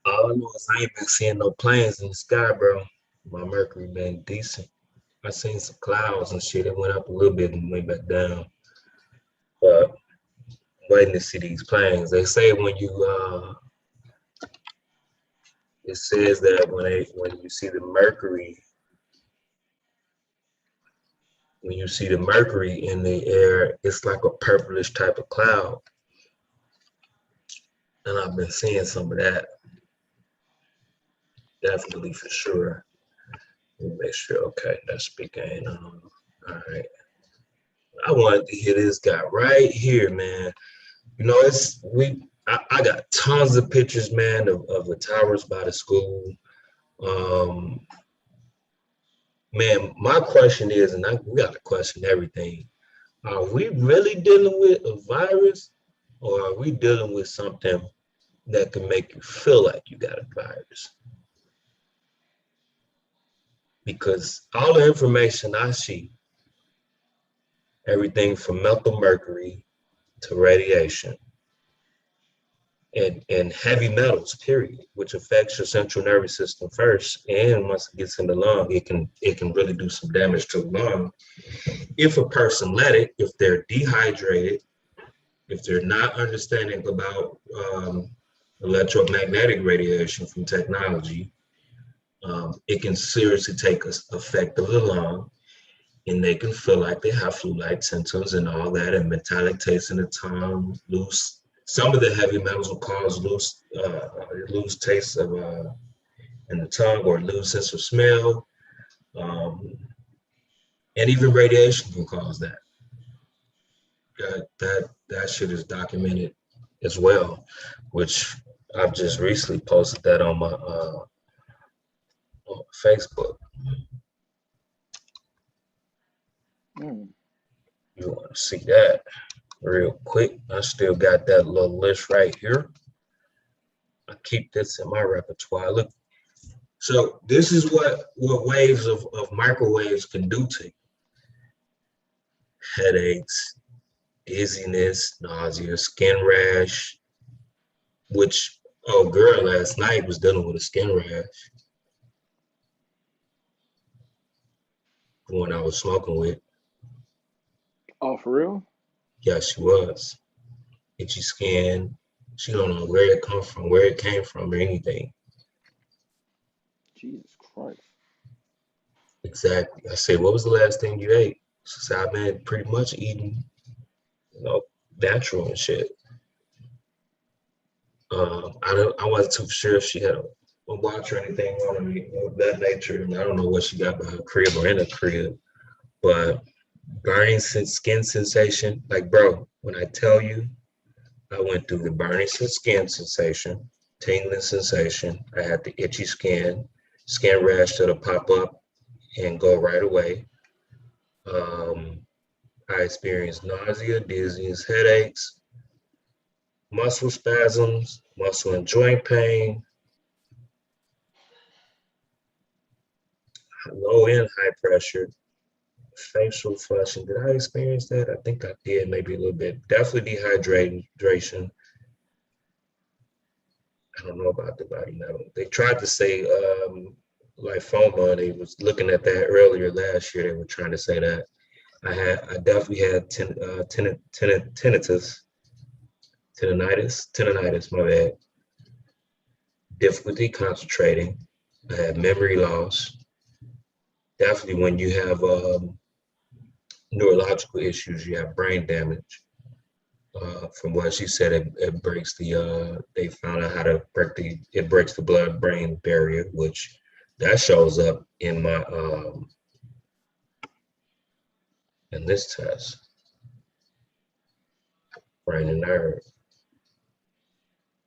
All I know is I ain't been seeing no planes in the sky, bro. My Mercury been decent. I seen some clouds and shit. It went up a little bit and went back down. But I'm waiting to see these planes. They say it says that when you see the Mercury, when you see the Mercury in the air, it's like a purplish type of cloud. And I've been seeing some of that. Definitely for sure. Let me make sure. Okay, that's speaking. All right. I wanted to hear this guy right here, man. You know, I got tons of pictures, man, of the towers by the school. Um, man, my question is, and we got to question everything. Are we really dealing with a virus, or are we dealing with something that can make you feel like you got a virus? Because all the information I see, everything from methyl mercury to radiation, and heavy metals, period, which affects your central nervous system first. And once it gets in the lung, it can really do some damage to the lung. If a person let it, if they're dehydrated, if they're not understanding about electromagnetic radiation from technology, it can seriously take effect of the lung, and they can feel like they have flu-like symptoms and all that, and metallic taste in the tongue, loose. Some of the heavy metals will cause loose taste of in the tongue, or lose sense of smell, um, and even radiation can cause that. That shit is documented as well, which I've just recently posted that on my on Facebook. Mm. You want to see that real quick? I still got that little list right here. I keep this in my repertoire. Look, so this is what waves of microwaves can do to you. Headaches, dizziness, nausea, skin rash, which, oh girl, last night was dealing with a skin rash. The one I was smoking with. Oh, for real? Yeah, she was. Itchy skin. She don't know where it come from, where it came from, or anything. Jesus Christ. Exactly. I said, what was the last thing you ate? She said, I've been pretty much eating, you know, natural and shit. I wasn't too sure if she had a watch or anything on her of that nature. And I don't know what she got by her crib or in her crib, but burning skin sensation, like, bro, when I tell you, I went through the burning skin sensation, tingling sensation. I had the itchy skin rash that'll pop up and go right away. Um, I experienced nausea, dizziness, headaches, muscle spasms, muscle and joint pain, low and high pressure, facial flushing. Did I experience that? I think I did, maybe a little bit. Definitely dehydration. I don't know about the body metal. They tried to say lymphoma. They was looking at that earlier last year. They were trying to say that. I definitely had tendonitis, my bad. Difficulty concentrating. I had memory loss. Definitely when you have neurological issues, you have brain damage. From what she said, it breaks they found out how to it breaks the blood-brain barrier, which that shows up in my, in this test, brain and nerve.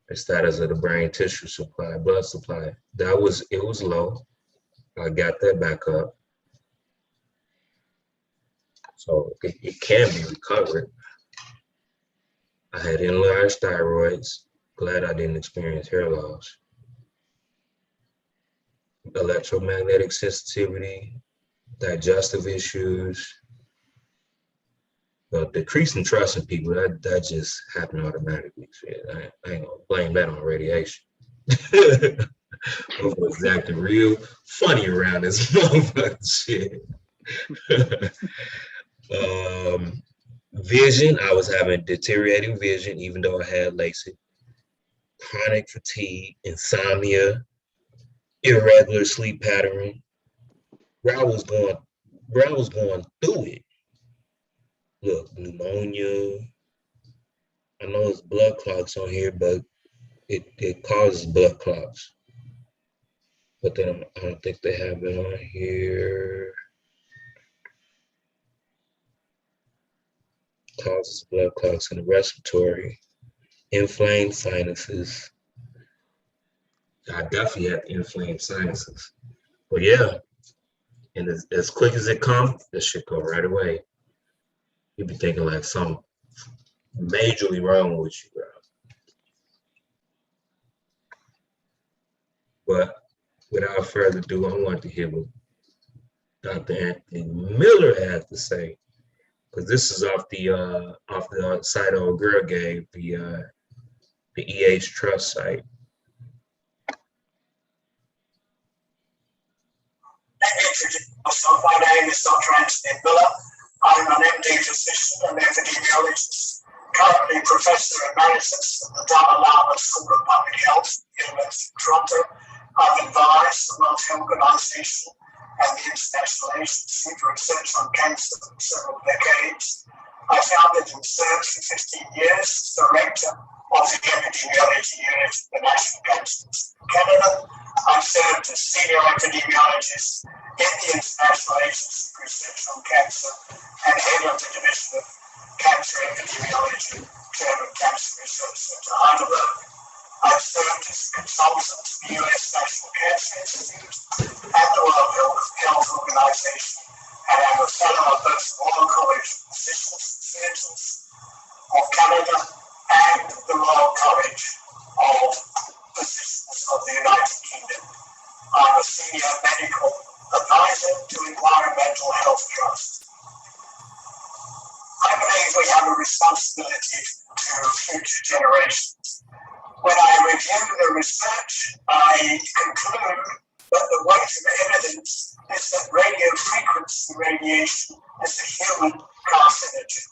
The status of the brain tissue supply, blood supply. It was low. I got that back up. So it can be recovered. I had enlarged thyroids. Glad I didn't experience hair loss. Electromagnetic sensitivity, digestive issues, decreasing trust in people. That just happened automatically. Shit, I ain't gonna blame that on radiation. Was acting real funny around this motherfucking shit. Vision, I was having deteriorating vision, even though I had LASIK. Chronic fatigue, insomnia, irregular sleep pattern. Bro, I was going through it. Look, pneumonia. I know it's blood clots on here, but it causes blood clots. But then I don't think they have it on here. Causes blood clots in the respiratory, inflamed sinuses. I definitely had inflamed sinuses. But yeah, and as quick as it comes, this should go right away. You'd be thinking like something majorly wrong with you, bro. But without further ado, I want to hear what Dr. Anthony Miller has to say, because this is off the site old girl gave, the EH Trust site. My name is Dr. Anthony Miller. I'm an MD physician and epidemiologist, currently Professor Emeritus at the Dalai Lama School of Public Health, University of Toronto. I've advised the World Health Organization and the International Agency for Research on Cancer for several decades. I founded and served for 15 years as Director of the Epidemiology Unit of the National Cancer Institute of Canada. I've served as Senior Epidemiologist in the International Agency for Research on Cancer and Head of the Division of Cancer Epidemiology, Chair of Cancer Research Centre Heidelberg. I've served as a consultant to the US National Cancer Institute and the World Health Organization, and I'm a fellow of both the Royal College of Physicians and Surgeons of Canada and the Royal College of Physicians of the United Kingdom. I'm a senior medical advisor to Environmental Health Trust. I believe we have a responsibility to future generations. When I review the research, I conclude that the weight of evidence is that radio frequency radiation is a human carcinogen.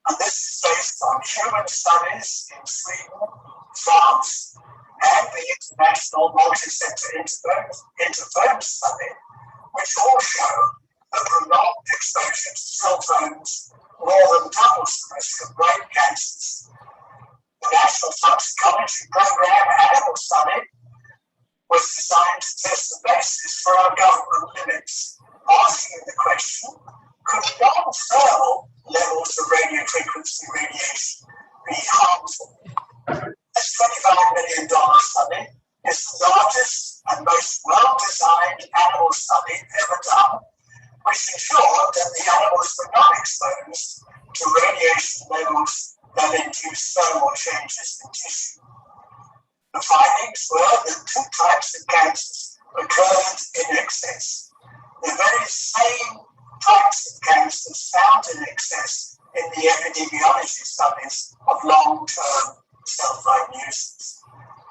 And this is based on human studies in Sweden, France, and the International Multi-Center Interference Study, which all show that prolonged exposure to cell phones more than doubles the risk of brain cancers. The National Toxicology Program animal study was designed to test the basis for our government limits, asking the question, could non-thermal levels of radio frequency radiation be harmful? This $25 million study is the largest and most well-designed animal study ever done, which ensured that the animals were not exposed to radiation levels that induce thermal changes in tissue. The findings were that two types of cancers occurred in excess. The very same types of cancers found in excess in the epidemiology studies of long-term cell phone users.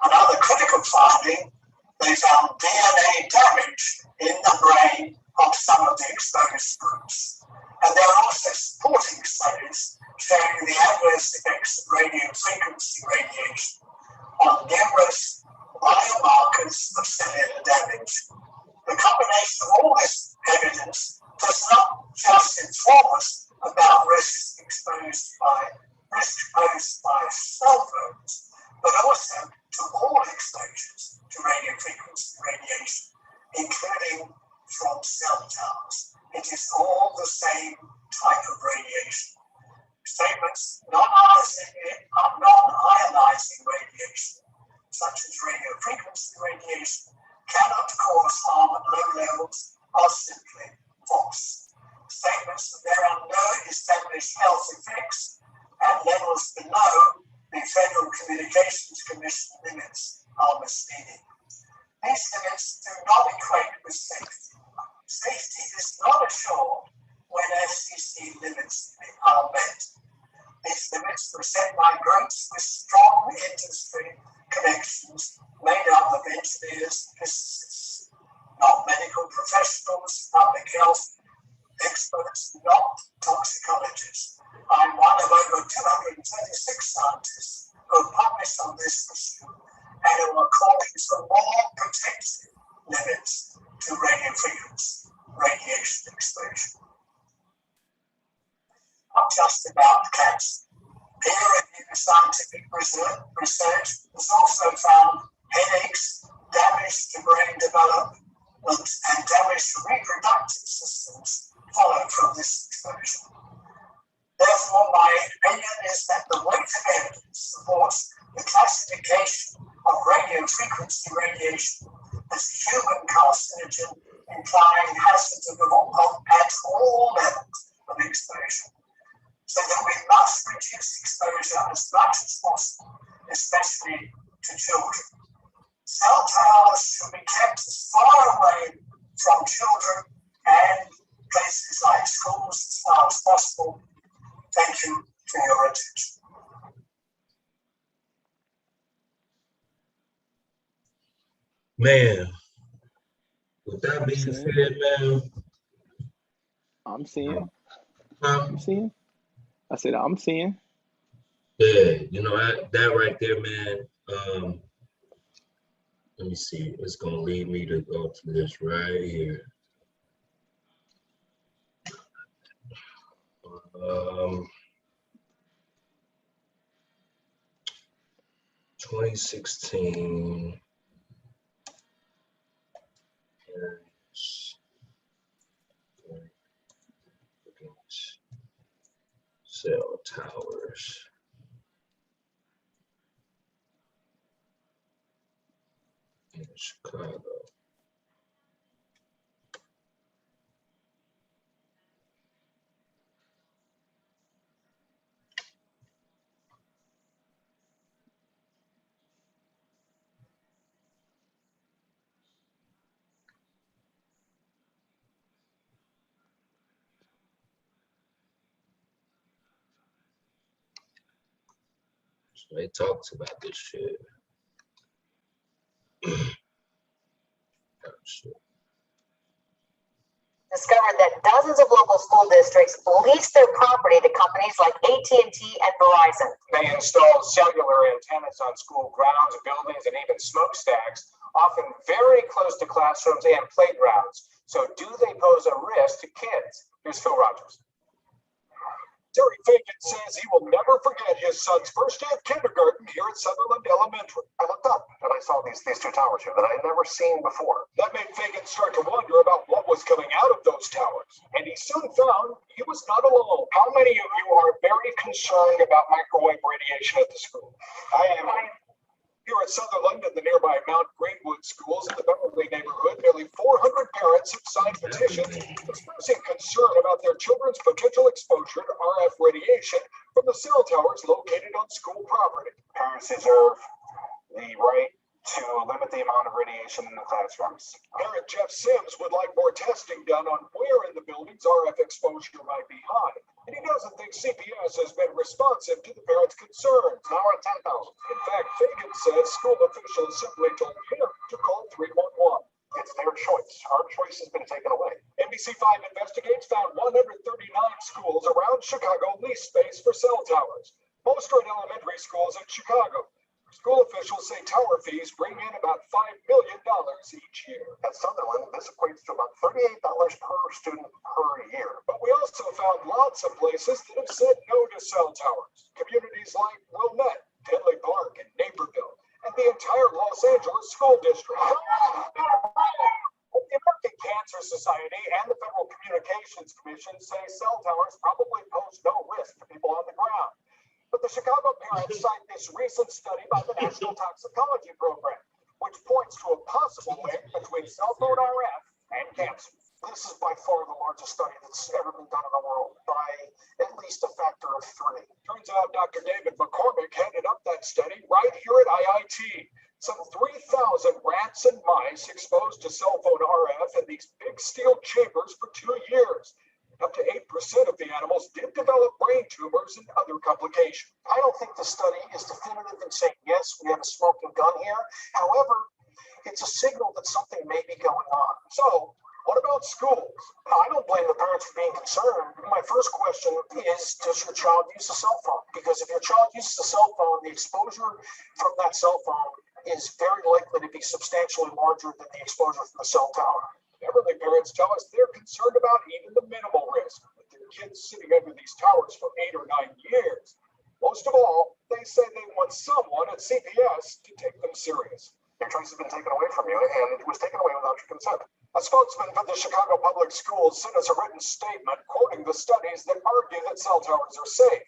Another critical finding, they found DNA damage in the brain of some of the exposed groups. And there are also supporting studies showing the adverse effects of radio frequency radiation on numerous biomarkers of cellular damage. The combination of all this evidence does not just inform us about risks exposed by cell phones, but also to all exposures to radio frequency radiation, including from cell towers. It is all the same type of radiation. Statements non-ionizing radiation, such as radio frequency radiation, cannot cause harm at low levels are simply false. Statements that there are no established health effects at levels below the Federal Communications Commission limits are misleading. These limits do not equate with safety. Safety is not assured when FCC limits are met. These limits were set by groups with strong industry connections made up of engineers, physicists, not medical professionals, public health experts, not toxicologists. I'm one of over 236 scientists who have published on this issue and who are calling for more protective limits to radio frequency radiation exposure. I'm just about to cancel. Peer-reviewed scientific research has also found headaches, damage to brain development, and damage to reproductive systems follow from this exposure. Therefore, my opinion is that the weight of evidence supports the classification of radio frequency radiation as a human carcinogen, implying hazards at all levels of exposure. So that we must reduce exposure as much as possible, especially to children. Cell towers should be kept as far away from children and places like schools as far as possible. Thank you for your attention. Man, with that being said, man, I'm seeing. I said, I'm seeing. Yeah, you know, that right there, man. Let me see. It's gonna lead me to go to this right here. 2016. Cell towers. In Chicago. So they talks about this shit. Discovered that dozens of local school districts lease their property to companies like AT&T and Verizon. They install cellular antennas on school grounds, buildings, and even smokestacks, often very close to classrooms and playgrounds. So do they pose a risk to kids? Here's Phil Rogers. Terry Fagan says he will never forget his son's first day of kindergarten here at Sutherland Elementary. I looked up and I saw these two towers here that I had never seen before. That made Fagan start to wonder about what was coming out of those towers. And he soon found he was not alone. How many of you are very concerned about microwave radiation at the school? I am. Here at Sutherland and the nearby Mount Greenwood schools in the Beverly neighborhood, nearly 400 parents have signed petitions expressing concern about their children's potential exposure to RF radiation from the cell towers located on school property. Parents deserve the right to limit the amount of radiation in the classrooms. Parent Jeff Sims would like more testing done on where in the buildings RF exposure might be high. And he doesn't think CPS has been responsive to the parents' concerns. Now we're at 10,000. In fact, Fagan says school officials simply told him to call 311. It's their choice. Our choice has been taken away. NBC5 Investigates found 139 schools around Chicago lease space for cell towers. Most are in elementary schools in Chicago. School officials say tower fees bring in about $5 million each year. At Sutherland, this equates to about $38 per student per year. But we also found lots of places that have said no to cell towers. Communities like Wilmette, Tinley Park, and Naperville, and the entire Los Angeles School District. The American Cancer Society and the Federal Communications Commission say cell towers probably pose no risk to people on the ground. But the Chicago parents cite this recent study by the National Toxicology Program, which points to a possible link between cell phone RF and cancer. This is by far the largest study that's ever been done in the world, by at least a factor of 3. Turns out Dr. David McCormick headed up that study right here at IIT. Some 3,000 rats and mice exposed to cell phone RF in these big steel chambers for 2 years. Up to 8% of the animals did develop brain tumors and other complications. I don't think the study is definitive in saying, yes, we have a smoking gun here. However, it's a signal that something may be going on. So, what about schools? I don't blame the parents for being concerned. My first question is, does your child use a cell phone? Because if your child uses a cell phone, the exposure from that cell phone is very likely to be substantially larger than the exposure from the cell tower. Everly parents tell us they're concerned about even the minimal risk with their kids sitting under these towers for 8 or 9 years. Most of all, they say they want someone at CPS to take them serious. Your choice has been taken away from you, and it was taken away without your consent. A spokesman for the Chicago Public Schools sent us a written statement quoting the studies that argue that cell towers are safe.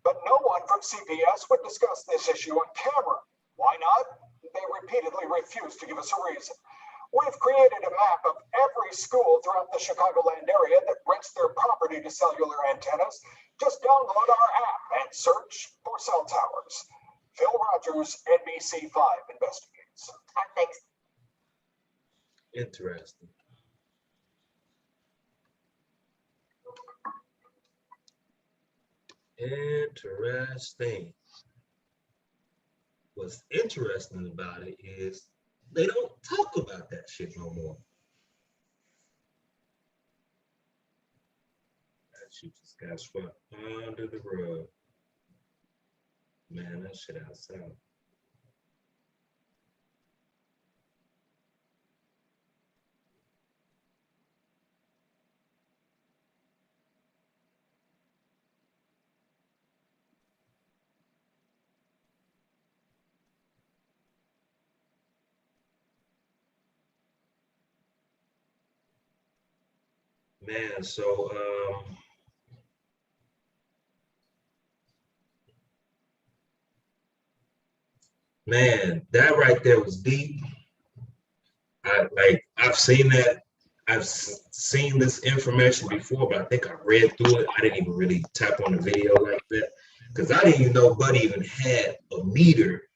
But no one from CPS would discuss this issue on camera. Why not? They repeatedly refused to give us a reason. We've created a map of every school throughout the Chicagoland area that rents their property to cellular antennas. Just download our app and search for cell towers. Phil Rogers, NBC5 investigates. Thanks. Interesting. Interesting. What's interesting about it is they don't talk about that shit no more. That shit just got swept under the rug. Man, that shit outside. Man, so man, that right there was deep. I've seen that. I've seen this information before, but I think I read through it. I didn't even really tap on the video like that because I didn't even know Buddy even had a meter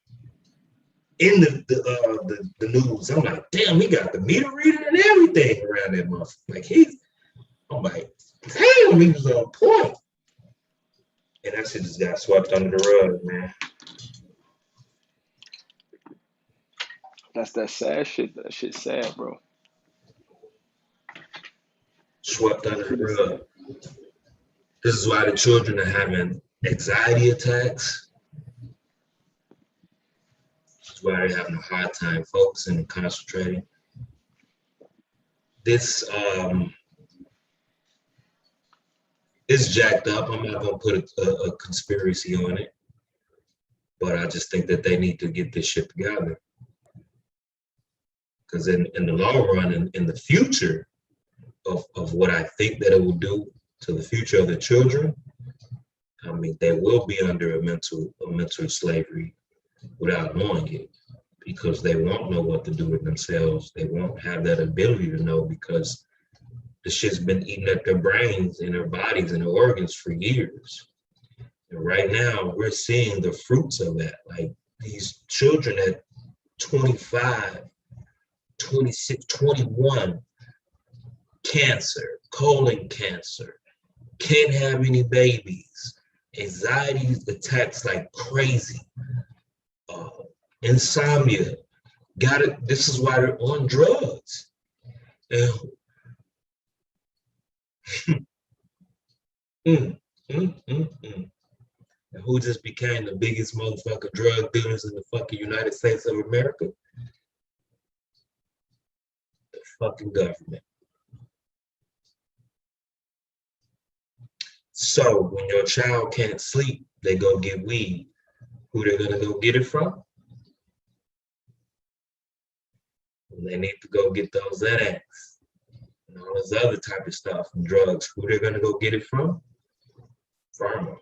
in the news. I'm like, damn, he got the meter reader and everything around that motherfucker. I'm like, damn, he was on point. And that shit just got swept under the rug, man. That's that sad shit. That shit's sad, bro. Swept under the rug. This is why the children are having anxiety attacks. This is why they're having a hard time focusing and concentrating. This is jacked up. I'm not gonna put a conspiracy on it, but I just think that they need to get this shit together. Because in the long run, in the future of what I think that it will do to the future of the children, I mean, they will be under a mental slavery without knowing it, because they won't know what to do with themselves. They won't have that ability to know because the shit's been eating at their brains and their bodies and their organs for years. And right now, we're seeing the fruits of that. Like these children at 25, 26, 21, cancer, colon cancer, can't have any babies, anxiety attacks like crazy, insomnia, got it. This is why they're on drugs. And and who just became the biggest motherfucking drug dealers in the fucking United States of America? The fucking government. So when your child can't sleep, they go get weed. Who they're gonna go get it from? They need to go get those Xanax and all this other type of stuff and drugs. Who they're gonna go get it from? Pharma.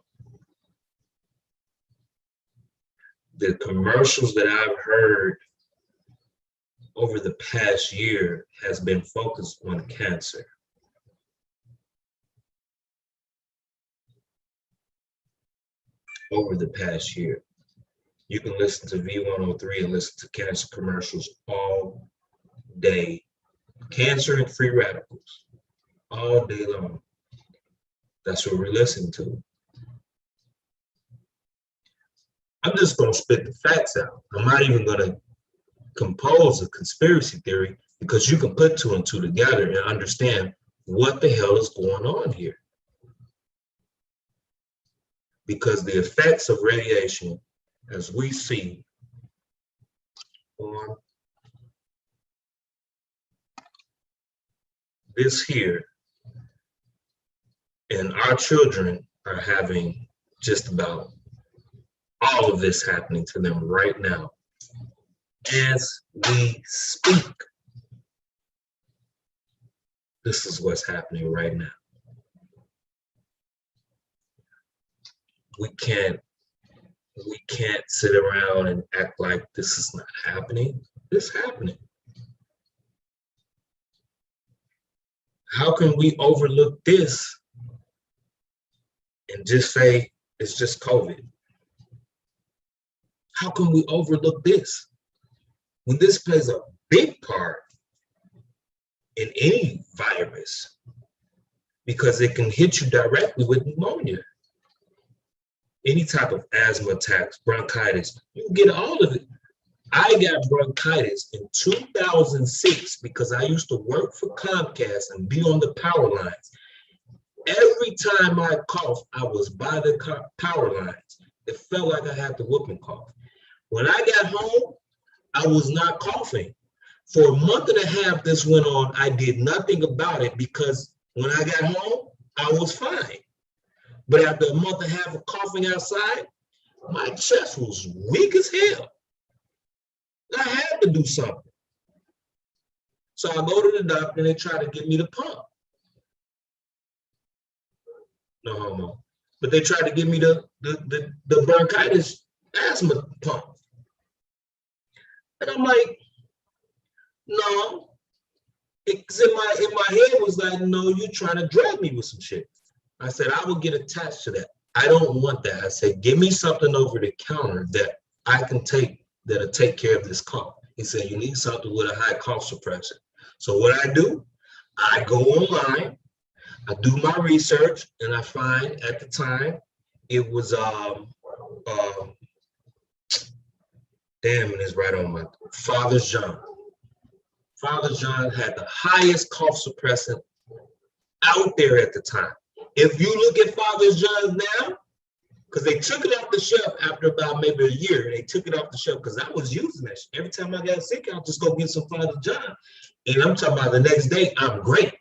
The commercials that I've heard over the past year has been focused on cancer. Over the past year. You can listen to V103 and listen to cancer commercials all day. Cancer and free radicals all day long. That's what we're listening to. I'm just going to spit the facts out. I'm not even going to compose a conspiracy theory, because you can put two and two together and understand what the hell is going on here. Because the effects of radiation, as we see on this here, and our children are having just about all of this happening to them right now as we speak. This is what's happening right now. We can't sit around and act like this is not happening. This is happening. How can we overlook this and just say it's just COVID? How can we overlook this when this plays a big part in any virus? Because it can hit you directly with pneumonia. Any type of asthma attacks, bronchitis, you can get all of it. I got bronchitis in 2006 because I used to work for Comcast and be on the power lines. Every time I coughed, I was by the power lines. It felt like I had the whooping cough. When I got home, I was not coughing. For a month and a half this went on, I did nothing about it because when I got home, I was fine. But after a month and a half of coughing outside, my chest was weak as hell. I had to do something. So I go to the doctor and they try to give me the pump. No homo. But they tried to give me the bronchitis asthma pump. And I'm like, no. Because in my head was like, no, you're trying to drag me with some shit. I said, I will get attached to that. I don't want that. I said, give me something over the counter that I can take that'll take care of this cough. He said, you need something with a high cough suppressor. So what I do, I go online, I do my research, and I find at the time it was damn, it is right on my Father's John. Father's John had the highest cough suppressant out there at the time. If you look at Father's John now, because they took it off the shelf after about maybe a year, they took it off the shelf because I was using that shit. Every time I got sick, I'll just go get some Father's John. And I'm talking about the next day, I'm great.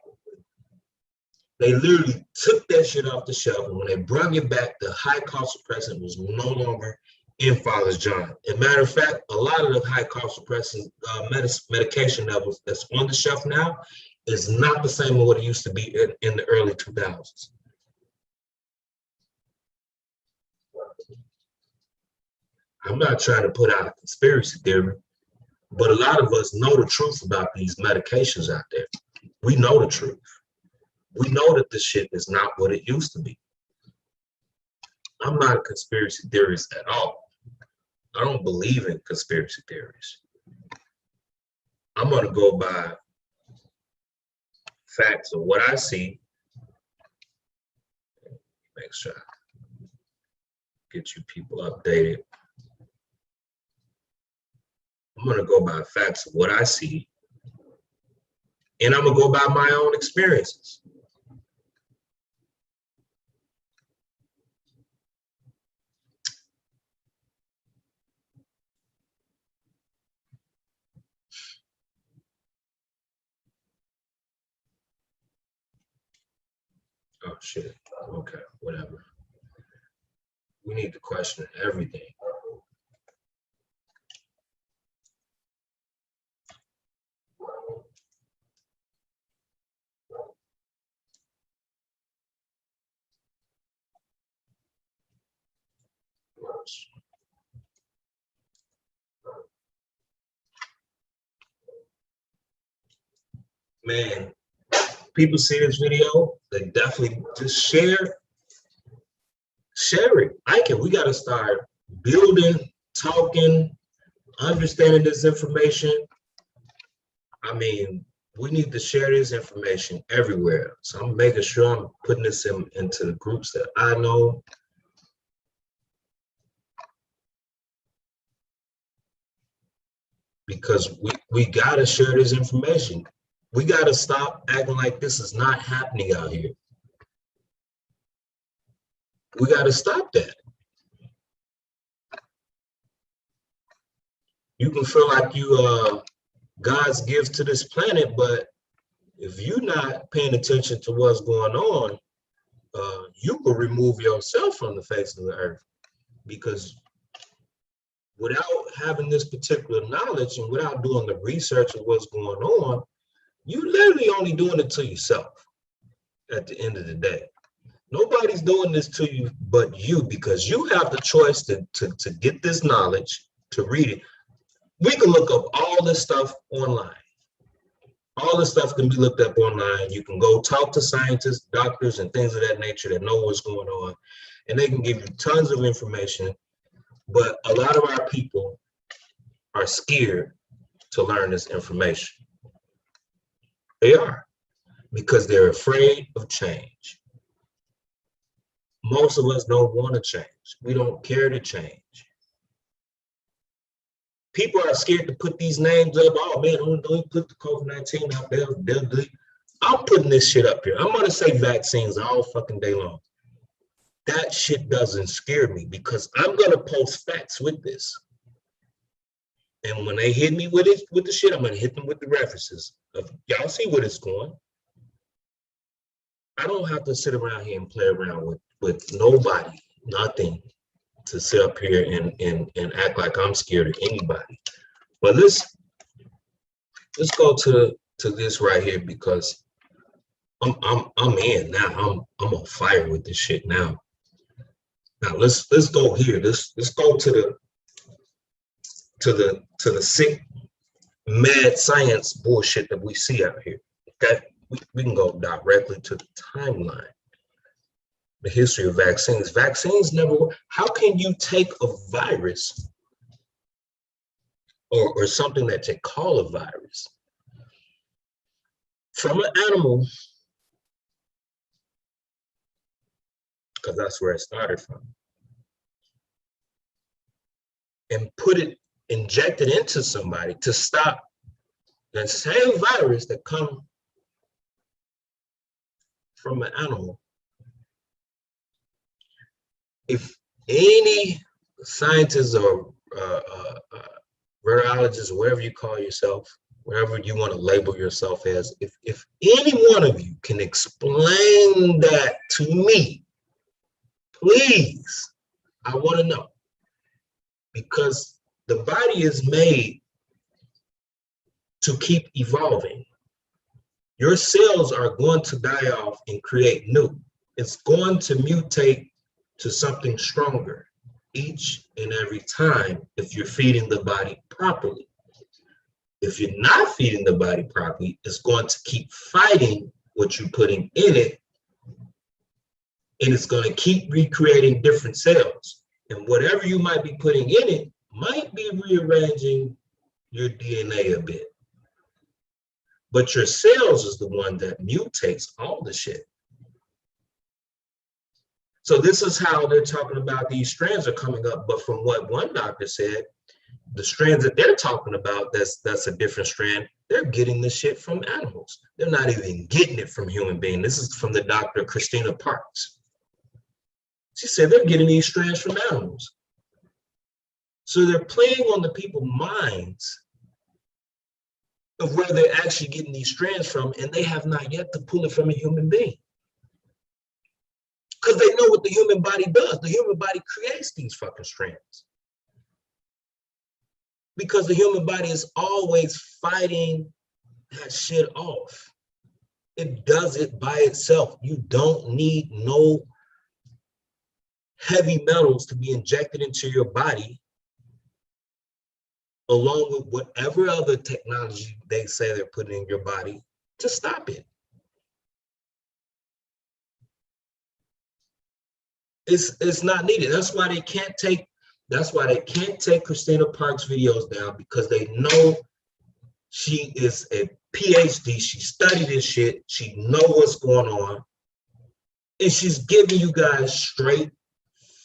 They literally took that shit off the shelf, and when they brought it back, the high cough suppressant was no longer in Father's John. As a matter of fact, a lot of the high cough suppressant medication levels that's on the shelf now is not the same as what it used to be in the early 2000s. I'm not trying to put out a conspiracy theory, but a lot of us know the truth about these medications out there. We know the truth. We know that this shit is not what it used to be. I'm not a conspiracy theorist at all. I don't believe in conspiracy theories. I'm going to go by facts of what I see. Make sure I get you people updated. I'm going to go by facts of what I see, and I'm going to go by my own experiences. Oh, shit. Okay, whatever. We need to question everything. Man, people see this video, they definitely just share it. We got to start building, talking, understanding this information. I mean, we need to share this information everywhere. So I'm making sure I'm putting this into the groups that I know. Because we gotta share this information. We gotta stop acting like this is not happening out here. We gotta stop that. You can feel like you God's gift to this planet, but if you're not paying attention to what's going on, you could remove yourself from the face of the earth, because without having this particular knowledge and without doing the research of what's going on, you literally only doing it to yourself at the end of the day. Nobody's doing this to you but you, because you have the choice to get this knowledge, to read it. We can look up all this stuff online. All this stuff can be looked up online. You can go talk to scientists, doctors, and things of that nature that know what's going on, and they can give you tons of information. But a lot of our people are scared to learn this information. They are, because they're afraid of change. Most of us don't want to change. We don't care to change. People are scared to put these names up. Oh man, don't put the COVID-19 out there. I'm putting this shit up here. I'm gonna say vaccines all fucking day long. That shit doesn't scare me, because I'm gonna post facts with this. And when they hit me with it, with the shit, I'm gonna hit them with the references of, y'all see where it's going. I don't have to sit around here and play around with nobody, nothing, to sit up here and act like I'm scared of anybody. But let's go to this right here, because I'm in now. I'm on fire with this shit now. Now let's go here. Let's go to the sick mad science bullshit that we see out here. Okay, we can go directly to the timeline. The history of vaccines. Vaccines never work. How can you take a virus or something that they call a virus from an animal, because that's where it started from, and inject it into somebody to stop that same virus that comes from an animal? If any scientist or virologist, whatever you call yourself, whatever you want to label yourself as, if any one of you can explain that to me, please, I want to know. Because the body is made to keep evolving. Your cells are going to die off and create new. It's going to mutate to something stronger each and every time if you're feeding the body properly. If you're not feeding the body properly, it's going to keep fighting what you're putting in it, and it's going to keep recreating different cells. And whatever you might be putting in it might be rearranging your DNA a bit. But your cells is the one that mutates all the shit. So this is how they're talking about these strands are coming up. But from what one doctor said, the strands that they're talking about, that's a different strand, they're getting the shit from animals. They're not even getting it from human beings. This is from the Dr. Christina Parks. She said they're getting these strands from animals. So they're playing on the people's minds of where they're actually getting these strands from, and they have not yet to pull it from a human being. Because they know what the human body does. The human body creates these fucking strands. Because the human body is always fighting that shit off. It does it by itself. You don't need no heavy metals to be injected into your body, along with whatever other technology they say they're putting in your body to stop it. It's not needed. That's why they can't take Christina Parks videos down, because they know She is a PhD. She studied this shit. She know what's going on. And she's giving you guys straight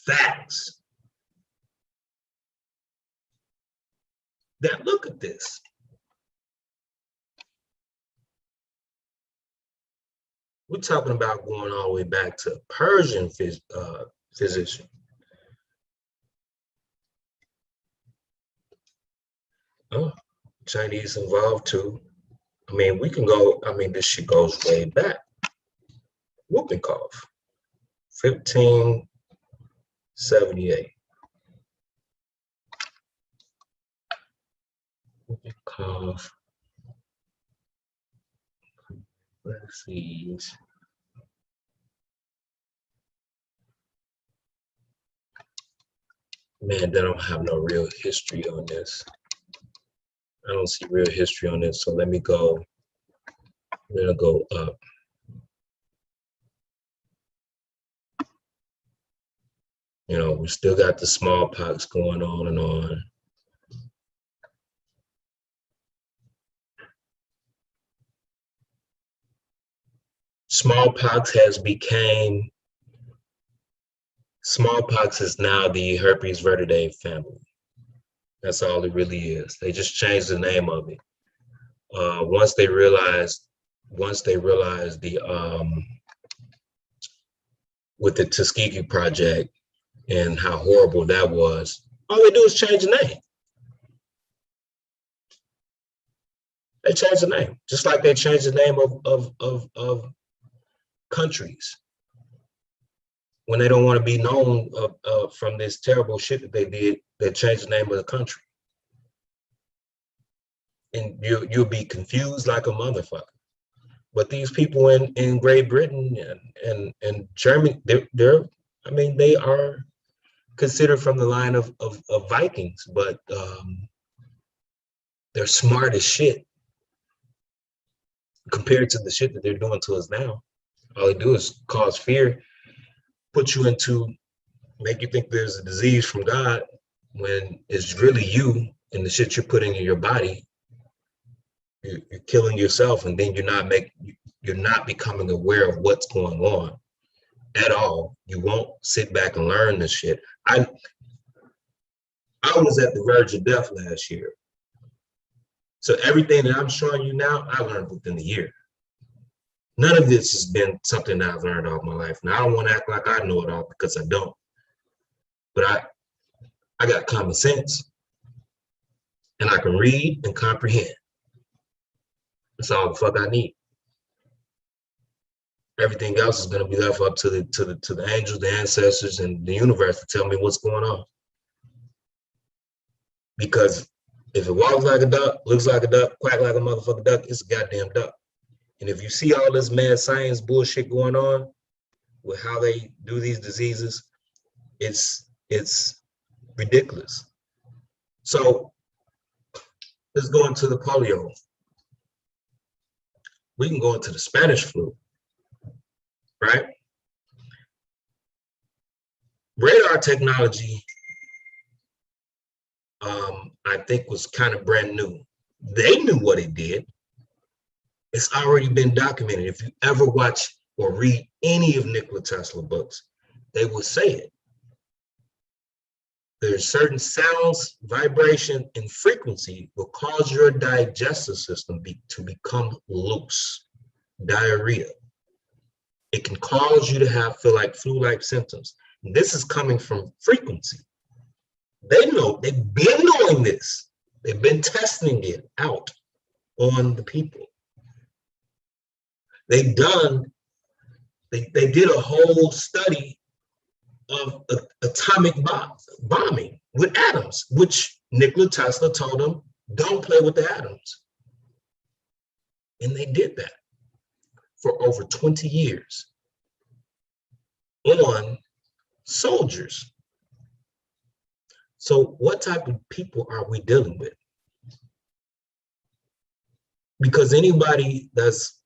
facts. That look at this. We're talking about going all the way back to a Persian physician. Oh, Chinese involved too. I mean, we can go, I mean, this shit goes way back. Whooping cough, 1578. Whooping cough. Let's see. Man, they don't have no real history on this. I don't see real history on this, so let me go. I'm gonna go up. You know, we still got the smallpox going on and on. Smallpox is now the herpes vertidae family. That's all it really is. They just changed the name of it. Once they realized the with the Tuskegee Project and how horrible that was, all they do is change the name. They changed the name, just like they changed the name of countries when they don't want to be known from this terrible shit that they did. They changed the name of the country, and you'll be confused like a motherfucker. But these people in Great Britain and Germany, I mean, they are considered from the line of Vikings, but they're smart as shit compared to the shit that they're doing to us now. All they do is cause fear, put you into, make you think there's a disease from God when it's really you and the shit you're putting in your body. You're killing yourself, and then you're not becoming aware of what's going on at all. You won't sit back and learn this shit. I was at the verge of death last year. So everything that I'm showing you now, I learned within a year. None of this has been something that I've learned all my life. Now, I don't want to act like I know it all, because I don't. But I got common sense, and I can read and comprehend. That's all the fuck I need. Everything else is going to be left up to the angels, the ancestors, and the universe to tell me what's going on. Because if it walks like a duck, looks like a duck, quack like a motherfucking duck, it's a goddamn duck. And if you see all this mad science bullshit going on with how they do these diseases, it's ridiculous. So let's go into the polio. We can go into the Spanish flu, right? Radar technology, I think, was kind of brand new. They knew what it did. It's already been documented. If you ever watch or read any of Nikola Tesla books, they will say it. There's certain sounds, vibration, and frequency will cause your digestive system to become loose, diarrhea. It can cause you to feel like flu-like symptoms. This is coming from frequency. They know, they've been knowing this. They've been testing it out on the people. They did a whole study of atomic bombing with atoms, which Nikola Tesla told them, don't play with the atoms. And they did that for over 20 years on soldiers. So what type of people are we dealing with? Because anybody that's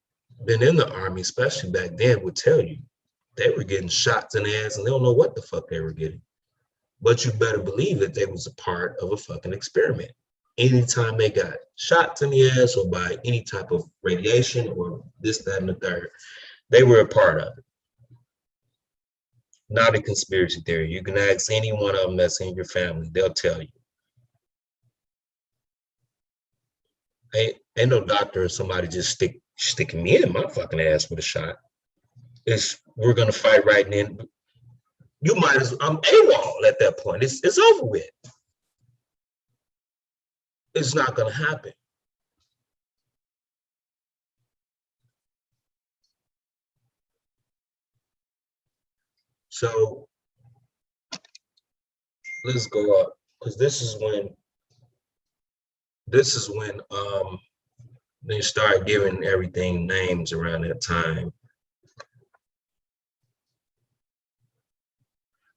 been in the Army, especially back then, would tell you they were getting shots in the ass and they don't know what the fuck they were getting. But you better believe that they was a part of a fucking experiment. anytime they got shots in the ass or by any type of radiation or this, that, and the third. They were a part of it. Not a conspiracy theory. You can ask any one of them that's in your family, they'll tell you. Ain't no doctor or somebody just sticking me in my fucking ass with a shot. We're gonna fight right then. You might as I'm AWOL at that point. It's over with. It's not gonna happen. So let's go up, because this is when they start giving everything names around that time.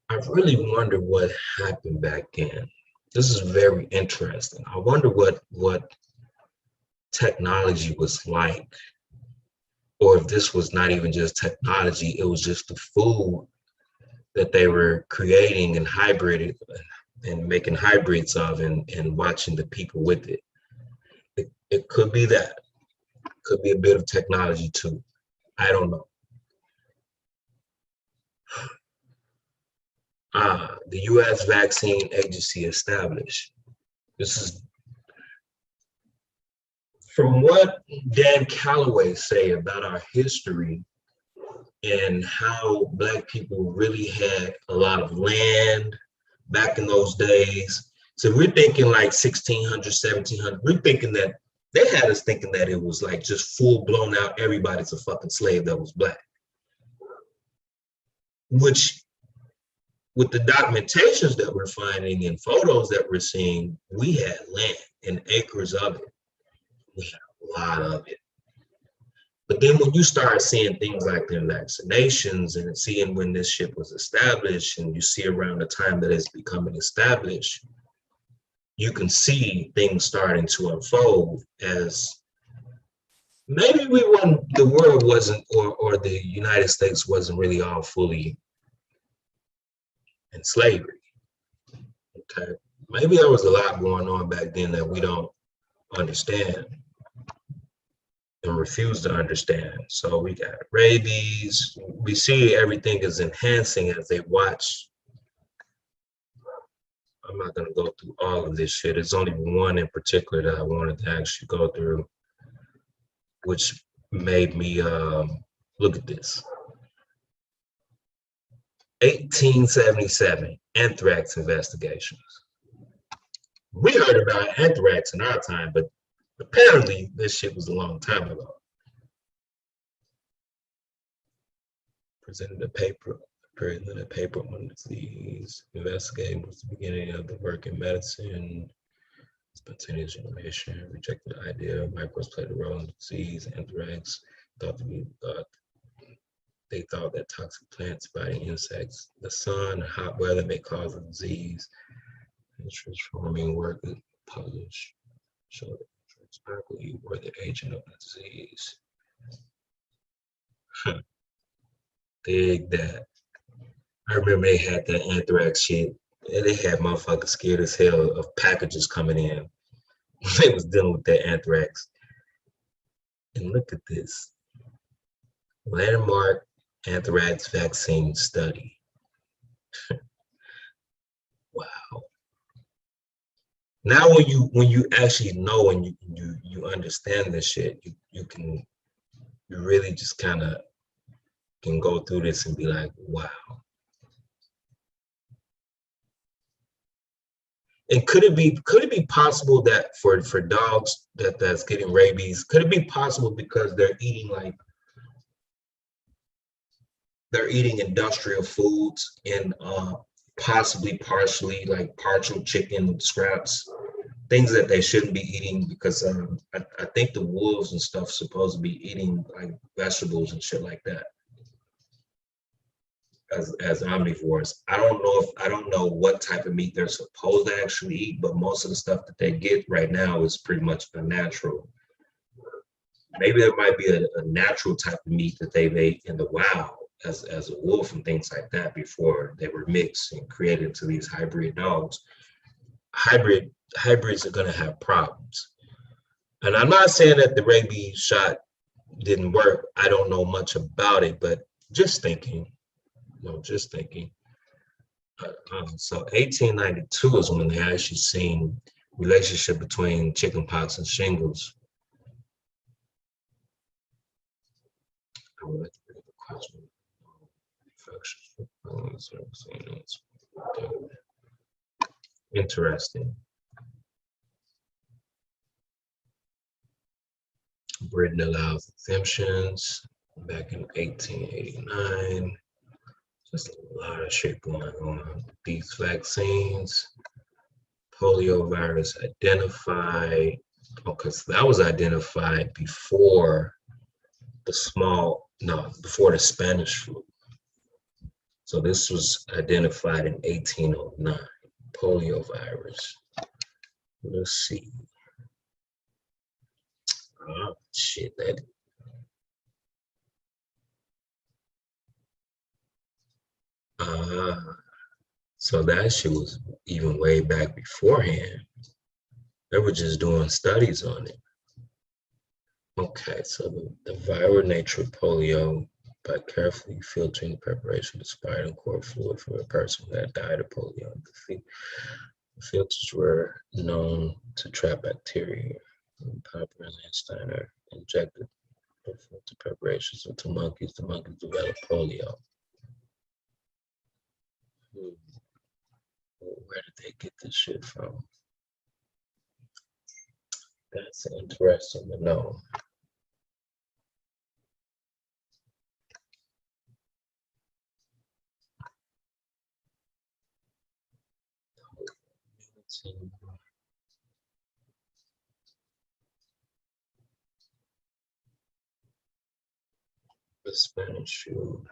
I really wonder what happened back then. This is very interesting. I wonder what technology was like, or if this was not even just technology, it was just the food that they were creating and hybrided and making hybrids of and watching the people with it. It could be that. Could be a bit of technology too. I don't know. The U.S. Vaccine Agency established. This is from what Dan Calloway say about our history and how Black people really had a lot of land back in those days. So we're thinking like 1600, 1700. We're thinking that they had us thinking that it was like just full blown out, everybody's a fucking slave that was Black. Which, with the documentations that we're finding and photos that we're seeing, we had land and acres of it. We had a lot of it. But then when you start seeing things like the vaccinations and seeing when this shit was established, and you see around the time that it's becoming established, you can see things starting to unfold as maybe the world wasn't, or the United States wasn't really all fully in slavery. Okay, maybe there was a lot going on back then that we don't understand and refuse to understand. So we got rabies. We see everything is enhancing as they watch. I'm not gonna go through all of this shit. There's only one in particular that I wanted to actually go through, which made me look at this. 1877, anthrax investigations. We heard about anthrax in our time, but apparently this shit was a long time ago. Presented a paper on disease. Investigating was the beginning of the work in medicine. Spontaneous generation, rejected the idea of microbes played a role in disease. Anthrax they thought that toxic plants biting insects, the sun, and hot weather may cause a disease. And transforming work published showed that sparkly were the agent of the disease. Dig that. I remember they had that anthrax shit. And they had motherfuckers scared as hell of packages coming in. They was dealing with that anthrax. And look at this. Landmark anthrax vaccine study. Wow. Now when you actually know and you understand this shit, you really just kind of can go through this and be like, wow. And could it be possible that for dogs that's getting rabies, could it be possible because they're eating industrial foods and possibly partially like partial chicken scraps, things that they shouldn't be eating, because I think the wolves and stuff supposed to be eating like vegetables and shit like that as omnivores. I don't know what type of meat they're supposed to actually eat, but most of the stuff that they get right now is pretty much unnatural. Maybe there might be a natural type of meat that they've ate in the wild as a wolf and things like that before they were mixed and created into these hybrid dogs. hybrids are going to have problems. And I'm not saying that the rabies shot didn't work. I don't know much about it, but just thinking, just thinking. So 1892 is when they actually seen relationship between chickenpox and shingles. Interesting. Britain allows exemptions back in 1889. Just a lot of shit going on. These vaccines, polio virus identified. Okay, so that was identified before before the Spanish flu. So this was identified in 1809, polio virus. Let's see. Oh, shit, that. So that shit was even way back beforehand. They were just doing studies on it. Okay, so the viral nature of polio, by carefully filtering preparation of spinal cord fluid from a person who had died of polio. The filters were known to trap bacteria. Popper and Steiner injected the filter preparations into monkeys. The monkeys developed polio. Where did they get this shit from? That's interesting to know. The Spanish flu.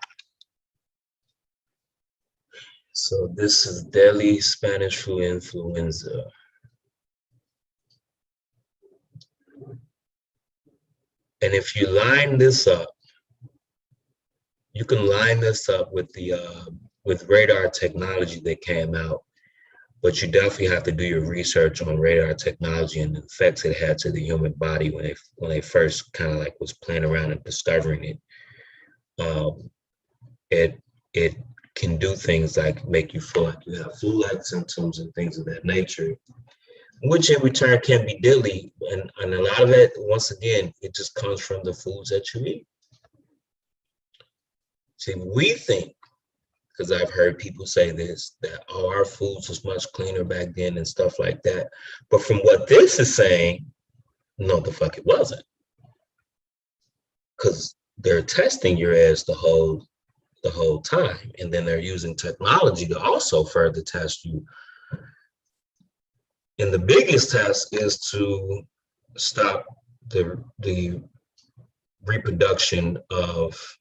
So this is deadly Spanish flu influenza. And if you line this up, you can line this up with the with radar technology that came out, but you definitely have to do your research on radar technology and the effects it had to the human body when they first kind of like was playing around and discovering it. It can do things like make you feel like you have flu-like symptoms and things of that nature, which in return can be deadly. And a lot of it, once again, it just comes from the foods that you eat. See, we think, because I've heard people say this, that our foods was much cleaner back then and stuff like that. But from what this is saying, no, the fuck it wasn't. Because they're testing your ass the whole time, and then they're using technology to also further test you. And the biggest test is to stop the reproduction of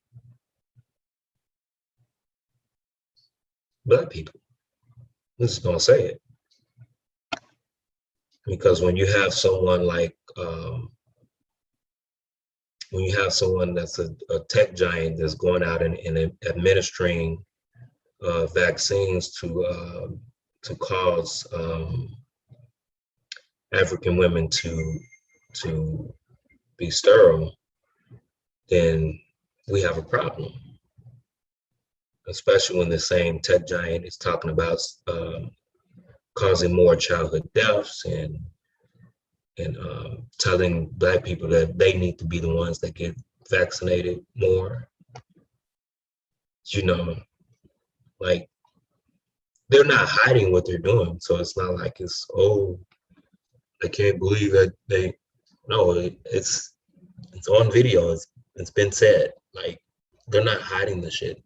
Black people. I'm just gonna say it, because when you have someone like when you have someone that's a tech giant that's going out and administering vaccines to cause African women to be sterile, then we have a problem. Especially when the same tech giant is talking about causing more childhood deaths and telling Black people that they need to be the ones that get vaccinated more. You know, like, they're not hiding what they're doing. So it's not like it's, oh, I can't believe that they, no, it's on video. It's been said. Like, they're not hiding the shit.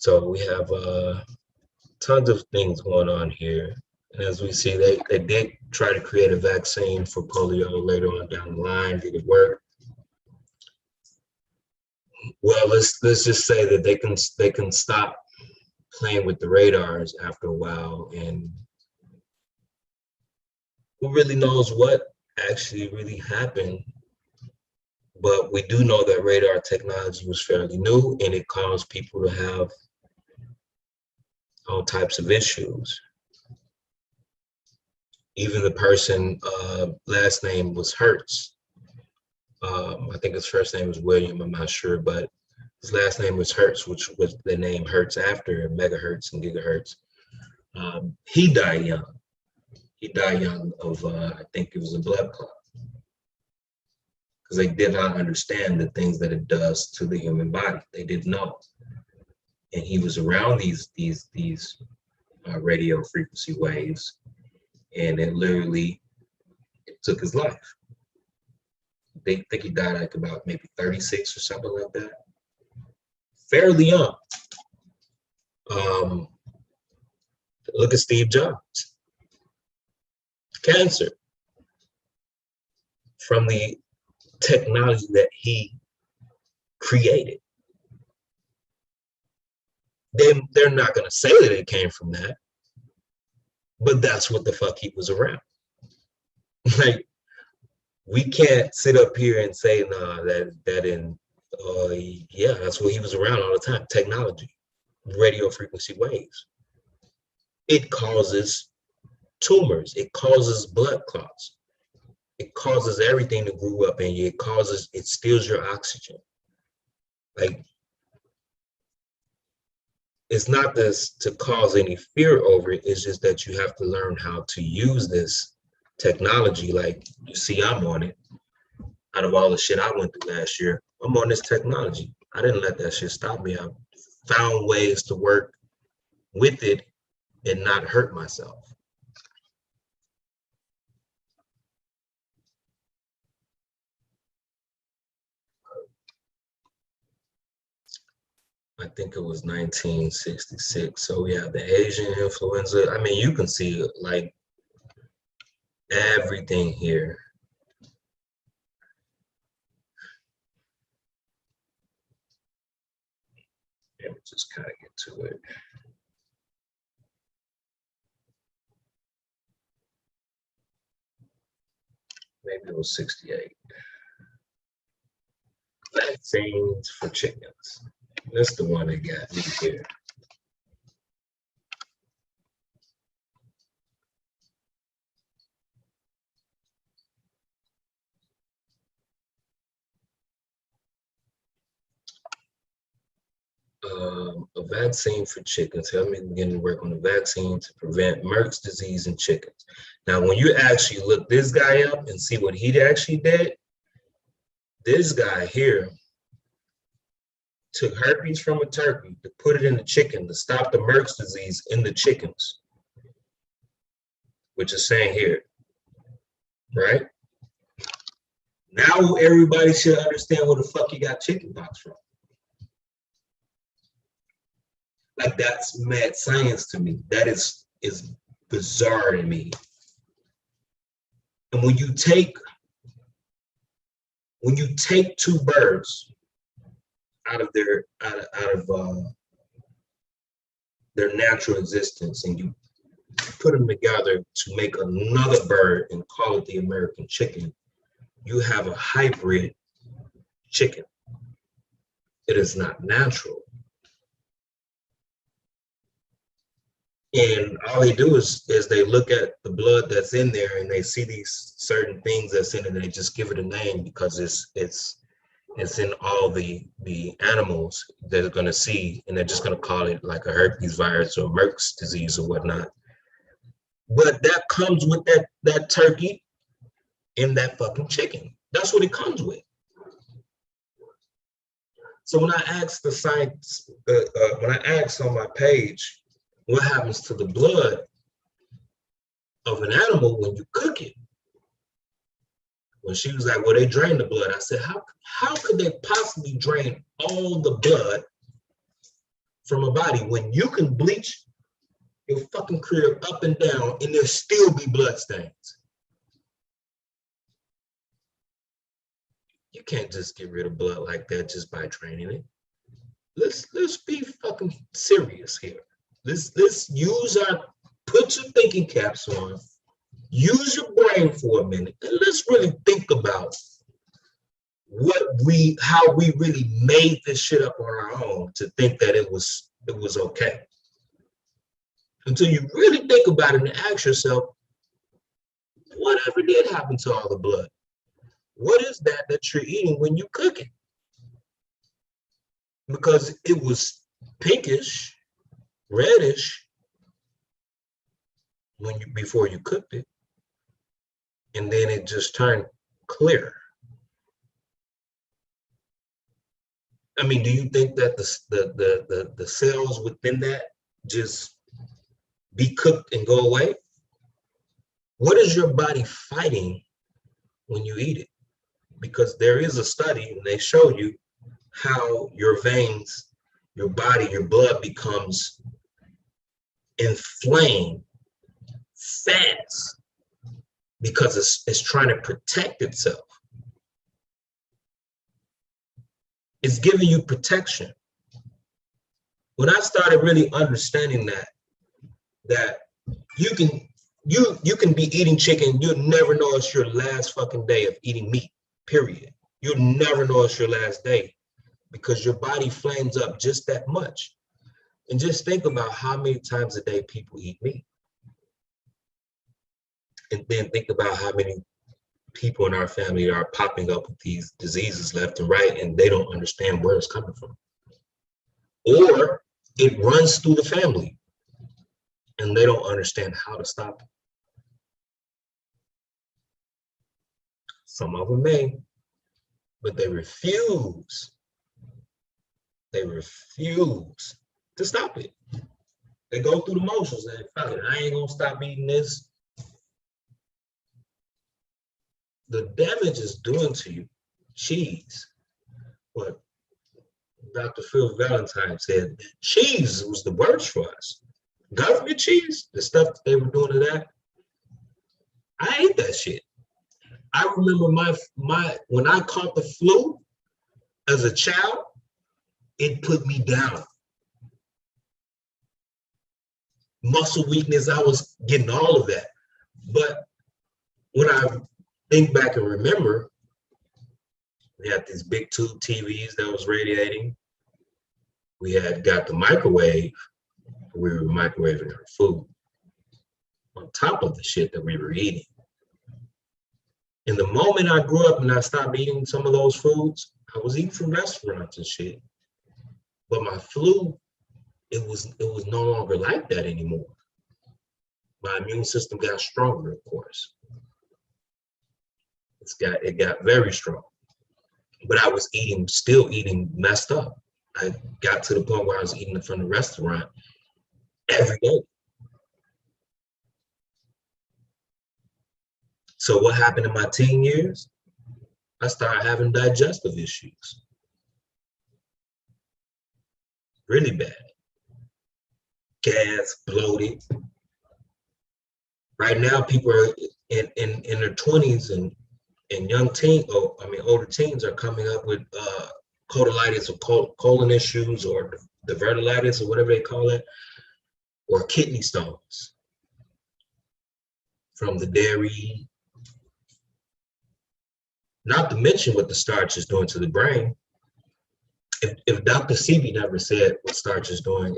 So we have tons of things going on here. And as we see, they did try to create a vaccine for polio later on down the line. Did it work? Well, let's just say that they can stop playing with the radars after a while, and who really knows what actually really happened. But we do know that radar technology was fairly new, and it caused people to have all types of issues. Even the person, last name was Hertz. I think his first name was William, I'm not sure, but his last name was Hertz, which was the name Hertz after megahertz and gigahertz. He died young. He died young of, I think it was a blood clot. Because they did not understand the things that it does to the human body. They didn't know. And he was around these radio frequency waves, and it literally took his life. They think he died like about maybe 36 or something like that. Fairly young. Look at Steve Jobs. Cancer. From the technology that he created. They're not going to say that it came from that, but that's what the fuck he was around. Like, we can't sit up here and say, nah, yeah, that's what he was around all the time. Technology, radio frequency waves. It causes tumors. It causes blood clots. It causes everything to grow up in you. It steals your oxygen. Like, it's not this to cause any fear over it. It's just that you have to learn how to use this technology. Like, you see, I'm on it. Out of all the shit I went through last year, I'm on this technology. I didn't let that shit stop me. I found ways to work with it and not hurt myself. I think it was 1966. So yeah, the Asian influenza. I mean, you can see like everything here. Let me just kind of get to it. Maybe it was 68. Vaccines for chickens. That's the one that got me here. A vaccine for chickens. Help me begin to work on a vaccine to prevent Merck's disease in chickens. Now, when you actually look this guy up and see what he actually did, this guy here took herpes from a turkey to put it in the chicken to stop the Merck's disease in the chickens, which is saying here, right? Now everybody should understand where the fuck you got chickenpox from. Like, that's mad science to me. That is bizarre to me. And when you take two birds out of their natural existence and you put them together to make another bird and call it the American chicken, you have a hybrid chicken. It is not natural. And all they do is they look at the blood that's in there and they see these certain things that's in it and they just give it a name because it's in all the animals they're going to see, and they're just going to call it like a herpes virus or Merck's disease or whatnot. But that comes with that turkey and that fucking chicken. That's what it comes with. So when I asked the science, when I asked on my page, what happens to the blood of an animal when you cook it? When she was like, well, they drain the blood. I said, how could they possibly drain all the blood from a body when you can bleach your fucking crib up and down and there still be blood stains? You can't just get rid of blood like that just by draining it. Let's be fucking serious here. Let's put your thinking caps on, use your brain for a minute, and let's really think about how we really made this shit up on our own to think that it was okay. until you really think about it and ask yourself, whatever did happen to all the blood? What is that you're eating when you cook it? Because it was pinkish, reddish before you cooked it, and then it just turned clear. I mean, do you think that the cells within that just be cooked and go away? What is your body fighting when you eat it? Because there is a study and they show you how your veins, your body, your blood becomes inflamed fast because it's trying to protect itself. It's giving you protection. When I started really understanding that you can be eating chicken, you'll never know it's your last fucking day of eating meat, period. You'll never know it's your last day because your body flames up just that much. And just think about how many times a day people eat meat. And then think about how many people in our family are popping up with these diseases left and right, and they don't understand where it's coming from. Or it runs through the family, and they don't understand how to stop it. Some of them may, but they refuse. They refuse to stop it. They go through the motions and fuck it, I ain't gonna stop eating this. The damage is doing to you, cheese. What Dr. Phil Valentine said, cheese was the worst for us. Government cheese, the stuff that they were doing to that, I ate that shit. I remember when I caught the flu as a child, it put me down. Muscle weakness, I was getting all of that. But when I think back and remember, we had these big tube TVs that was radiating. We had got the microwave. We were microwaving our food on top of the shit that we were eating. And the moment I grew up and I stopped eating some of those foods, I was eating from restaurants and shit. But my flu, it was no longer like that anymore. My immune system got stronger, of course. It got very strong. But I was still eating messed up. I got to the point where I was eating from the restaurant every day. So what happened in my teen years? I started having digestive issues. Really bad. Gas, bloated. Right now, people are in their 20s and older teens are coming up with colitis or colon issues or diverticulitis or whatever they call it, or kidney stones from the dairy. Not to mention what the starch is doing to the brain. If Dr. Sebi never said what starch is doing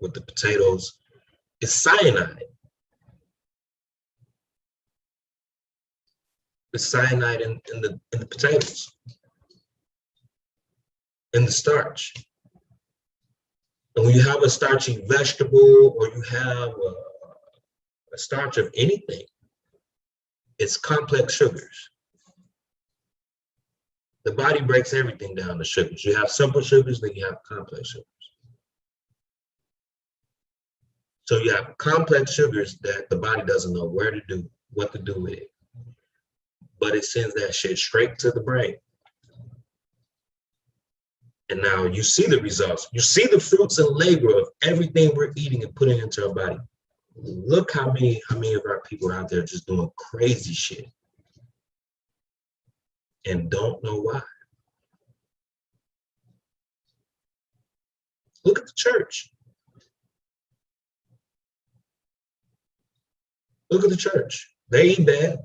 with the potatoes, it's cyanide. It's cyanide in the potatoes, in the starch. And when you have a starchy vegetable or you have a starch of anything, it's complex sugars. The body breaks everything down to sugars. You have simple sugars, then you have complex sugars. So you have complex sugars that the body doesn't know what to do with it. But it sends that shit straight to the brain. And now you see the results. You see the fruits and labor of everything we're eating and putting into our body. Look how many of our people are out there just doing crazy shit and don't know why. Look at the church. Look at the church. They eat bad.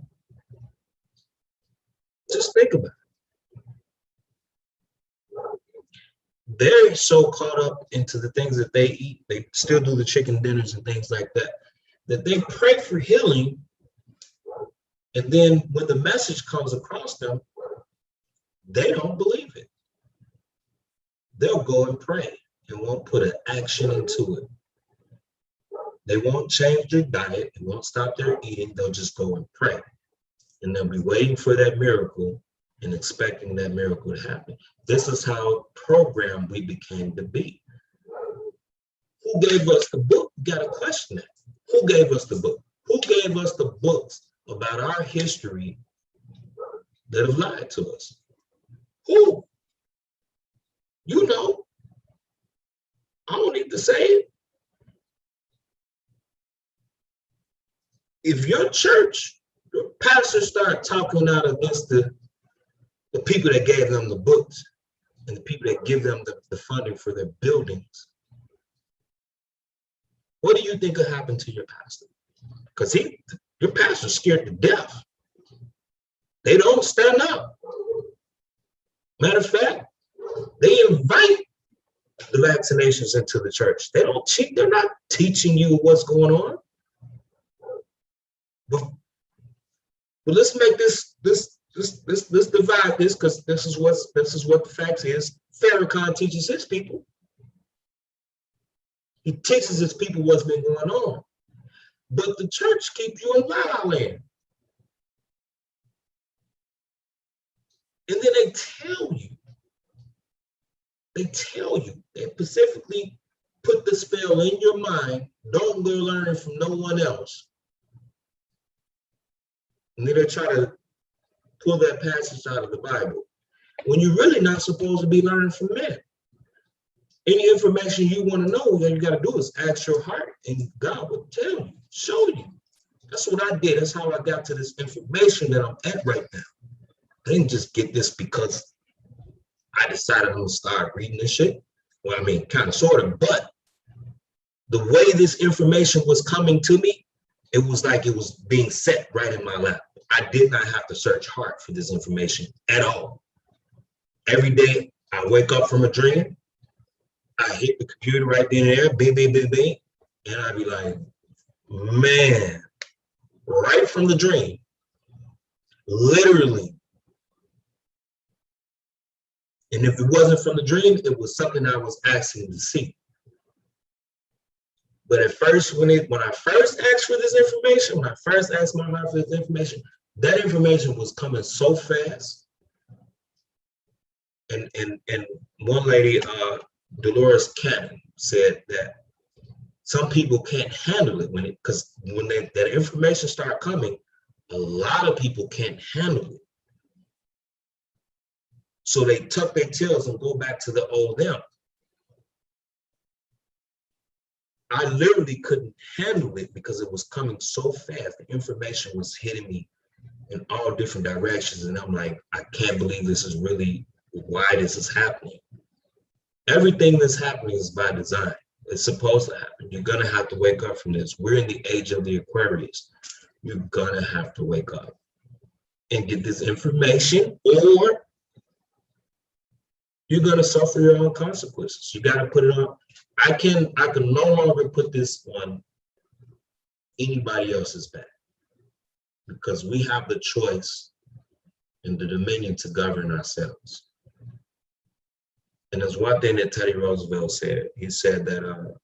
Just think about it. they're so caught up into the things that they eat, they still do the chicken dinners and things like that, that they pray for healing. And then when the message comes across them, they don't believe it. They'll go and pray and won't put an action into it. They won't change their diet, they won't stop their eating, they'll just go and pray. And they'll be waiting for that miracle and expecting that miracle to happen. This is how programmed we became to be. Who gave us the book? You gotta question that. Who gave us the book? Who gave us the books about our history that have lied to us? Who? You know. I don't need to say it. If your church, your pastor start talking out against the people that gave them the books and the people that give them the funding for their buildings, what do you think will happen to your pastor? Because your pastor's scared to death. They don't stand up. Matter of fact, they invite the vaccinations into the church. They don't cheat. They're not teaching you what's going on. But let's make this divide this, because this is what the facts is. Farrakhan teaches his people. He teaches his people what's been going on. But the church keeps you in la la land. And then they tell you, they specifically put the spell in your mind, don't go learn from no one else. And then they try to pull that passage out of the Bible, when you're really not supposed to be learning from men. Any information you want to know, all you got to do is ask your heart, and God will tell you, show you. That's what I did. That's how I got to this information that I'm at right now. I didn't just get this because I decided I'm going to start reading this shit. Well, I mean, kind of, sort of, but the way this information was coming to me, it was like it was being set right in my lap. I did not have to search hard for this information at all. Every day I wake up from a dream, I hit the computer right then and there, bing, bing, bing, bing, and I'd be like, man, right from the dream, literally. And if it wasn't from the dream, it was something I was asking to see. But at first, when I first asked for this information, when I first asked my heart for this information, that information was coming so fast. And one lady, Dolores Cannon, said that some people can't handle it because when that information start coming, a lot of people can't handle it. So they tuck their tails and go back to the old them. I literally couldn't handle it because it was coming so fast. The information was hitting me in all different directions. And I'm like, I can't believe this is really why this is happening. Everything that's happening is by design. It's supposed to happen. You're gonna have to wake up from this. We're in the age of the Aquarius. You're gonna have to wake up and get this information, or you're gonna suffer your own consequences. You gotta put it on. I can no longer put this on anybody else's back, because we have the choice and the dominion to govern ourselves. And there's one thing that Teddy Roosevelt said. He said that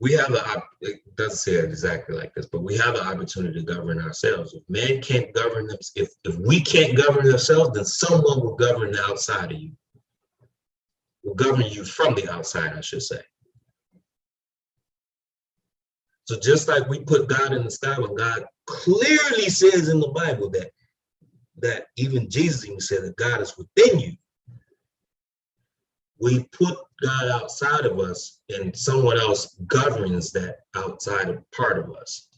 we have it doesn't say it exactly like this, but we have the opportunity to govern ourselves. If man can't govern them, if we can't govern ourselves, then someone will govern the outside of you. Will govern you from the outside, I should say. So just like we put God in the sky, when God clearly says in the Bible that even Jesus even said that God is within you, we put God outside of us and someone else governs that outside part of us.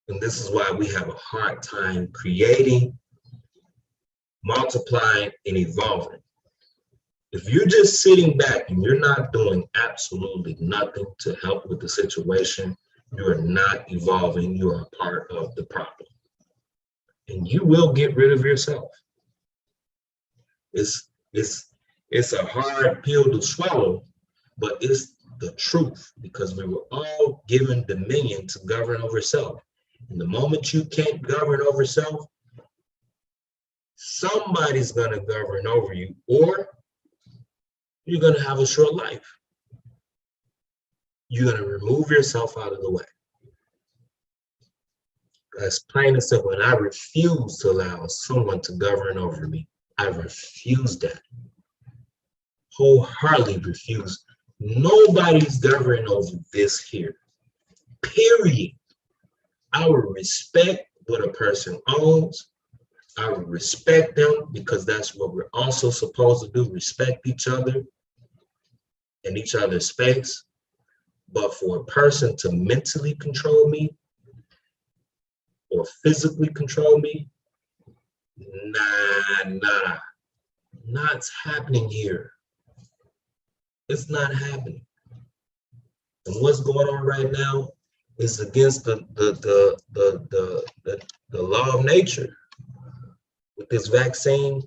And this is why we have a hard time creating, multiplying, and evolving. If you're just sitting back and you're not doing absolutely nothing to help with the situation, you are not evolving. You are a part of the problem. And you will get rid of yourself. It's a hard pill to swallow, but it's the truth, because we were all given dominion to govern over self. And the moment you can't govern over self, somebody's gonna govern over you, or you're gonna have a short life. You're gonna remove yourself out of the way. That's plain and simple. And I refuse to allow someone to govern over me. I refuse that. Wholeheartedly refuse. Nobody's governing over this here. Period. I will respect what a person owns. I will respect them, because that's what we're also supposed to do, respect each other and each other's space. But for a person to mentally control me or physically control me, nah, not happening here. It's not happening. And what's going on right now is against the law of nature. With this vaccine,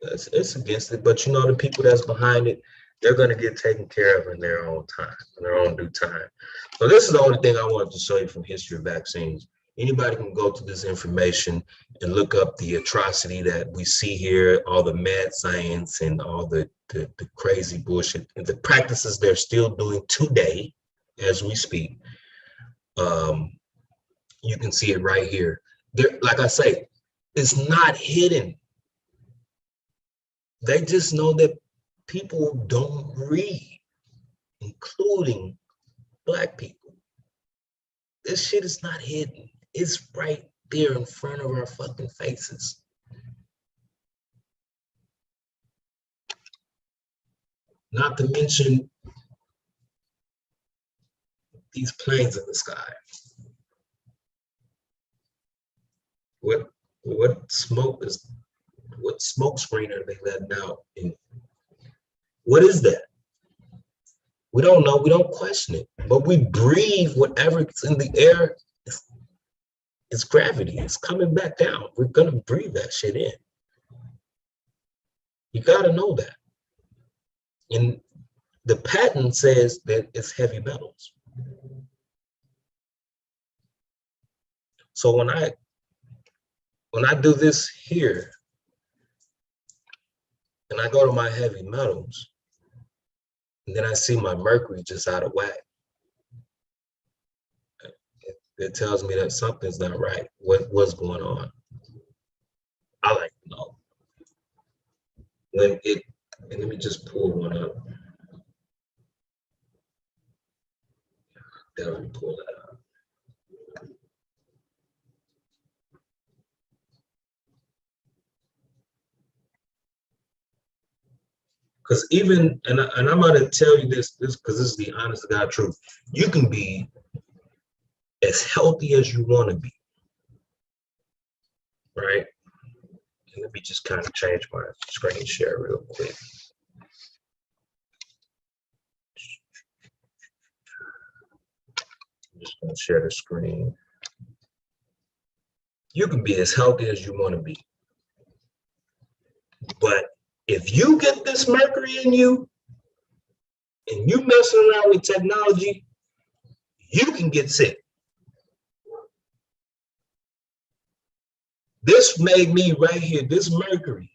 it's against it. But you know, the people that's behind it, they're going to get taken care of in their own time, in their own due time. So this is the only thing I wanted to show you from history of vaccines. Anybody can go to this information and look up the atrocity that we see here, all the mad science and all the crazy bullshit, and the practices they're still doing today as we speak. You can see it right here. There, like I say, it's not hidden. They just know that people don't read, including Black people. This shit is not hidden. It's right there in front of our fucking faces. Not to mention these planes in the sky. What smoke screen are they letting out? And what is that? We don't know. We don't question it. But we breathe whatever's in the air. It's gravity. It's coming back down. We're gonna breathe that shit in. You gotta know that. And the patent says that it's heavy metals. So when I do this here, and I go to my heavy metals, and then I see my mercury just out of whack, it tells me that something's not right. What's going on? I like to know. And let me just pull one up. Definitely pull that up. Because even, and I'm gonna tell you this because this is the honest to God truth. You can be as healthy as you want to be, right? And let me just kind of change my screen share real quick. I'm just gonna share the screen. You can be as healthy as you want to be, but if you get this mercury in you and you messing around with technology, you can get sick. This made me right here, this mercury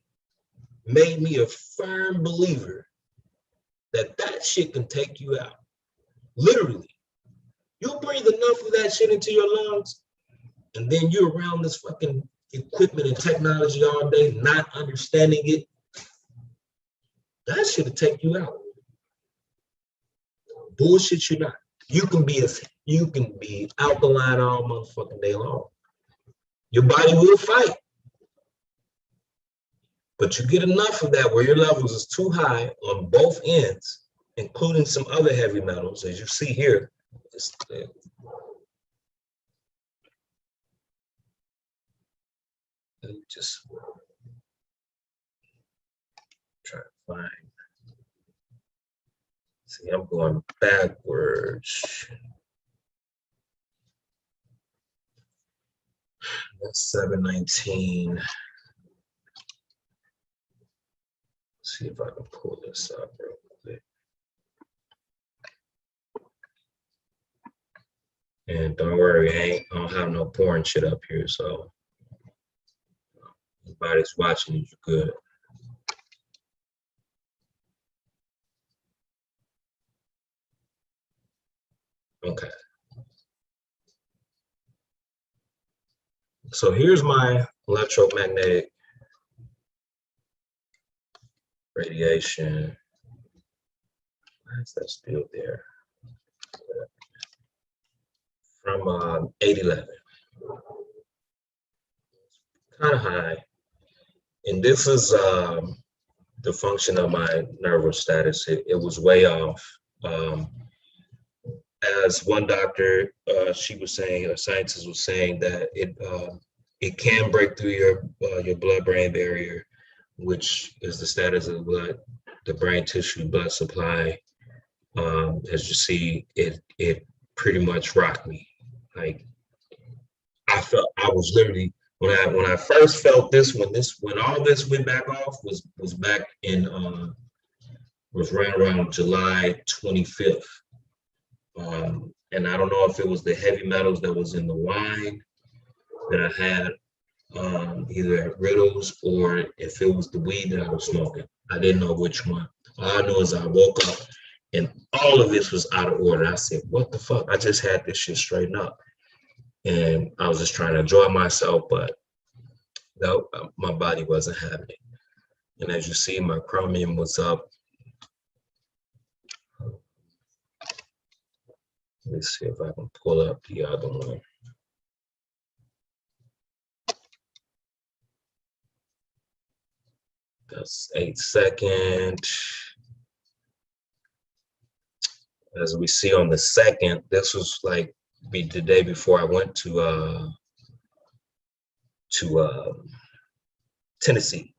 made me a firm believer that that shit can take you out. Literally. You breathe enough of that shit into your lungs, and then you're around this fucking equipment and technology all day, not understanding it. That shit'll take you out. Bullshit you not. You can be alkaline all motherfucking day long. Your body will fight. But you get enough of that where your levels is too high on both ends, including some other heavy metals, as you see here. Let me just try to find. See, I'm going backwards. That's 719. see if I can pull this up real quick. And don't worry, I don't have no porn shit up here, so everybody's watching you good. Okay. So here's my electromagnetic radiation. Why is that still there? From 811. Kind of high. And this is the function of my nervous status. It was way off. As one doctor, she was saying, a scientist was saying that it can break through your blood-brain barrier, which is the status of the brain tissue blood supply. As you see, it pretty much rocked me. Like I was literally when I first felt this when all this went back off was back in was right around July 25th. And I don't know if it was the heavy metals that was in the wine that I had, either at Riddles, or if it was the weed that I was smoking. I didn't know which one. All I know is I woke up and all of this was out of order. I said, what the fuck? I just had this shit straightened up. And I was just trying to enjoy myself, but no, my body wasn't having it. And as you see, my chromium was up. Let's see if I can pull up the other one. That's 8 seconds. As we see on the second, this was like the day before I went to Tennessee.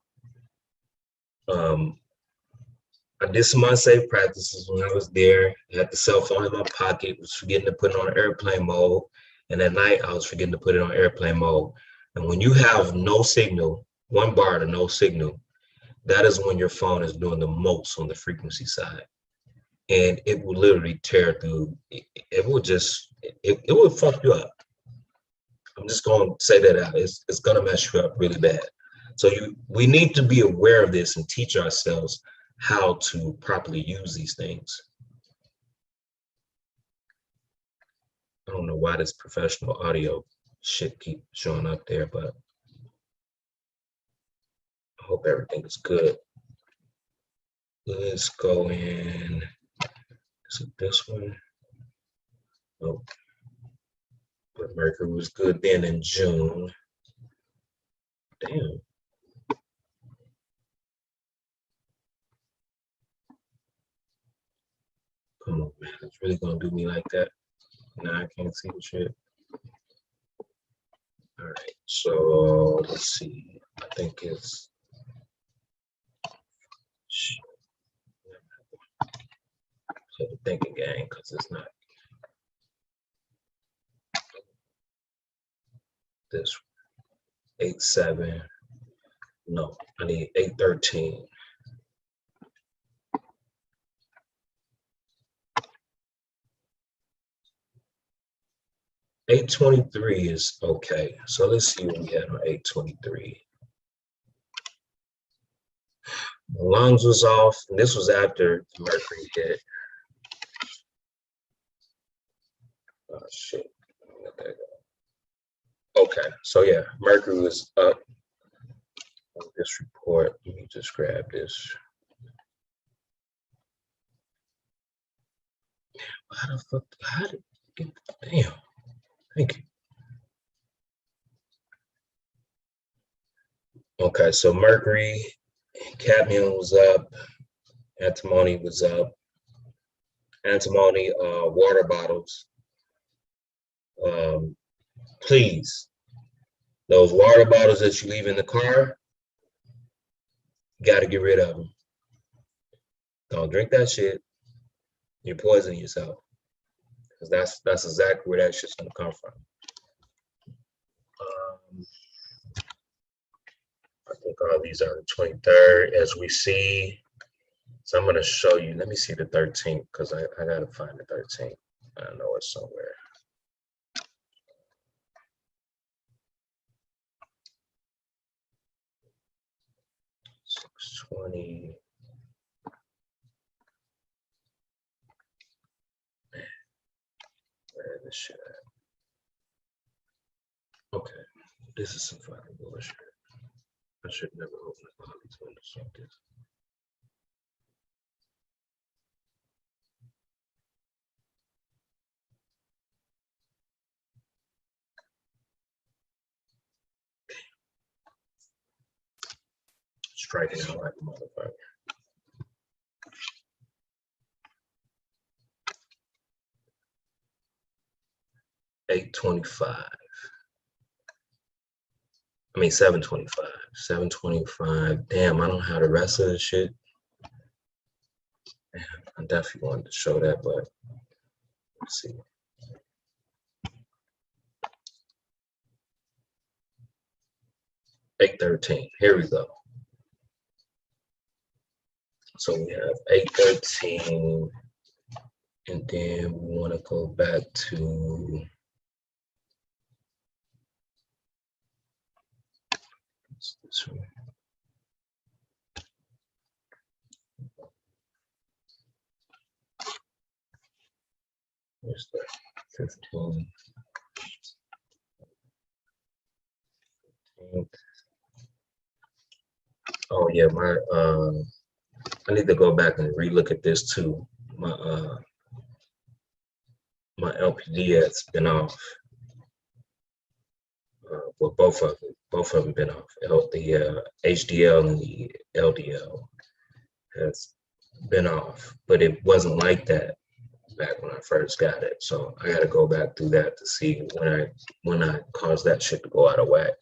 I did some unsafe practices when I was there. I had the cell phone in my pocket, was forgetting to put it on airplane mode. And at night, I was forgetting to put it on airplane mode. And when you have no signal, 1 bar to no signal, that is when your phone is doing the most on the frequency side. And it will literally tear through. It will just, it will fuck you up. I'm just going to say that out. It's going to mess you up really bad. So we need to be aware of this and teach ourselves how to properly use these things. I don't know why this professional audio shit keep showing up there, but I hope everything is good. Let's go in. Is it this one? Oh, but Mercury was good then in June. Damn. Come on, man. It's really gonna do me like that. Now I can't see the shit. All right, so let's see. I think it's so the thinking game, because it's not this 8-7. No, I need 8-13. 8-23 is okay. So let's see what we had on 8-23. The lungs was off, and this was after Mercury hit. Oh shit. Let that go. Okay, so yeah, Mercury was up on this report. Let me just grab this. How the fuck? How did it get? Damn. Thank you. Okay, so Mercury, cadmium was up, antimony was up. Antimony, water bottles. Please, those water bottles that you leave in the car, you gotta get rid of them. Don't drink that shit. You're poisoning yourself. Because that's exactly where that shit's gonna come from. I think all these are the 23rd. As we see, So I'm gonna show you. Let me see the 13th because I gotta find the 13th. I know it's somewhere. $620. Where is this shit at? Okay, this is some fucking bullshit. I should never open up all these windows like this. Striking out like a motherfucker. $825. I mean, $725. $725. Damn, I don't have the rest of the shit. Damn, I definitely wanted to show that, but let's see. $813. Here we go. So we have $813, and then we want to go back to this one. Where's that? 15. Oh yeah, my I need to go back and relook at this too. My my LPD has been off. Well, both of them been off. The HDL and the LDL has been off, but it wasn't like that back when I first got it. So I got to go back through that to see when I caused that shit to go out of whack.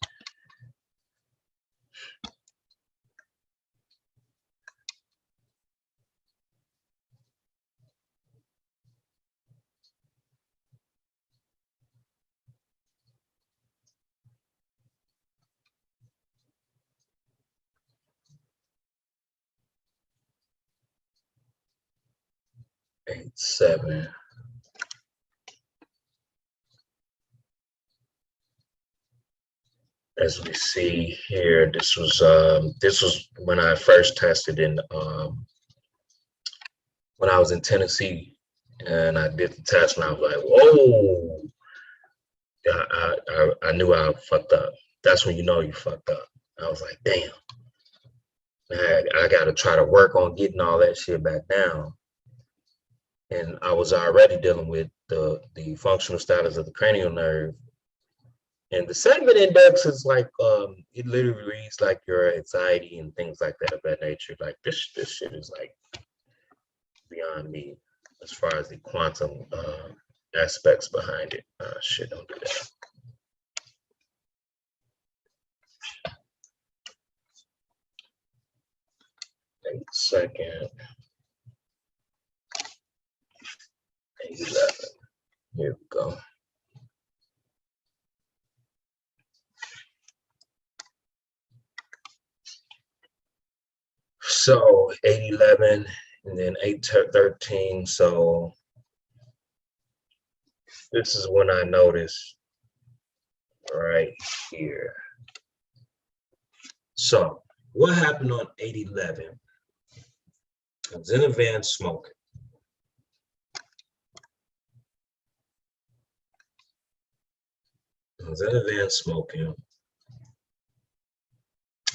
Eight, 7. As we see here, this was when I first tested in when I was in Tennessee, and I did the test, and I was like, whoa! I knew I fucked up. That's when you know you fucked up. I was like, damn. I got to try to work on getting all that shit back down. And I was already dealing with the functional status of the cranial nerve. And the segment index is like, it literally reads like your anxiety and things like that of that nature. Like this shit is like beyond me as far as the quantum aspects behind it. Shit, don't do that. Wait a second. 11. Here we go. So 811 and then 813. So this is when I noticed right here. So what happened on 811? I was in a van smoking. I was in a van smoking.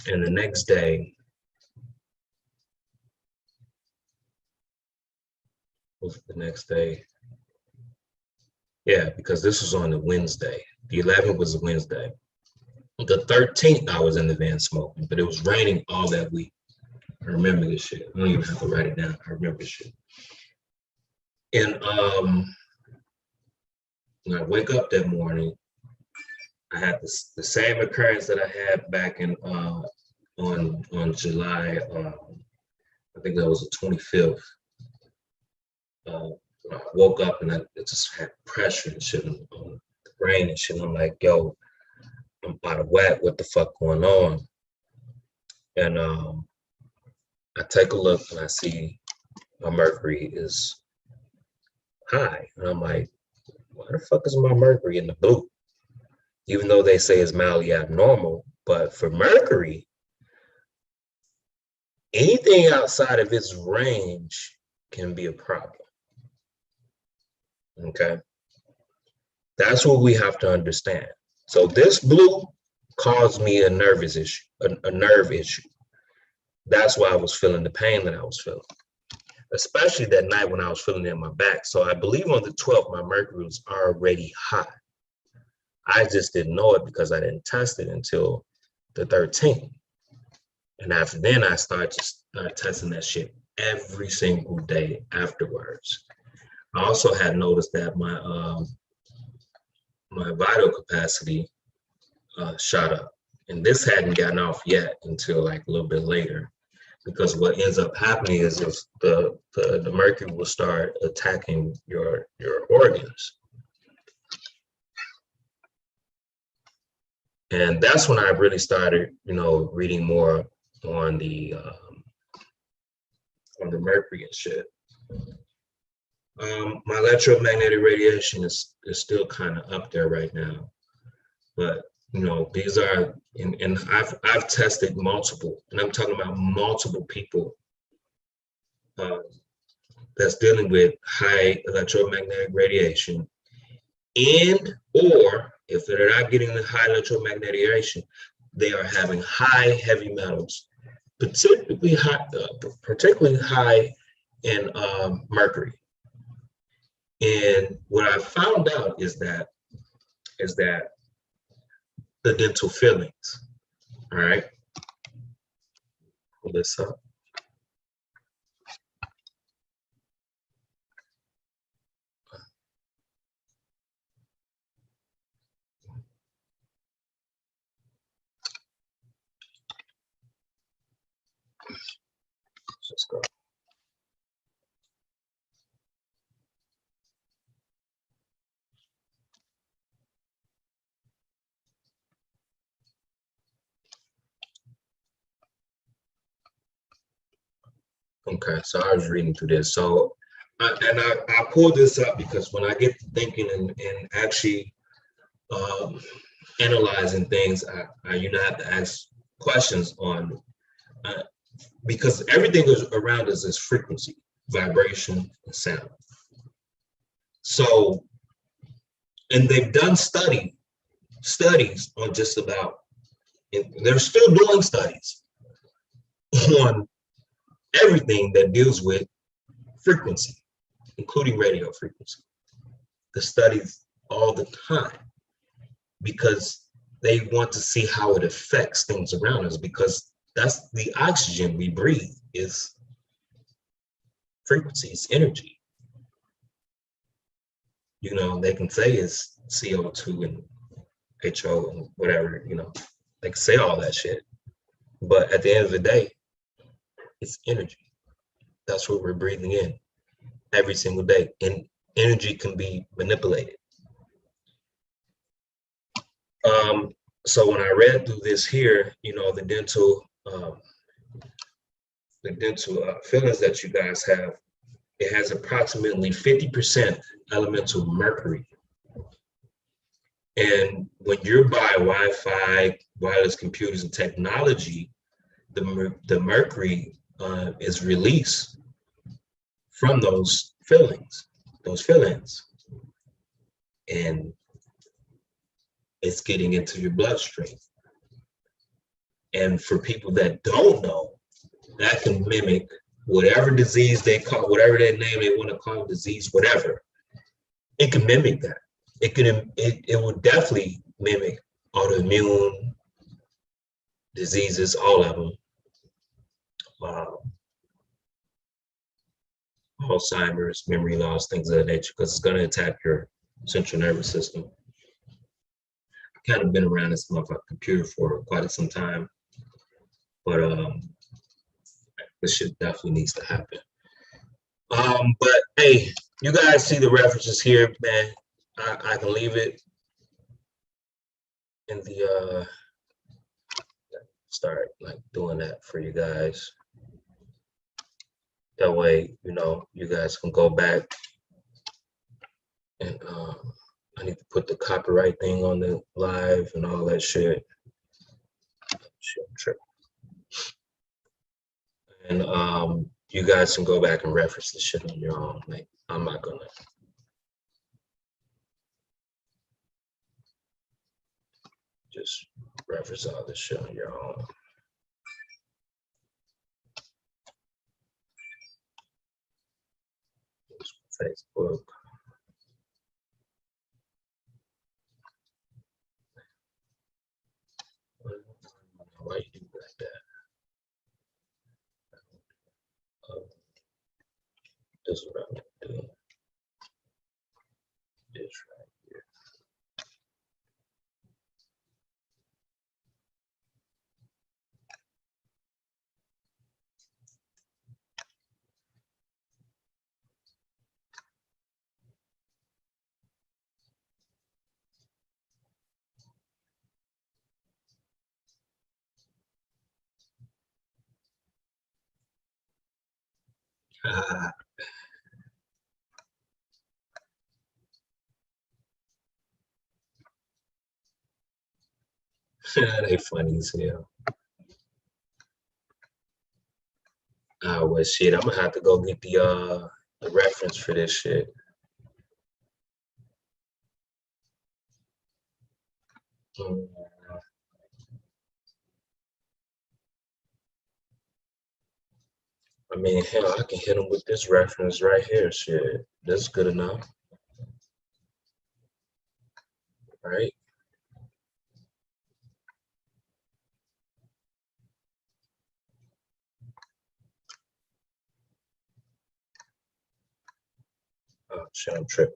And the next day, was the next day? Yeah, because this was on a Wednesday. The 11th was a Wednesday. The 13th, I was in the van smoking, but it was raining all that week. I remember this shit. I don't even have to write it down. I remember this shit. And when I wake up that morning, I had the same occurrence that I had back in on July. I think that was the 25th. I woke up and I just had pressure and shit on the brain and shit. I'm like, yo, I'm out of whack. What the fuck going on? And I take a look and I see my mercury is high. And I'm like, why the fuck is my mercury in the blue? Even though they say it's mildly abnormal, but for mercury, anything outside of its range can be a problem. Okay, that's what we have to understand. So this blue caused me a nervous issue, a nerve issue. That's why I was feeling the pain that I was feeling, especially that night when I was feeling it in my back. So I believe on the 12th, my mercury was already high. I just didn't know it because I didn't test it until the 13th. And after then, I started testing that shit every single day afterwards. I also had noticed that my vital capacity shot up. And this hadn't gotten off yet until like a little bit later, because what ends up happening is if the mercury will start attacking your organs. And that's when I really started, reading more on the mercury and shit. My electromagnetic radiation is still kind of up there right now, but these are, and I've tested multiple, and I'm talking about multiple people that's dealing with high electromagnetic radiation, and or if they're not getting the high electromagnetic radiation, they are having high heavy metals, particularly high in mercury. And what I found out is that the dental fillings. All right, pull this up. Let's go. Okay, so I was reading through this. So, I pulled this up because when I get to thinking and actually analyzing things, I have to ask questions on, because everything around us is frequency, vibration, and sound. So, and they've done studies on just about, and they're still doing studies on everything that deals with frequency, including radio frequency. The studies all the time, because they want to see how it affects things around us, because that's the oxygen we breathe is frequency, it's energy. They can say it's CO2 and HO and whatever, they can say all that shit. But at the end of the day, it's energy. That's what we're breathing in every single day. And energy can be manipulated. So when I read through this here, the dental fillings that you guys have, it has approximately 50% elemental mercury. And when you're by Wi-Fi, wireless computers, and technology, the mercury is released from those fillings, and it's getting into your bloodstream. And for people that don't know, that can mimic whatever disease they call, whatever their name they want to call disease, whatever. It can mimic that. It will definitely mimic autoimmune diseases, all of them. Alzheimer's, memory loss, things of that nature, because it's going to attack your central nervous system. I've kind of been around this motherfucking computer for quite some time, but this shit definitely needs to happen. But hey, you guys see the references here, man. I can leave it in the start like doing that for you guys. That way, you know, you guys can go back and I need to put the copyright thing on the live and all that shit. Shit, I'm tripping. And you guys can go back and reference the shit on your own. Like, I'm not gonna. Just reference all this shit on your own. Facebook. Why you do like that? This is what I'm gonna do. This right here. They funny as hell. Well, shit, I'm gonna have to go get the reference for this shit. I mean, hell, I can hit them with this reference right here. Shit, that's good enough, right? Oh shit, I'm tripping.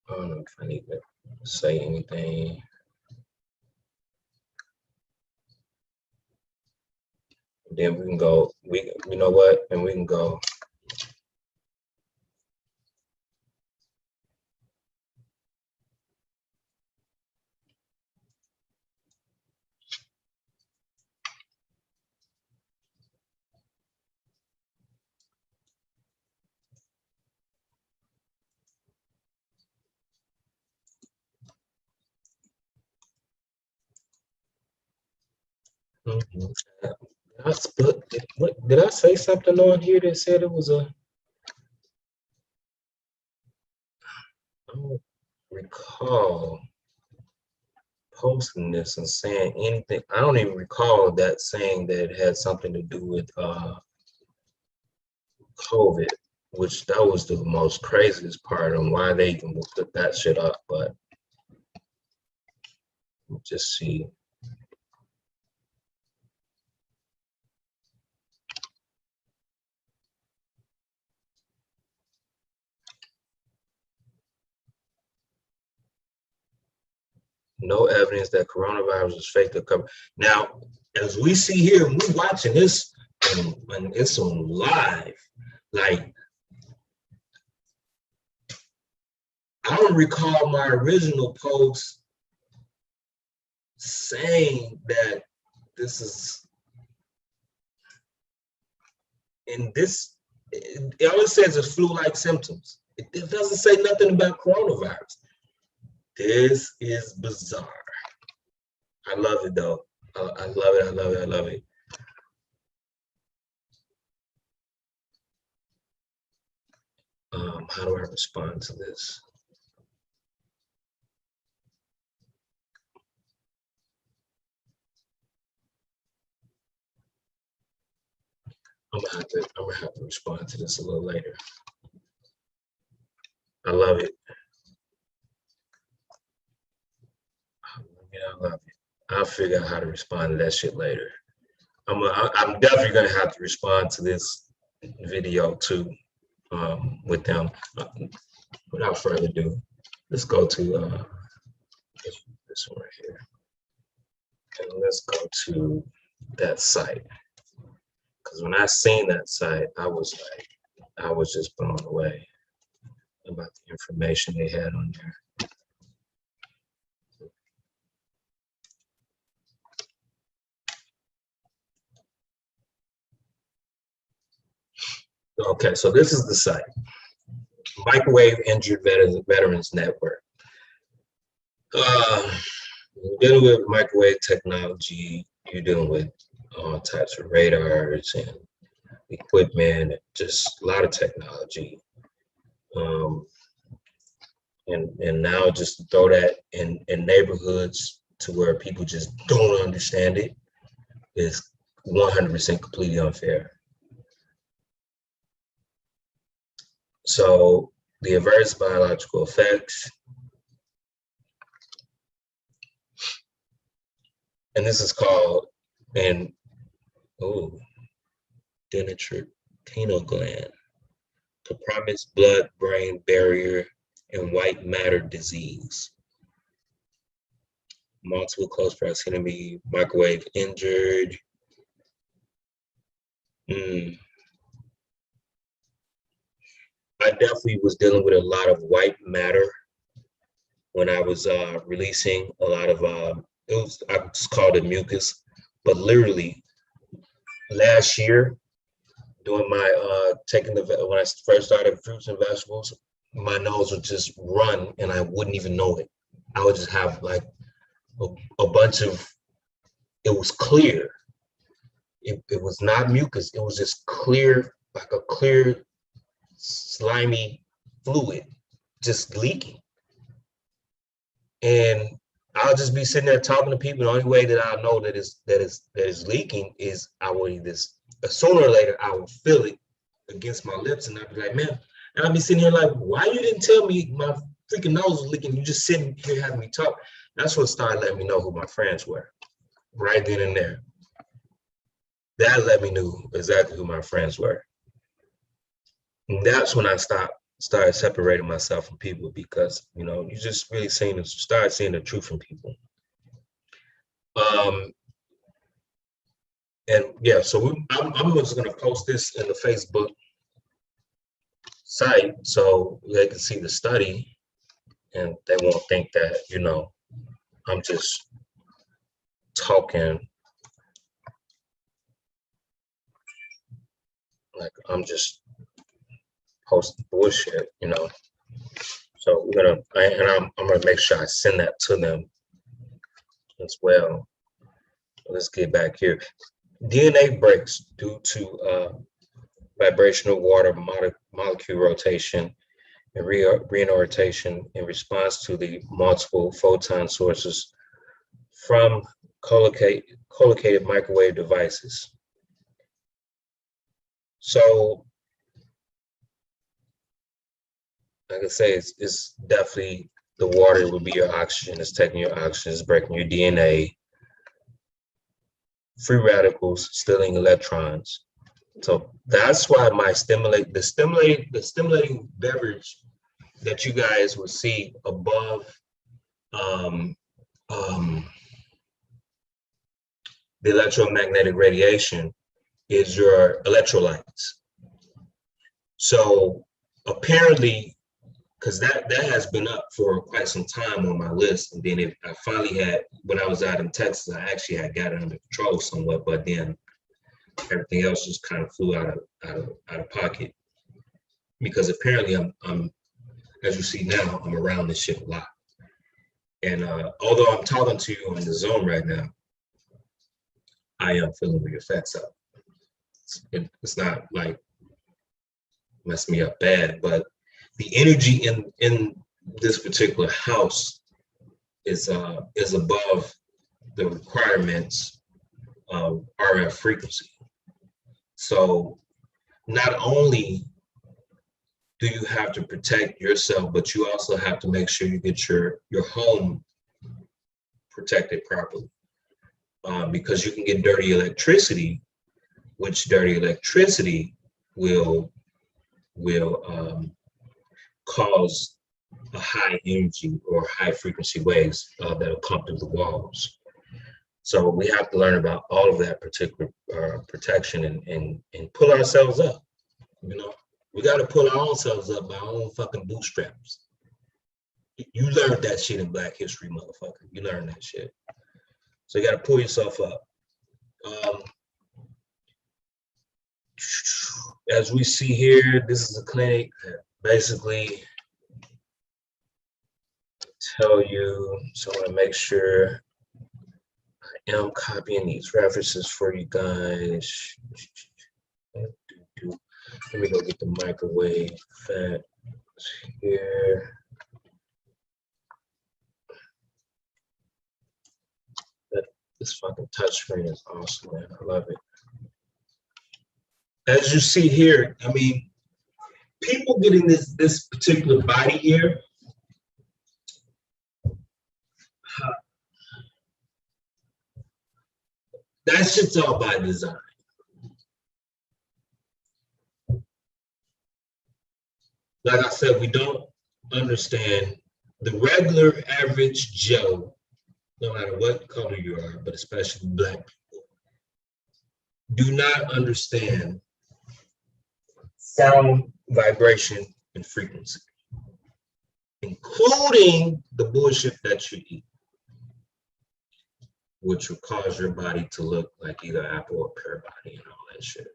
I don't know if I need to say anything. Then we can go. You know what? And we can go. What did I say something on here that said it was a? I don't recall posting this and saying anything. I don't even recall that saying that it had something to do with COVID, which that was the most craziest part on why they even put that shit up. But just see. No evidence that coronavirus is fake or covered. Now, as we see here, we're watching this and it's on live. Like, I don't recall my original post saying that this is in this. It always says it's flu-like symptoms. It doesn't say nothing about coronavirus. This is bizarre. I love it though. I love it. I love it. I love it. How do I respond to this? I'm gonna have to respond to this a little later. I love it. I love it. I'll figure out how to respond to that shit later. I'm definitely gonna have to respond to this video too with them. Without further ado, let's go to this one right here, and let's go to that site. Because when I seen that site, I was just blown away about the information they had on there. Okay, so this is the site. Microwave Injured Veterans Network. You're dealing with microwave technology, you're dealing with all types of radars and equipment, just a lot of technology. And now just to throw that in neighborhoods to where people just don't understand it is 100% completely unfair. So the adverse biological effects, and this is called denatino gland, compromised blood-brain barrier and white matter disease, multiple close proximity, microwave injured. I definitely was dealing with a lot of white matter when I was releasing a lot of, I just called it mucus, but literally last year, doing my when I first started fruits and vegetables, my nose would just run and I wouldn't even know it. I would just have like a bunch of, it was clear. It was not mucus, it was just clear, like a clear, slimy fluid just leaking. And I'll just be sitting there talking to people. The only way that I know that is leaking is I will either, sooner or later, I will feel it against my lips, and I'll be like, man, and I'll be sitting here like, why you didn't tell me my freaking nose was leaking? You just sitting here having me talk. That's what started letting me know who my friends were, right then and there. That let me know exactly who my friends were. And that's when I started separating myself from people, because you just really start seeing the truth from people. And yeah, so I'm just gonna post this in the Facebook site so they can see the study, and they won't think that I'm just talking, like I'm just posting bullshit, So I'm gonna make sure I send that to them as well. Let's get back here. DNA breaks due to vibrational water molecule rotation and reorientation in response to the multiple photon sources from collocated microwave devices. So, like I say, it's definitely the water will be your oxygen. It's taking your oxygen, it's breaking your DNA. Free radicals, stealing electrons. So that's why the stimulating beverage that you guys will see above the electromagnetic radiation is your electrolytes. So apparently, because that has been up for quite some time on my list, and then I finally had, when I was out in Texas, I actually had got it under control somewhat, but then everything else just kind of flew out of pocket, because apparently I'm as you see now, I'm around this shit a lot. And although I'm talking to you on the Zoom right now, I am feeling the effects of it. It's not like messing me up bad, but the energy in this particular house is above the requirements of RF frequency. So not only do you have to protect yourself, but you also have to make sure you get your home protected properly, because you can get dirty electricity, which dirty electricity will cause a high energy or high frequency waves that'll come through the walls. So we have to learn about all of that particular protection and pull ourselves up. We got to pull ourselves up by our own fucking bootstraps. You learned that shit in Black History, motherfucker. You learned that shit. So you got to pull yourself up. as we see here, this is a clinic that basically tell you, so I want to make sure I am copying these references for you guys. Let me go get the microwave fat here. This fucking touchscreen is awesome, man. I love it. As you see here, I mean, people getting this particular body here, that shit's all by design. Like I said, we don't understand the regular average Joe, no matter what color you are, but especially Black people, do not understand sound, vibration, and frequency, including the bullshit that you eat, which will cause your body to look like either apple or pear body and all that shit.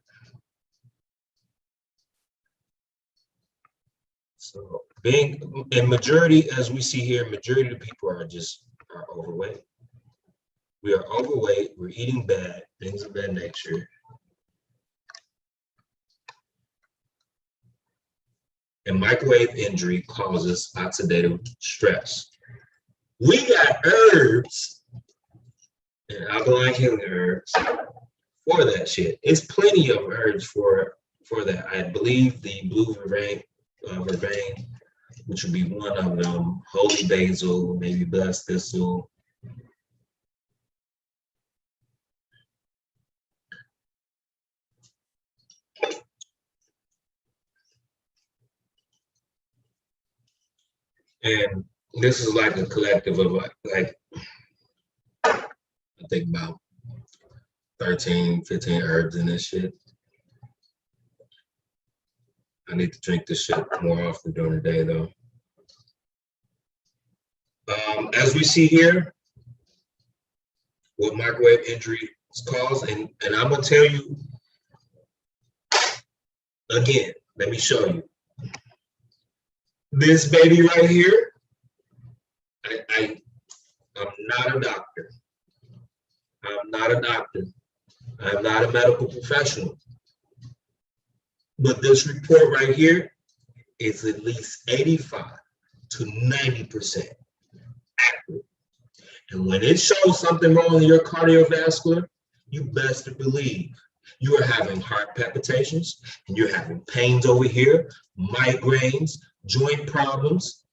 So being in majority, as we see here, majority of the people are overweight. We are overweight, we're eating bad, things of that nature. And microwave injury causes oxidative stress. We got herbs and alkaline healing herbs for that shit. It's plenty of herbs for that. I believe the blue vervain, which would be one of them, holy basil, maybe blessed thistle. And this is like a collective of like I think about 13, 15 herbs in this shit. I need to drink this shit more often during the day though. As we see here, what microwave injury is caused, and I'm gonna tell you again, let me show you. This baby right here, I'm not a doctor. I'm not a doctor. I'm not a medical professional. But this report right here is at least 85 to 90% accurate. And when it shows something wrong in your cardiovascular, you best to believe you are having heart palpitations and you're having pains over here, migraines, joint problems,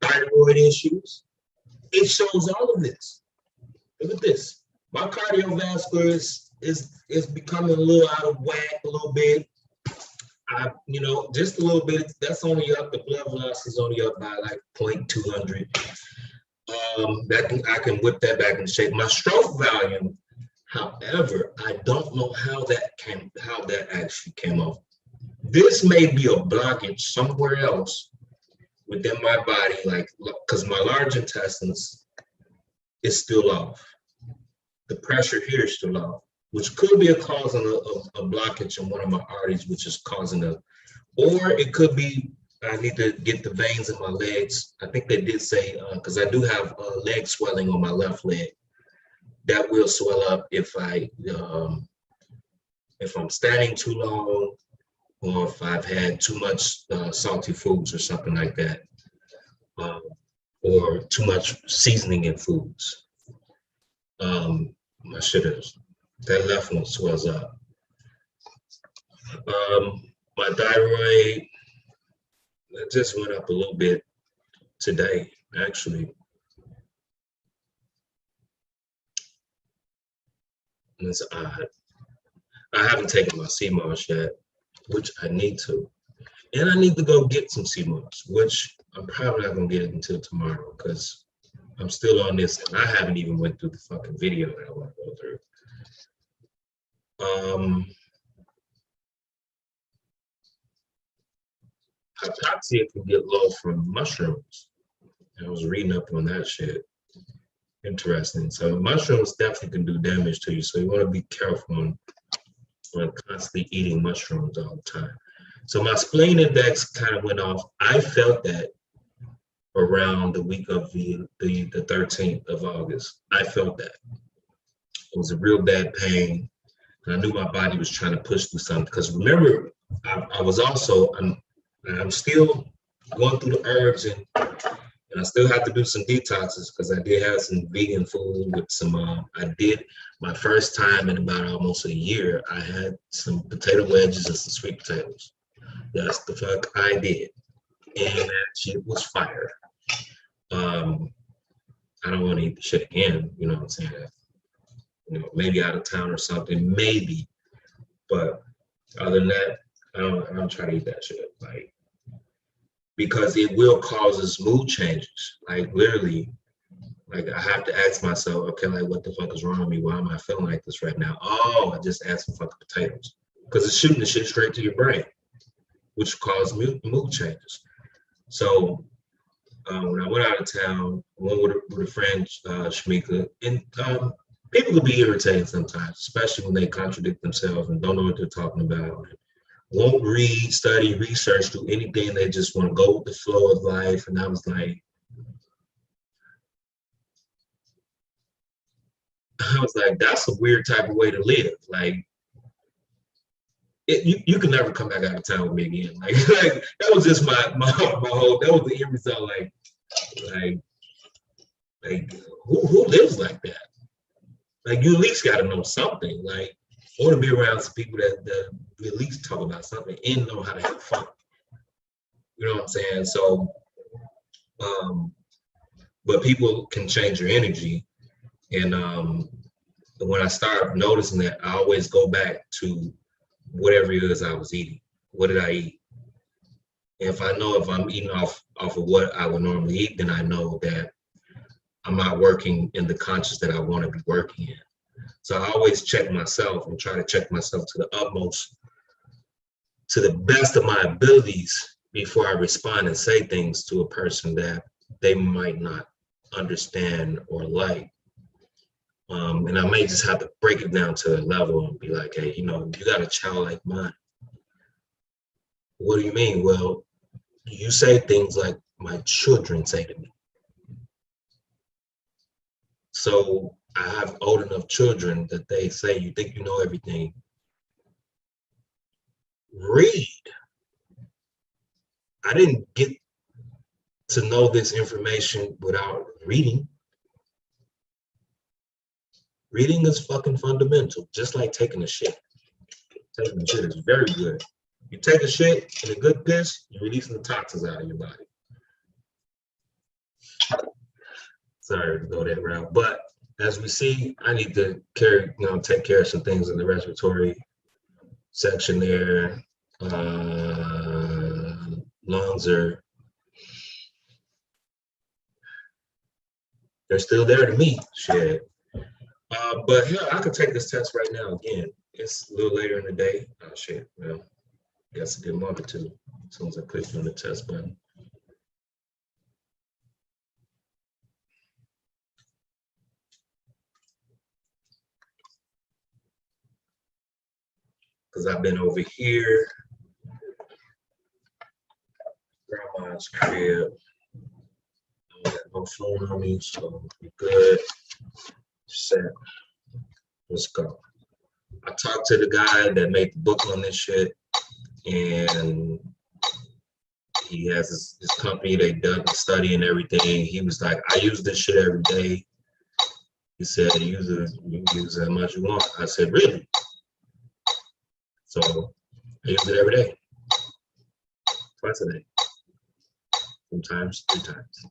thyroid issues. It shows all of this. Look at this. My cardiovascular is becoming a little out of whack a little bit. Just a little bit. That's only up. The blood velocity is only up by like 0.200. I can whip that back in shape. My stroke volume, however, I don't know how that actually came off. This may be a blockage somewhere else within my body, like because my large intestines is still off. The pressure here is still off, which could be a cause of a blockage in one of my arteries, which is causing or it could be I need to get the veins in my legs. I think they did say, because I do have leg swelling on my left leg. That will swell up if I'm standing too long, or if I've had too much salty foods or something like that, or too much seasoning in foods. My shit is, that left one swells up. My thyroid, it just went up a little bit today, actually. And it's odd. I haven't taken my CMOS yet, which I need to. And I need to go get some CMOS, which I'm probably not gonna get it until tomorrow because I'm still on this and I haven't even went through the fucking video that I want to go through. Hypoxia can get low from mushrooms. I was reading up on that shit. Interesting. So mushrooms definitely can do damage to you. So you want to be careful on constantly eating mushrooms all the time. So my spleen index kind of went off. I felt that around the week of the 13th of August. I felt that. It was a real bad pain. And I knew my body was trying to push through something. Because remember, I was also, I'm still going through the herbs and I still have to do some detoxes because I did have some vegan food with some, I did my first time in about almost a year, I had some potato wedges and some sweet potatoes. That's the fuck I did. And that shit was fire. I don't want to eat the shit again, you know what I'm saying? You know, maybe out of town or something, maybe. But other than that, I don't try to eat that shit. Like, because it will cause us mood changes. Like literally, like I have to ask myself, okay, like what the fuck is wrong with me? Why am I feeling like this right now? Oh, I just ate some fucking potatoes. Because it's shooting the shit straight to your brain, which causes mood changes. So when I went out of town, I went with a friend, Shamika, and people can be irritating sometimes, especially when they contradict themselves and don't know what they're talking about. Won't read, study, research, do anything. They just want to go with the flow of life. And I was like, that's a weird type of way to live. Like, you can never come back out of town with me again. Like that was just my whole. That was the end result. Like who lives like that? Like you at least got to know something. Like I want to be around some people that at least talk about something and know how to have fun. You know what I'm saying? So, but people can change your energy, and when I start noticing that, I always go back to whatever it is I was eating. What did I eat? And if I know if I'm eating off of what I would normally eat, then I know that I'm not working in the conscious that I want to be working in. So I always check myself and try to check myself to the utmost, to the best of my abilities before I respond and say things to a person that they might not understand or like. And I may just have to break it down to a level and be like, hey, you know, you got a child like mine. What do you mean? Well, you say things like my children say to me. So I have old enough children that they say, you think you know everything. Read. I didn't get to know this information without reading. Reading is fucking fundamental, just like taking a shit. Taking a shit is very good. You take a shit and a good piss, you're releasing the toxins out of your body. Sorry to go that route, but as we see, I need to take care of some things in the respiratory section there. Lungs are, they're still there to me, shit. But yeah, I could take this test right now again. It's a little later in the day. Oh shit, well, I guess a good month or two as soon as I click on the test button. Because I've been over here, grandma's crib. I don't got no phone on me, so we good. Set. Let's go. I talked to the guy that made the book on this shit, and he has his company. They done the study and everything. He was like, I use this shit every day. He said, you can use it as much as you want. I said, really? So I use it every day, twice a day, sometimes 3 times.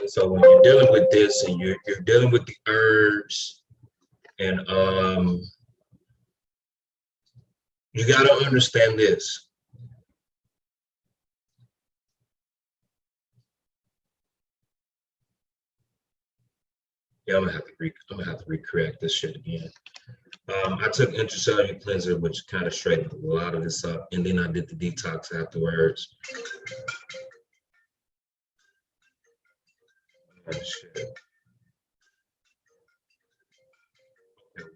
So when you're dealing with this and you're dealing with the herbs and you got to understand this. Yeah, I'm gonna have to recorrect this shit again. I took intracellular cleanser, which kind of straightened a lot of this up, and then I did the detox afterwards. Oh, shit. Okay,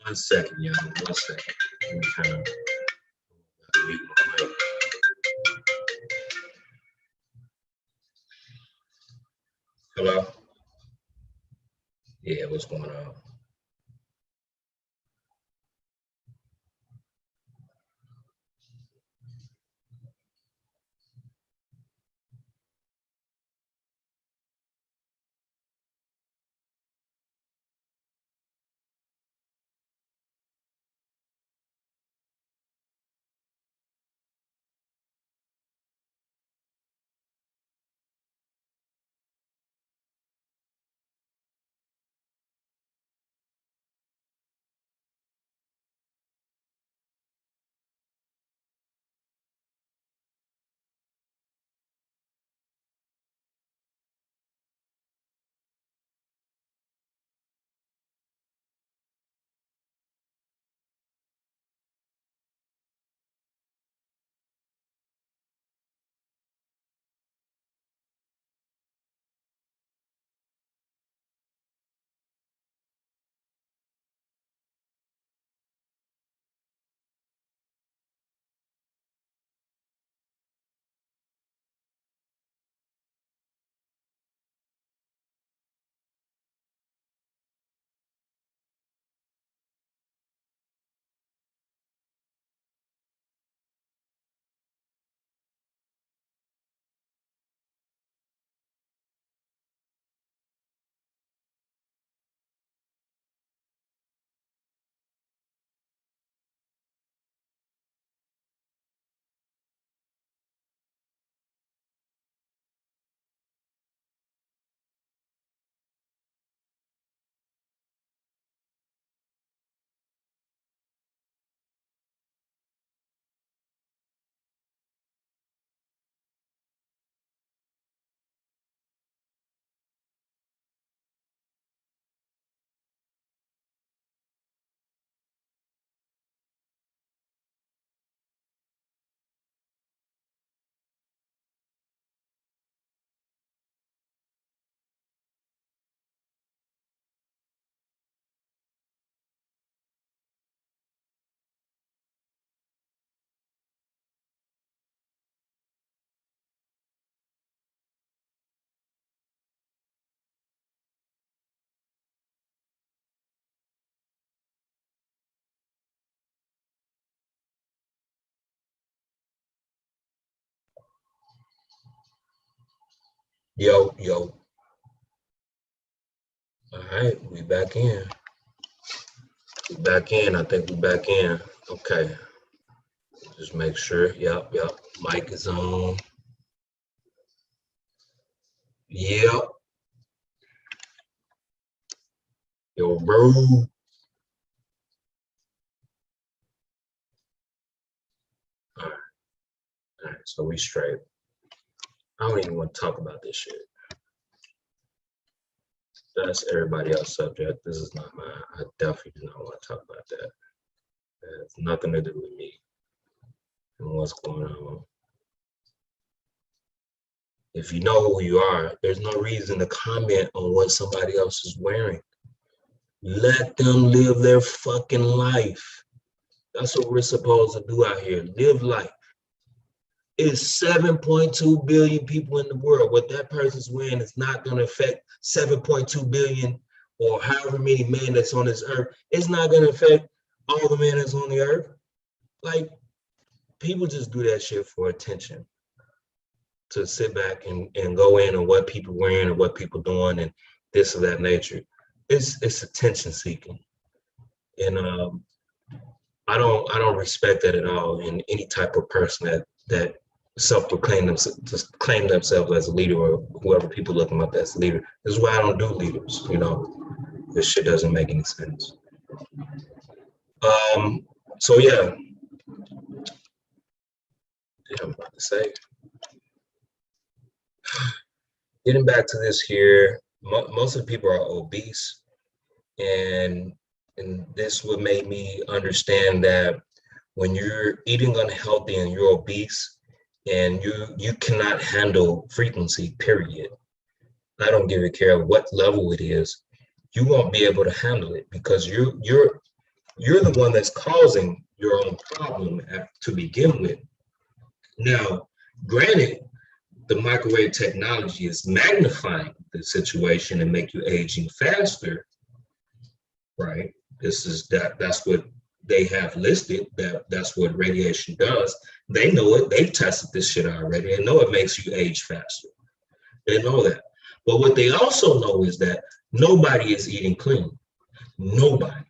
1 second, y'all. 1 second. Let me kind of mute my mic. Hello? Yeah, what's going on? Yo, yo. All right, we back in. We back in. I think we back in. Okay. Just make sure. Yep. Mic is on. Yep. Yo, bro. All right. All right. So we straight. I don't even want to talk about this shit. That's everybody else's subject. This is not mine. I definitely do not want to talk about that. It has nothing to do with me and what's going on. If you know who you are, there's no reason to comment on what somebody else is wearing. Let them live their fucking life. That's what we're supposed to do out here. Live life. It's 7.2 billion people in the world. What that person's wearing is not going to affect 7.2 billion or however many men that's on this earth. It's not going to affect all the men that's on the earth. Like, people just do that shit for attention. To sit back and go in on what people wearing and what people doing and this or that nature. It's attention seeking. And I don't respect that at all in any type of person that self-proclaim themselves, just claim themselves as a leader, or whoever people look them up as a leader. This is why I don't do leaders, you know. This shit doesn't make any sense. So yeah, I'm about to say, getting back to this here, most of the people are obese, and this would make me understand that when you're eating unhealthy and you're obese and you cannot handle frequency, period. I don't give a care what level it is, you won't be able to handle it because you're the one that's causing your own problem to begin with. Now, granted, the microwave technology is magnifying the situation and make you aging faster, right? That's what they have listed, that's what radiation does. They know it, they've tested this shit already. They know it makes you age faster. They know that. But what they also know is that nobody is eating clean. Nobody.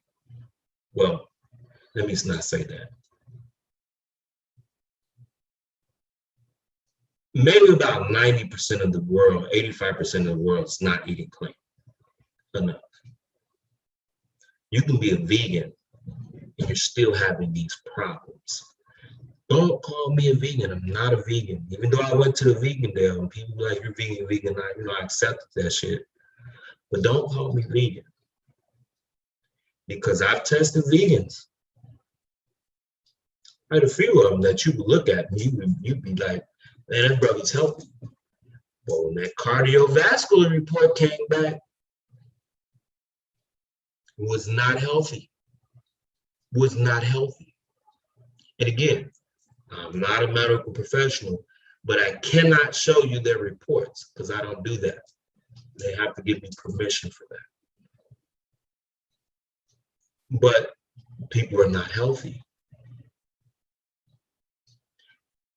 Well, let me not say that. Maybe about 90% of the world, 85% of the world is not eating clean enough. You can be a vegan and you're still having these problems. Don't call me a vegan. I'm not a vegan. Even though I went to the vegan day and people be like, you're vegan, I accepted that shit. But don't call me vegan. Because I've tested vegans. I had a few of them that you would look at and you'd be like, man, that brother's healthy. But when that cardiovascular report came back, it was not healthy. Was not healthy. And again, I'm not a medical professional, but I cannot show you their reports because I don't do that. They have to give me permission for that. But people are not healthy.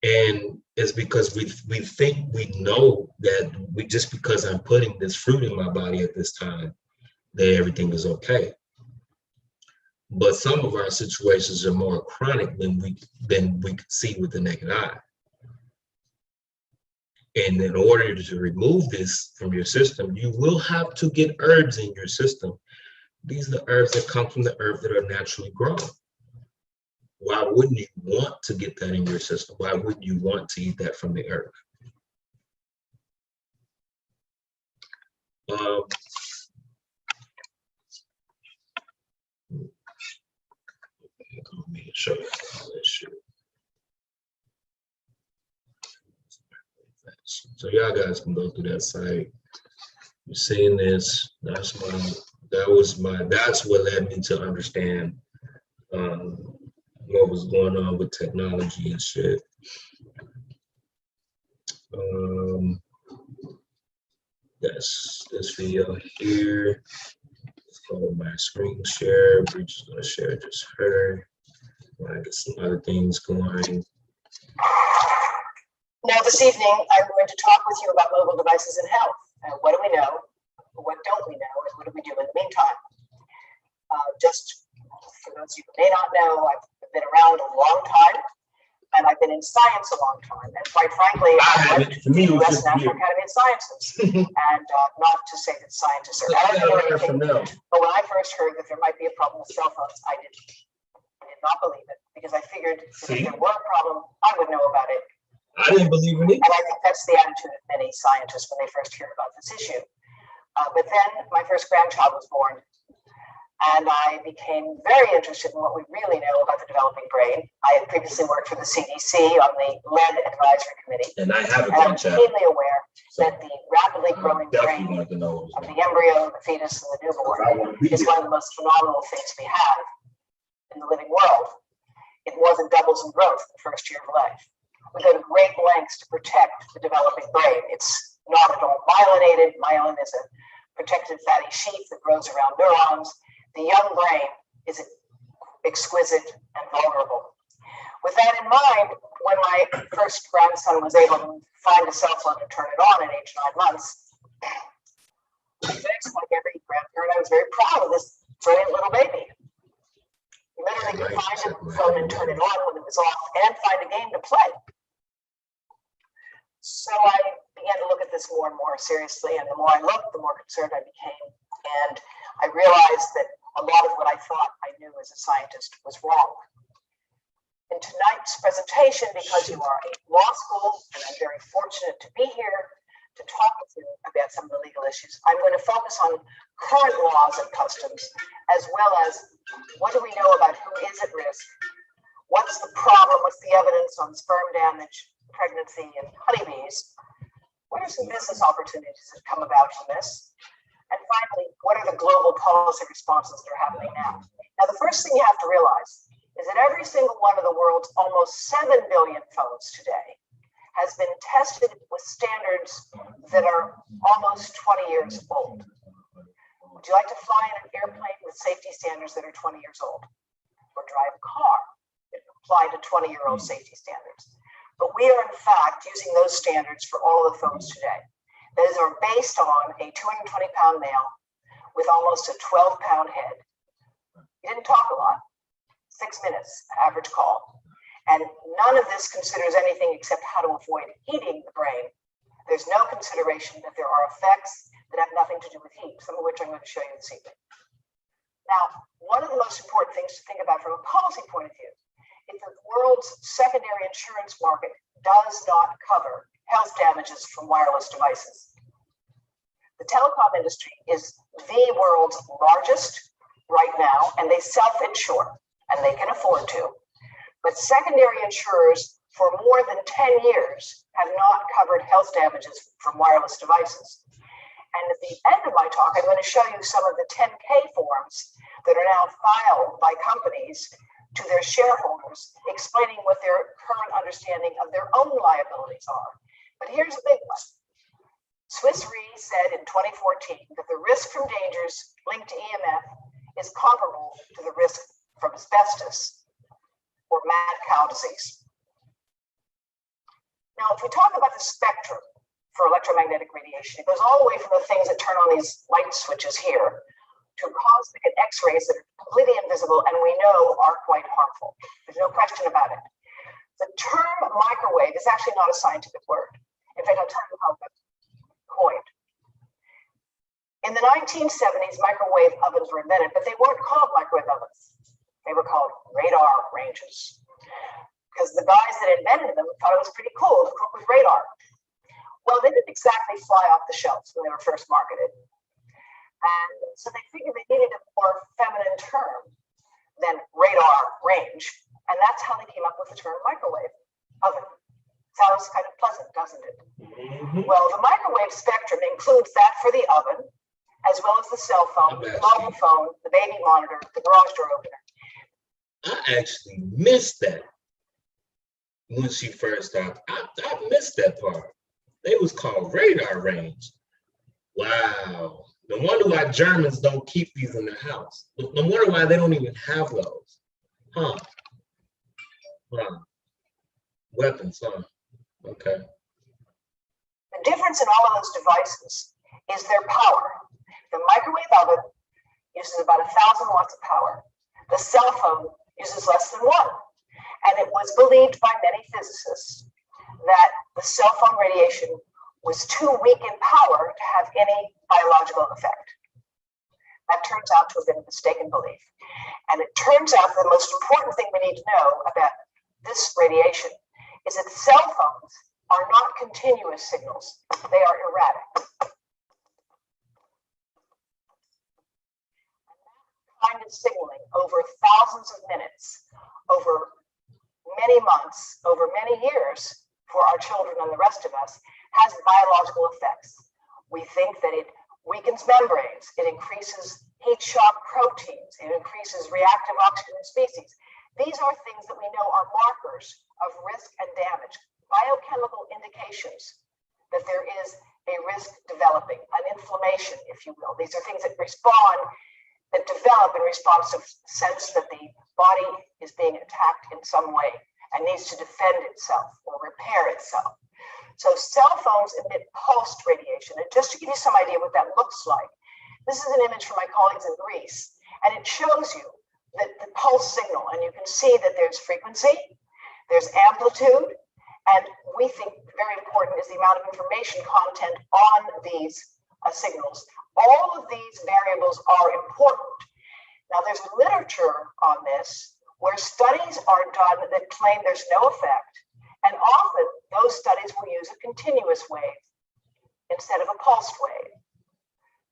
And it's because we think we know that just because I'm putting this fruit in my body at this time, that everything is okay. But some of our situations are more chronic than we can see with the naked eye. And in order to remove this from your system, you will have to get herbs in your system. These are the herbs that come from the earth that are naturally grown. Why wouldn't you want to get that in your system? Why wouldn't you want to eat that from the earth? Let me show you all this shit. So y'all guys can go through that site. You're seeing this. That's what led me to understand what was going on with technology and shit. That's this video here. Let's go to my screen share. We're just gonna share just her. I get some other things going. Now, this evening, I'm going to talk with you about mobile devices and health. What do we know? What don't we know? And what do we do in the meantime? Just for those of you who may not know, I've been around a long time, and I've been in science a long time. And quite frankly, I went to the U.S. National Academy of Sciences. And not to say that scientists are arrogant or anything, but when I first heard that there might be a problem with cell phones, I did not believe it, because I figured that if there were a problem, I would know about it. I didn't believe in it. And I think that's the attitude of many scientists when they first hear about this issue. But then my first grandchild was born, and I became very interested in what we really know about the developing brain. I had previously worked for the CDC on the Lead Advisory Committee. And I have a I'm grandchild. keenly aware that the rapidly growing brain of the embryo, the fetus, and the newborn is one of the most phenomenal things we have in the living world. It more than doubles in growth in the first year of life. We go to great lengths to protect the developing brain. It's not at all myelinated. Myelin is a protective fatty sheath that grows around neurons. The young brain is exquisite and vulnerable. With that in mind, when my first grandson was able to find a cell phone and turn it on at age 9 months, like every grandparent, I was very proud of this brilliant little baby. He literally could find a phone and turn it on when it was off and find a game to play. So I began to look at this more and more seriously, and the more I looked, the more concerned I became. And I realized that a lot of what I thought I knew as a scientist was wrong. In tonight's presentation, because you are a law school, and I'm very fortunate to be here to talk with you about some of the legal issues, I'm going to focus on current laws and customs, as well as what do we know about who is at risk, what's the problem, what's the evidence on sperm damage, pregnancy, and honeybees, what are some business opportunities that come about from this, and finally, what are the global policy responses that are happening now? Now, the first thing you have to realize is that every single one of the world's almost 7 billion phones today has been tested with standards that are almost 20 years old. Would you like to fly in an airplane with safety standards that are 20 years old? Or drive a car that apply to 20-year-old safety standards? But we are, in fact, using those standards for all of the phones today. Those are based on a 220-pound male with almost a 12-pound head. He didn't talk a lot, 6 minutes, average call. And none of this considers anything except how to avoid heating the brain. There's no consideration that there are effects that have nothing to do with heat, some of which I'm going to show you this evening. Now, one of the most important things to think about from a policy point of view is that the world's secondary insurance market does not cover health damages from wireless devices. The telecom industry is the world's largest right now, and they self-insure, and they can afford to. But secondary insurers for more than 10 years have not covered health damages from wireless devices. And at the end of my talk, I'm going to show you some of the 10K forms that are now filed by companies to their shareholders, explaining what their current understanding of their own liabilities are. But here's a big one. Swiss Re said in 2014 that the risk from dangers linked to EMF is comparable to the risk from asbestos or mad cow disease. Now, if we talk about the spectrum for electromagnetic radiation, it goes all the way from the things that turn on these light switches here to cosmic and X-rays that are completely invisible and we know are quite harmful. There's no question about it. The term microwave is actually not a scientific word. In fact, I'll tell you how it's coined. In the 1970s, microwave ovens were invented, but they weren't called microwave ovens. They were called radar ranges, because the guys that invented them thought it was pretty cool to cook with radar. Well, they didn't exactly fly off the shelves when they were first marketed. And so they figured they needed a more feminine term than radar range. And that's how they came up with the term microwave oven. Sounds kind of pleasant, doesn't it? Mm-hmm. Well, the microwave spectrum includes that for the oven, as well as the cell phone, the mobile phone, the baby monitor, the garage door opener. I actually missed that when she first started. I missed that part. They was called radar range. Wow. No wonder why Germans don't keep these in their house. No wonder why they don't even have those. Huh. Wow. Weapons, huh? Okay. The difference in all of those devices is their power. The microwave oven uses about 1,000 watts of power. The cell phone uses less than 1. And it was believed by many physicists that the cell phone radiation was too weak in power to have any biological effect. That turns out to have been a mistaken belief. And it turns out the most important thing we need to know about this radiation is that cell phones are not continuous signals. They are erratic. Kind of signaling over thousands of minutes, over many months, over many years for our children and the rest of us has biological effects. We think that it weakens membranes, it increases heat shock proteins, it increases reactive oxygen species. These are things that we know are markers of risk and damage, biochemical indications that there is a risk developing, an inflammation, if you will. These are things that that develop in response to sense that the body is being attacked in some way and needs to defend itself or repair itself. So cell phones emit pulsed radiation. And just to give you some idea what that looks like, this is an image from my colleagues in Greece, and it shows you that the pulse signal, and you can see that there's frequency, there's amplitude, and we think very important is the amount of information content on these signals. All of these variables are important. Now, there's literature on this where studies are done that claim there's no effect, and often those studies will use a continuous wave instead of a pulsed wave.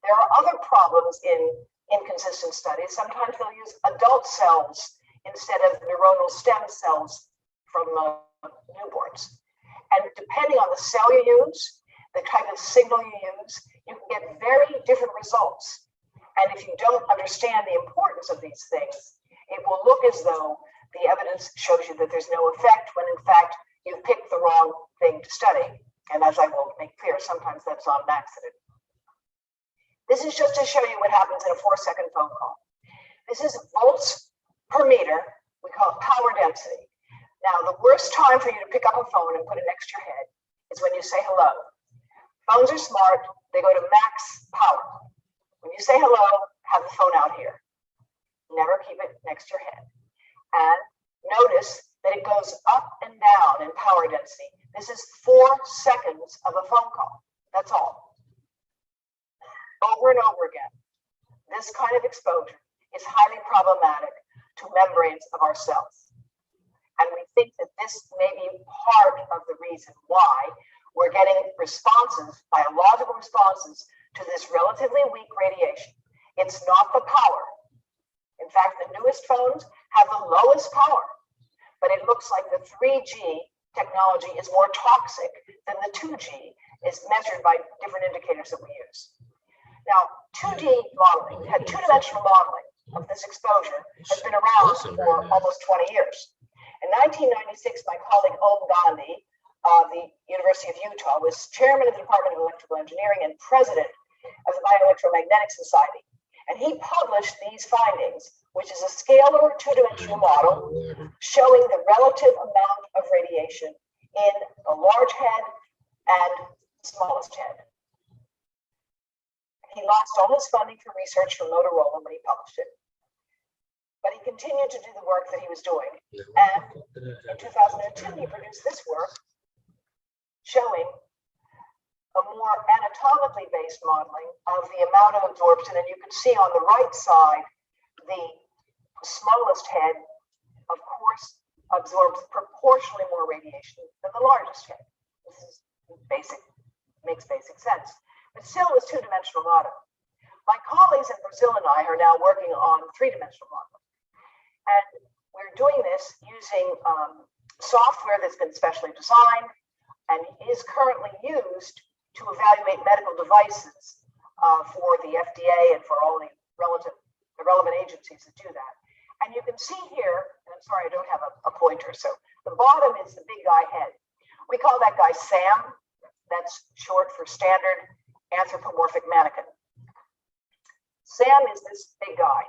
There are other problems in inconsistent studies. Sometimes they'll use adult cells instead of neuronal stem cells from newborns. And depending on the cell you use, the type of signal you use, you can get very different results. And if you don't understand the importance of these things, it will look as though the evidence shows you that there's no effect, when in fact you've picked the wrong thing to study. And as I will make clear, sometimes that's not an accident. This is just to show you what happens in a 4-second phone call. This is volts per meter. We call it power density. Now, the worst time for you to pick up a phone and put it next to your head is when you say hello. Phones are smart. They go to max power. When you say hello, have the phone out here. Never keep it next to your head. And notice that it goes up and down in power density. This is 4 seconds of a phone call. That's all. Over and over again. This kind of exposure is highly problematic to membranes of our cells. And we think that this may be part of the reason why we're getting responses, biological responses, to this relatively weak radiation. It's not the power. In fact, the newest phones have the lowest power, but it looks like the 3G technology is more toxic than the 2G is measured by different indicators that we use. Now, 2D modeling, we had two-dimensional modeling of this exposure, has been around for almost 20 years. In 1996, my colleague Om Gandhi of the University of Utah was chairman of the Department of Electrical Engineering and president of the Bioelectromagnetic Society. And he published these findings, which is a scalar two-dimensional model showing the relative amount of radiation in the large head and smallest head. He lost all his funding for research from Motorola when he published it. But he continued to do the work that he was doing. And in 2002, he produced this work showing a more anatomically based modeling of the amount of absorption. And you can see on the right side, the smallest head, of course, absorbs proportionally more radiation than the largest head. This is basic, makes basic sense. But still, it was two-dimensional modeling. My colleagues in Brazil and I are now working on three-dimensional modeling. And we're doing this using software that's been specially designed and is currently used to evaluate medical devices for the FDA and for all the relevant agencies that do that. And you can see here, and I'm sorry, I don't have a pointer. So the bottom is the big guy head. We call that guy SAM. That's short for Standard Anthropomorphic Mannequin. SAM is this big guy.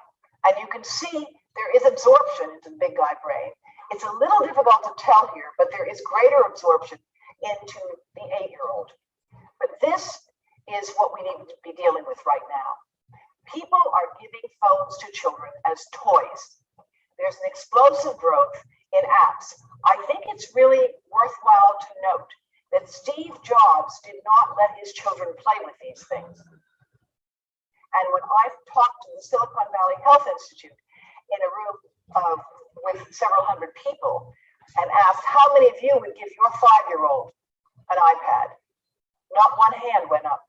And you can see there is absorption into the big guy brain. It's a little difficult to tell here, but there is greater absorption into the 8-year-old. But this is what we need to be dealing with right now. People are giving phones to children as toys. There's an explosive growth in apps. I think it's really worthwhile to note that Steve Jobs did not let his children play with these things. And when I've talked to the Silicon Valley Health Institute in a room with several hundred people and asked how many of you would give your 5-year-old an iPad, not one hand went up.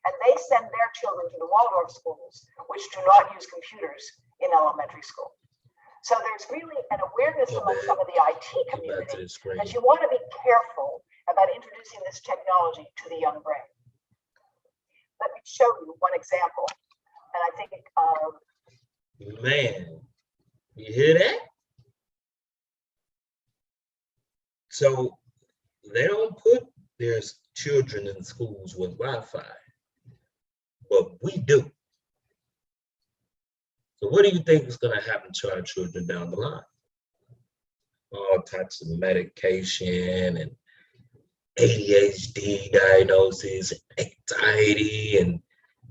And they send their children to the Waldorf schools, which do not use computers in elementary school. So there's really an awareness among some of the IT community that you want to be careful about introducing this technology to the young brain. Let me show you one example. And I think man, you hear that? So they don't put their children in schools with Wi-Fi, but we do. So what do you think is going to happen to our children down the line? All types of medication and ADHD diagnosis, anxiety, and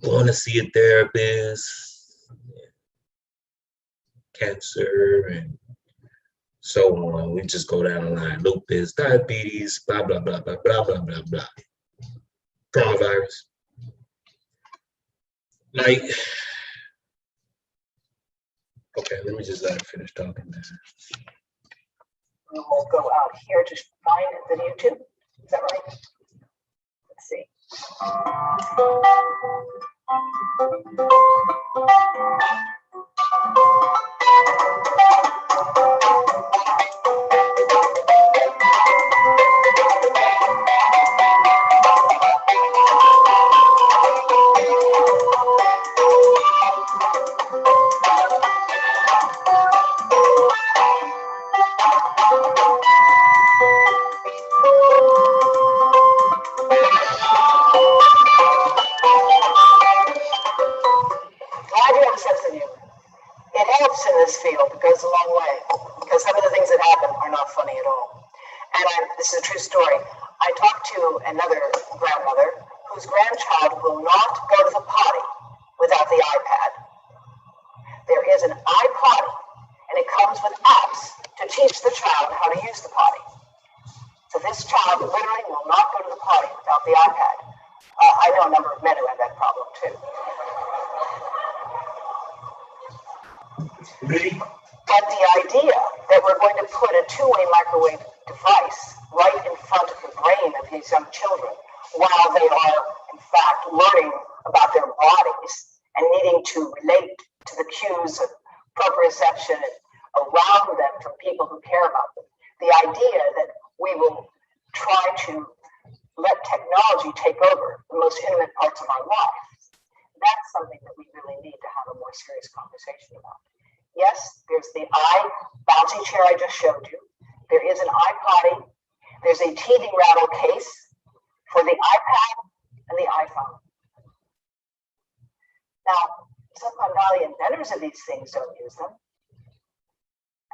going to see a therapist, cancer, and so on. We just go down the line. Lupus, diabetes, blah, blah, blah, blah, blah, blah, blah, blah. Coronavirus. Like, okay, let me just let her finish talking now. We will go out here to find the YouTube. Is that right? Let's see. Glad you have a sense of humor. It helps in this field. It goes a long way because some of the things that happen are not funny at all. And this is a true story. I talked to another grandmother whose grandchild will not go to the potty without the iPad. There is an iPotty, and it comes with apps to teach the child how to use the potty. So this child literally will not go to the potty without the iPad. I know a number of men who have that problem too. But the idea that we're going to put a two-way microwave device right in front of the brain of these young children while they are, in fact, learning about their bodies and needing to relate to the cues of proprioception around them from people who care about them. The idea that we will try to let technology take over the most intimate parts of our lives, that's something that we really need to have a more serious conversation about. Yes, there's the bouncy chair I just showed you. There is an iPotty. There's a teething rattle case for the iPad and the iPhone. Now, Silicon Valley inventors of these things don't use them.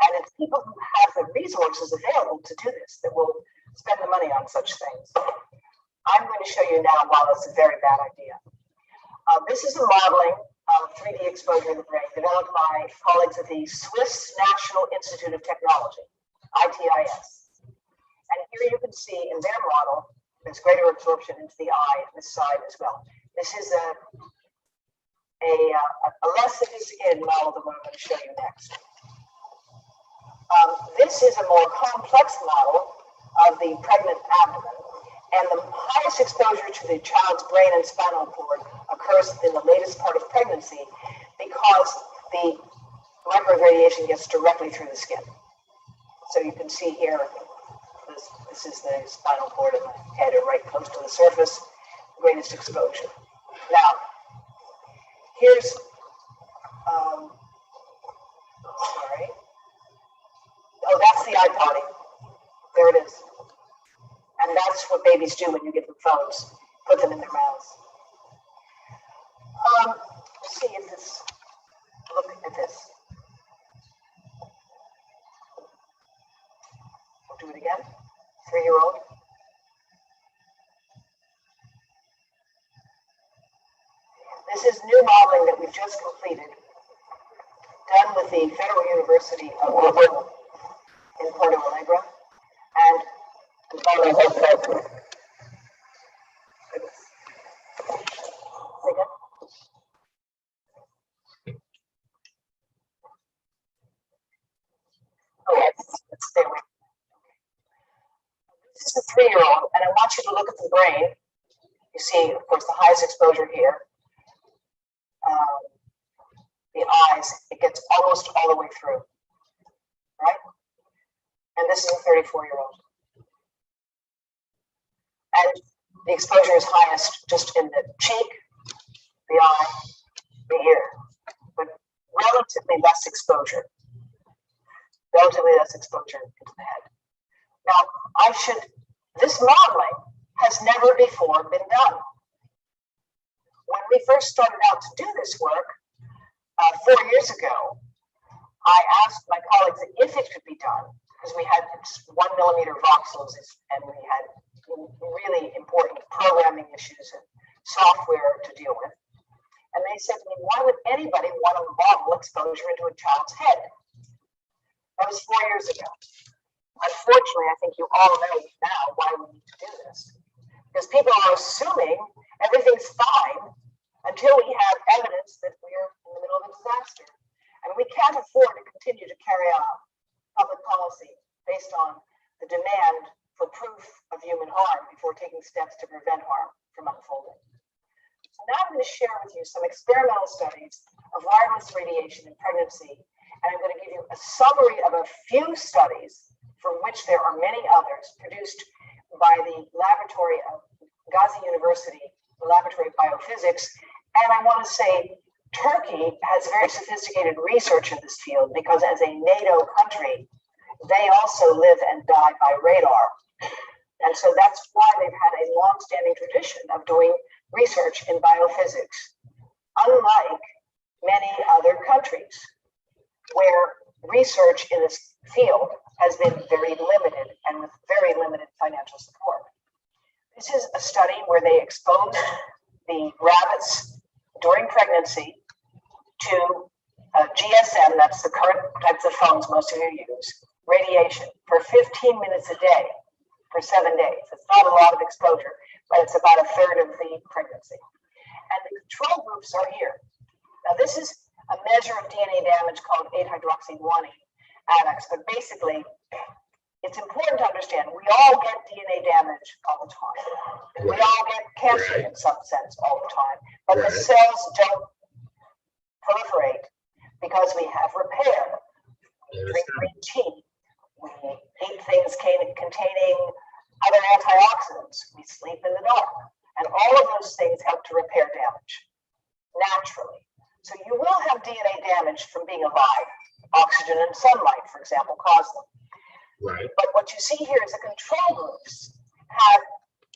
And it's people who have the resources available to do this that will spend the money on such things. I'm going to show you now why that's a very bad idea. This is a modeling of 3D exposure in the brain developed by colleagues at the Swiss National Institute of Technology, ITIS. And here you can see in their model, there's greater absorption into the eye and this side as well. This is a less sophisticated model than what I'm going to show you next. This is a more complex model of the pregnant abdomen. And the highest exposure to the child's brain and spinal cord occurs in the latest part of pregnancy because the microwave radiation gets directly through the skin. So you can see here, this is the spinal cord and the head are right close to the surface, greatest exposure. Now, here's, sorry. Oh, that's the iPotty. There it is. And that's what babies do when you give them phones, put them in their mouths. Let's see if this, look at this. We'll do it again. 3-year-old. This is new modeling that we've just completed, done with the Federal University of Brazil in Porto Alegre. And let's stay away. This is a 3-year-old, and I want you to look at the brain. You see, of course, the highest exposure here. The eyes, it gets almost all the way through, right? And this is a 34-year-old. And the exposure is highest just in the cheek, the eye, the ear, but relatively less exposure into the head. Now, this modeling has never before been done. When we first started out to do this work 4 years ago, I asked my colleagues if it could be done, because we had 1 millimeter voxels and we had really important programming issues and software to deal with. And they said to me, why would anybody want to model exposure into a child's head? That was 4 years ago. Unfortunately, I think you all know now why we need to do this. Because people are assuming everything's fine until we have evidence that we're in the middle of a disaster. And we can't afford to continue to carry out public policy based on the demand for proof of human harm before taking steps to prevent harm from unfolding. So now I'm going to share with you some experimental studies of wireless radiation in pregnancy, and I'm going to give you a summary of a few studies from which there are many others produced by the laboratory of Gazi University, the Laboratory of Biophysics. And I want to say Turkey has very sophisticated research in this field because as a NATO country, they also live and die by radar. And so that's why they've had a long-standing tradition of doing research in biophysics, unlike many other countries where research in this field has been very limited and with very limited financial support. This is a study where they exposed the rabbits during pregnancy to GSM, that's the current types of phones most of you use, radiation for 15 minutes a day for 7 days. It's not a lot of exposure, but it's about a third of the pregnancy. And the control groups are here. Now, this is a measure of DNA damage called 8-hydroxy-1 adducts, but basically, it's important to understand we all get DNA damage all the time. We all get cancer in some sense all the time, but the cells don't proliferate because we have repair. We drink green tea. We eat things containing other antioxidants. We sleep in the dark. And all of those things help to repair damage naturally. So you will have DNA damage from being alive. Oxygen and sunlight, for example, cause them. Right. But what you see here is the control groups have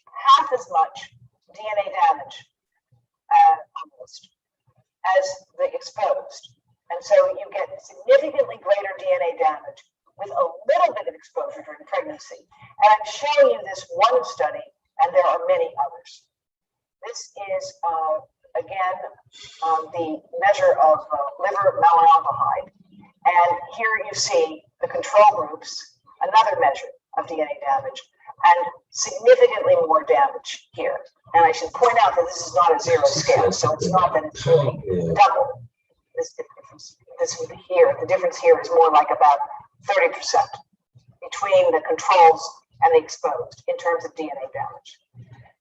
half as much DNA damage almost as the exposed. And so you get significantly greater DNA damage with a little bit of exposure during pregnancy. And I'm showing you this one study, and there are many others. This is, again, the measure of liver malaldehyde. And here you see the control groups, another measure of DNA damage, and significantly more damage here. And I should point out that this is not a zero scale, so it's not that it's really double. This here, the difference here is more like about 30% between the controls and the exposed in terms of DNA damage.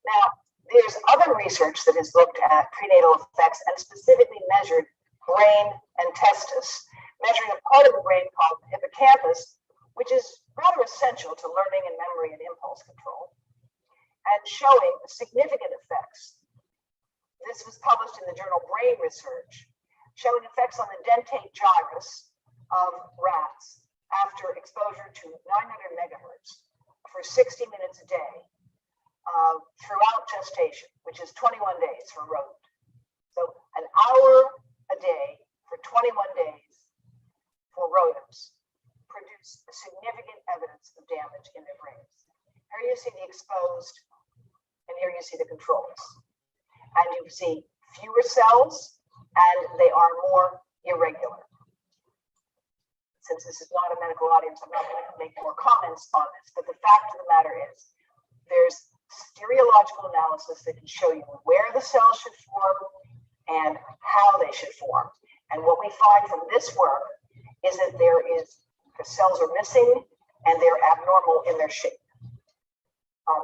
Now, there's other research that has looked at prenatal effects and specifically measured brain and testis, measuring a part of the brain called the hippocampus, which is rather essential to learning and memory and impulse control, and showing significant effects. This was published in the journal Brain Research, showing effects on the dentate gyrus of rats after exposure to 900 megahertz for 60 minutes a day throughout gestation, which is 21 days for rodent. So an hour a day for 21 days for rodents produce significant evidence of damage in their brains. Here you see the exposed, and here you see the controls. And you see fewer cells, and they are more irregular. Since this is not a medical audience, I'm not going to make more comments on this, but the fact of the matter is there's stereological analysis that can show you where the cells should form and how they should form. And what we find from this work is that the cells are missing and they're abnormal in their shape.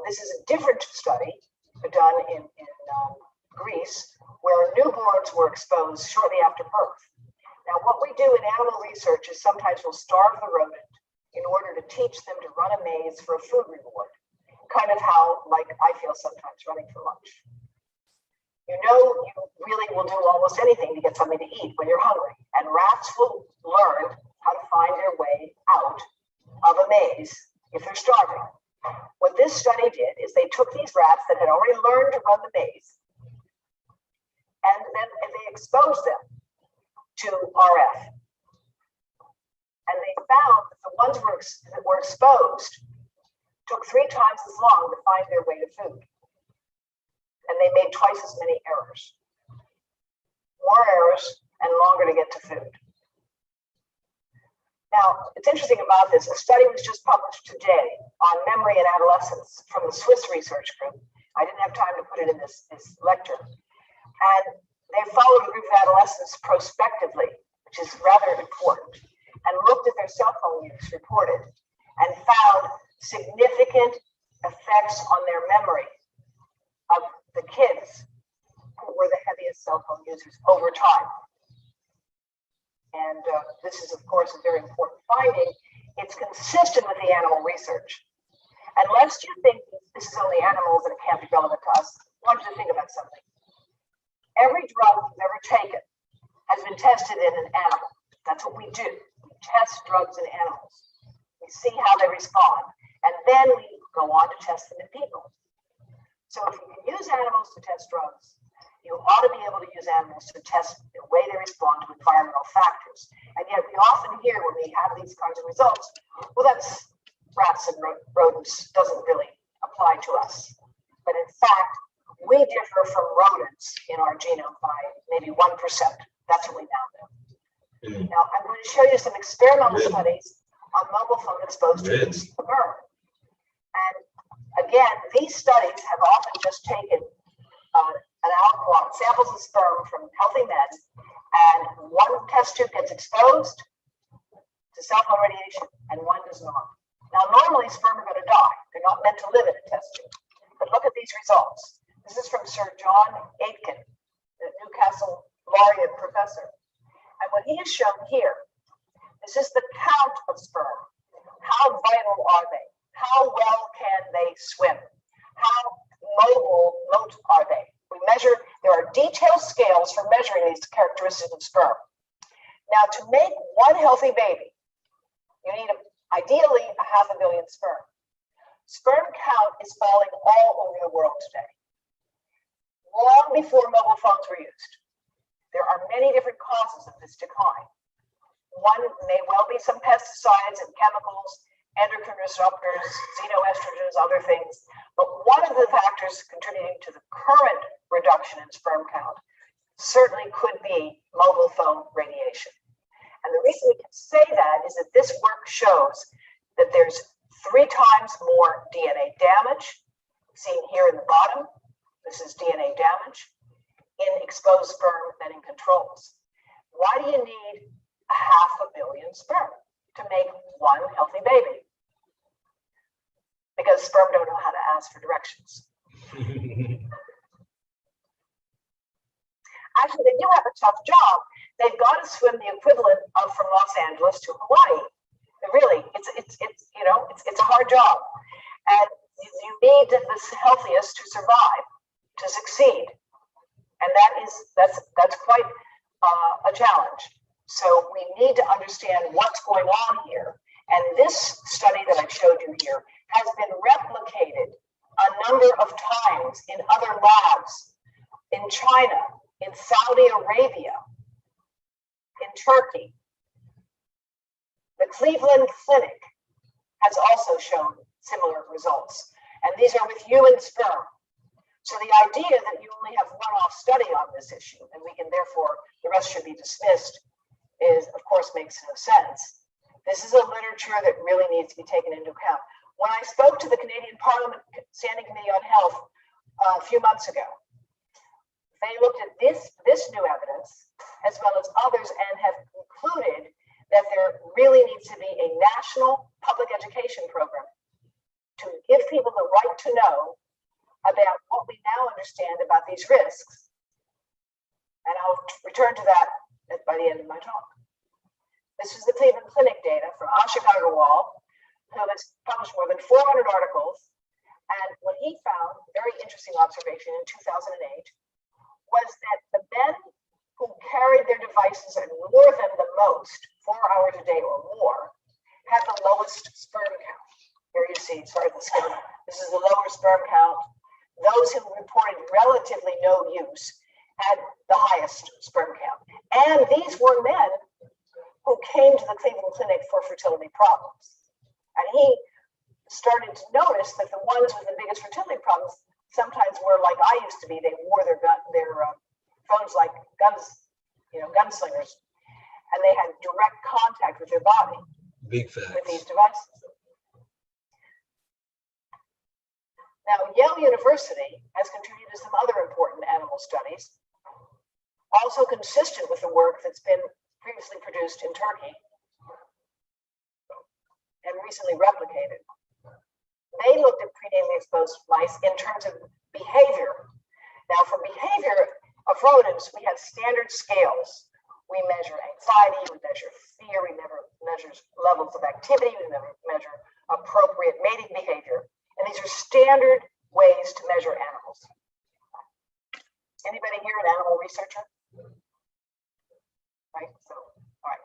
This is a different study done in Greece, where newborns were exposed shortly after birth. Now, what we do in animal research is sometimes we'll starve the rodent in order to teach them to run a maze for a food reward, kind of how, like, I feel sometimes running for lunch. You know, you really will do almost anything to get something to eat when you're hungry, and rats will learn how to find their way out of a maze if they're starving. What this study did is they took these rats that had already learned to run the maze, and then they exposed them to RF. And they found that the ones that were exposed took 3 times as long to find their way to food. And they made twice as many errors. More errors and longer to get to food. Now, it's interesting about this. A study was just published today on memory in adolescence from the Swiss research group. I didn't have time to put it in this lecture. And they followed a group of adolescents prospectively, which is rather important, and looked at their cell phone use reported and found significant effects on their memory of the kids who were the heaviest cell phone users over time. And this is, of course, a very important finding. It's consistent with the animal research. And lest you think this is only animals and it can't be relevant to us, I want you to think about something. Every drug you've ever taken has been tested in an animal. That's what we do. We test drugs in animals. We see how they respond. And then we go on to test them in people. So if you can use animals to test drugs, you ought to be able to use animals to test the way they respond to environmental factors. And yet we often hear when we have these kinds of results, well, that's rats and rodents, doesn't really apply to us. But in fact, we differ from rodents in our genome by maybe 1%. That's what we now know. Now, I'm going to show you some experimental studies on mobile phone exposed to sperm. And again, these studies have often just taken samples of sperm from healthy men, and one test tube gets exposed to cell phone radiation and one does not. Now, normally sperm are going to die. They're not meant to live in a test tube. But look at these results. This is from Sir John Aitken, the Newcastle laureate professor. And what he has shown here, this is the count of sperm. How vital are they? How well can they swim? How mobile are they? We measure, there are detailed scales for measuring these characteristics of sperm. Now, to make one healthy baby, you need ideally 500 million sperm. Sperm count is falling all over the world today, long before mobile phones were used. There are many different causes of this decline. One may well be some pesticides and chemicals, endocrine disruptors, xenoestrogens, other things. But one of the factors contributing to the current reduction in sperm count certainly could be mobile phone radiation. And the reason we can say that is that this work shows that there's 3 times more DNA damage, seen here in the bottom. This is DNA damage in exposed sperm than in controls. Why do you need 500 million sperm to make one healthy baby? Because sperm don't know how to ask for directions. Actually, they do have a tough job. They've got to swim the equivalent of from Los Angeles to Hawaii. Really, it's a hard job, and you need the healthiest to survive, to succeed, and that's quite a challenge. So we need to understand what's going on here. And this study that I showed you here has been replicated a number of times in other labs, in China, in Saudi Arabia, in Turkey. The Cleveland Clinic has also shown similar results. And these are with human sperm. So the idea that you only have one-off study on this issue, and we can therefore, the rest should be dismissed, is, of course, makes no sense. This is a literature that really needs to be taken into account. When I spoke to the Canadian Parliament Standing Committee on Health a few months ago, they looked at this new evidence as well as others and have concluded that there really needs to be a national public education program to give people the right to know about what we now understand about these risks. And I'll return to that by the end of my talk. This is the Cleveland Clinic data from Ashok Agarwal, who has published more than 400 articles. And what he found, very interesting observation in 2008, was that the men who carried their devices and wore them the most, 4 hours a day or more, had the lowest sperm count. Here you see, sorry, this is the lower sperm count. Those who reported relatively no use had the highest sperm count. And these were men who came to the Cleveland Clinic for fertility problems. And he started to notice that the ones with the biggest fertility problems sometimes were like I used to be. They wore their phones like guns, gunslingers, and they had direct contact with their body. Big with these facts. devices. Now, Yale University has contributed to some other important animal studies, also consistent with the work that's been previously produced in Turkey and recently replicated. They looked at prenatally exposed mice in terms of behavior. Now, for behavior of rodents, we have standard scales. We measure anxiety, we measure fear, we measure levels of activity, we measure appropriate mating behavior. And these are standard ways to measure animals. Anybody here an animal researcher? Right, so, all right.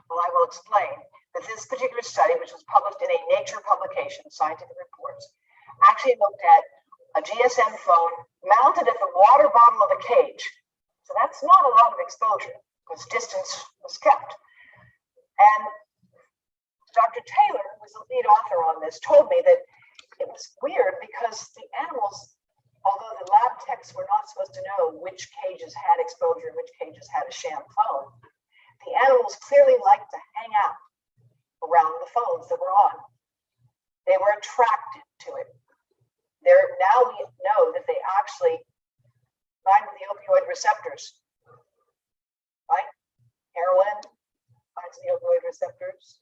Well, I will explain that this particular study, which was published in a Nature publication, Scientific Reports, actually looked at a GSM phone mounted at the water bottom of a cage. So that's not a lot of exposure because distance was kept. And Dr. Taylor, who was the lead author on this, told me that it was weird because the animals, although the lab techs were not supposed to know which cages had exposure and which cages had a sham phone, the animals clearly liked to hang out around the phones that were on. They were attracted to it. Now we know that they actually bind with the opioid receptors, right? Heroin binds the opioid receptors.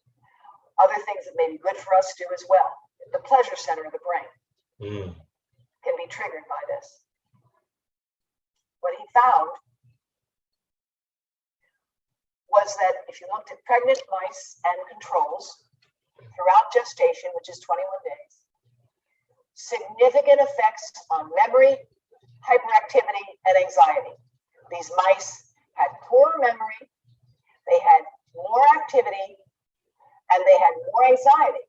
Other things that may be good for us do as well. The pleasure center of the brain can be triggered by this. What he found was that if you looked at pregnant mice and controls throughout gestation, which is 21 days, significant effects on memory, hyperactivity, and anxiety. These mice had poor memory, they had more activity, and they had more anxiety,